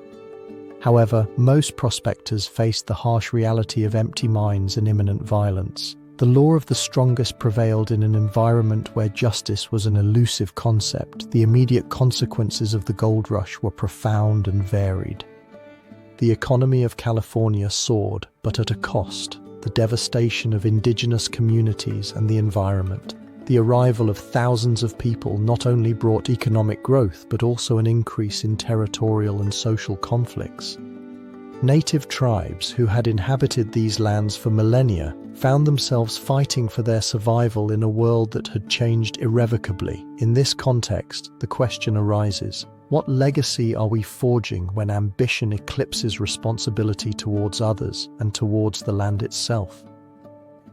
However, most prospectors faced the harsh reality of empty mines and imminent violence. The law of the strongest prevailed in an environment where justice was an elusive concept. The immediate consequences of the gold rush were profound and varied. The economy of California soared, but at a cost: the devastation of indigenous communities and the environment. The arrival of thousands of people not only brought economic growth, but also an increase in territorial and social conflicts. Native tribes who had inhabited these lands for millennia found themselves fighting for their survival in a world that had changed irrevocably. In this context, the question arises: what legacy are we forging when ambition eclipses responsibility towards others and towards the land itself?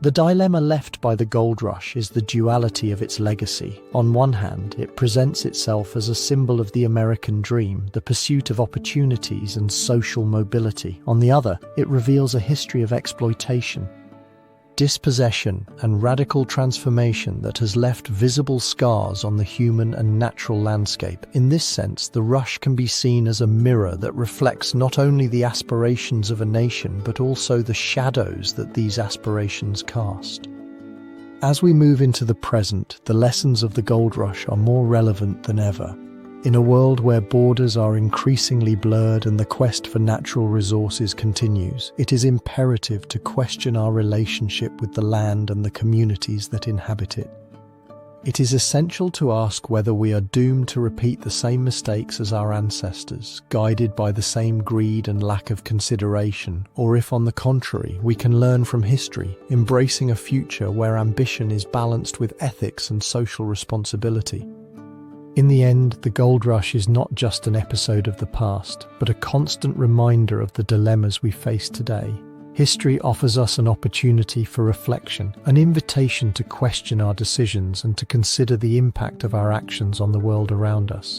The dilemma left by the gold rush is the duality of its legacy. On one hand, it presents itself as a symbol of the American dream, the pursuit of opportunities and social mobility. On the other, it reveals a history of exploitation, dispossession, and radical transformation that has left visible scars on the human and natural landscape. In this sense, the rush can be seen as a mirror that reflects not only the aspirations of a nation, but also the shadows that these aspirations cast. As we move into the present, the lessons of the gold rush are more relevant than ever. In a world where borders are increasingly blurred and the quest for natural resources continues, it is imperative to question our relationship with the land and the communities that inhabit it. It is essential to ask whether we are doomed to repeat the same mistakes as our ancestors, guided by the same greed and lack of consideration, or if, on the contrary, we can learn from history, embracing a future where ambition is balanced with ethics and social responsibility. In the end, the gold rush is not just an episode of the past, but a constant reminder of the dilemmas we face today. History offers us an opportunity for reflection, an invitation to question our decisions and to consider the impact of our actions on the world around us.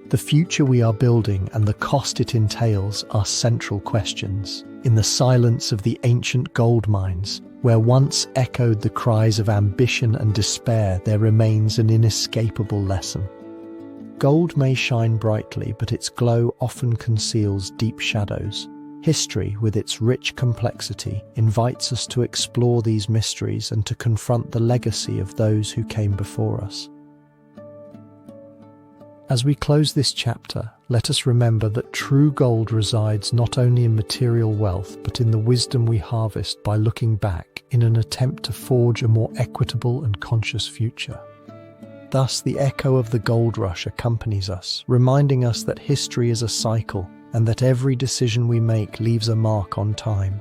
The future we are building and the cost it entails are central questions. In the silence of the ancient gold mines, where once echoed the cries of ambition and despair, there remains an inescapable lesson. Gold may shine brightly, but its glow often conceals deep shadows. History, with its rich complexity, invites us to explore these mysteries and to confront the legacy of those who came before us. As we close this chapter, let us remember that true gold resides not only in material wealth, but in the wisdom we harvest by looking back in an attempt to forge a more equitable and conscious future. Thus, the echo of the gold rush accompanies us, reminding us that history is a cycle and that every decision we make leaves a mark on time.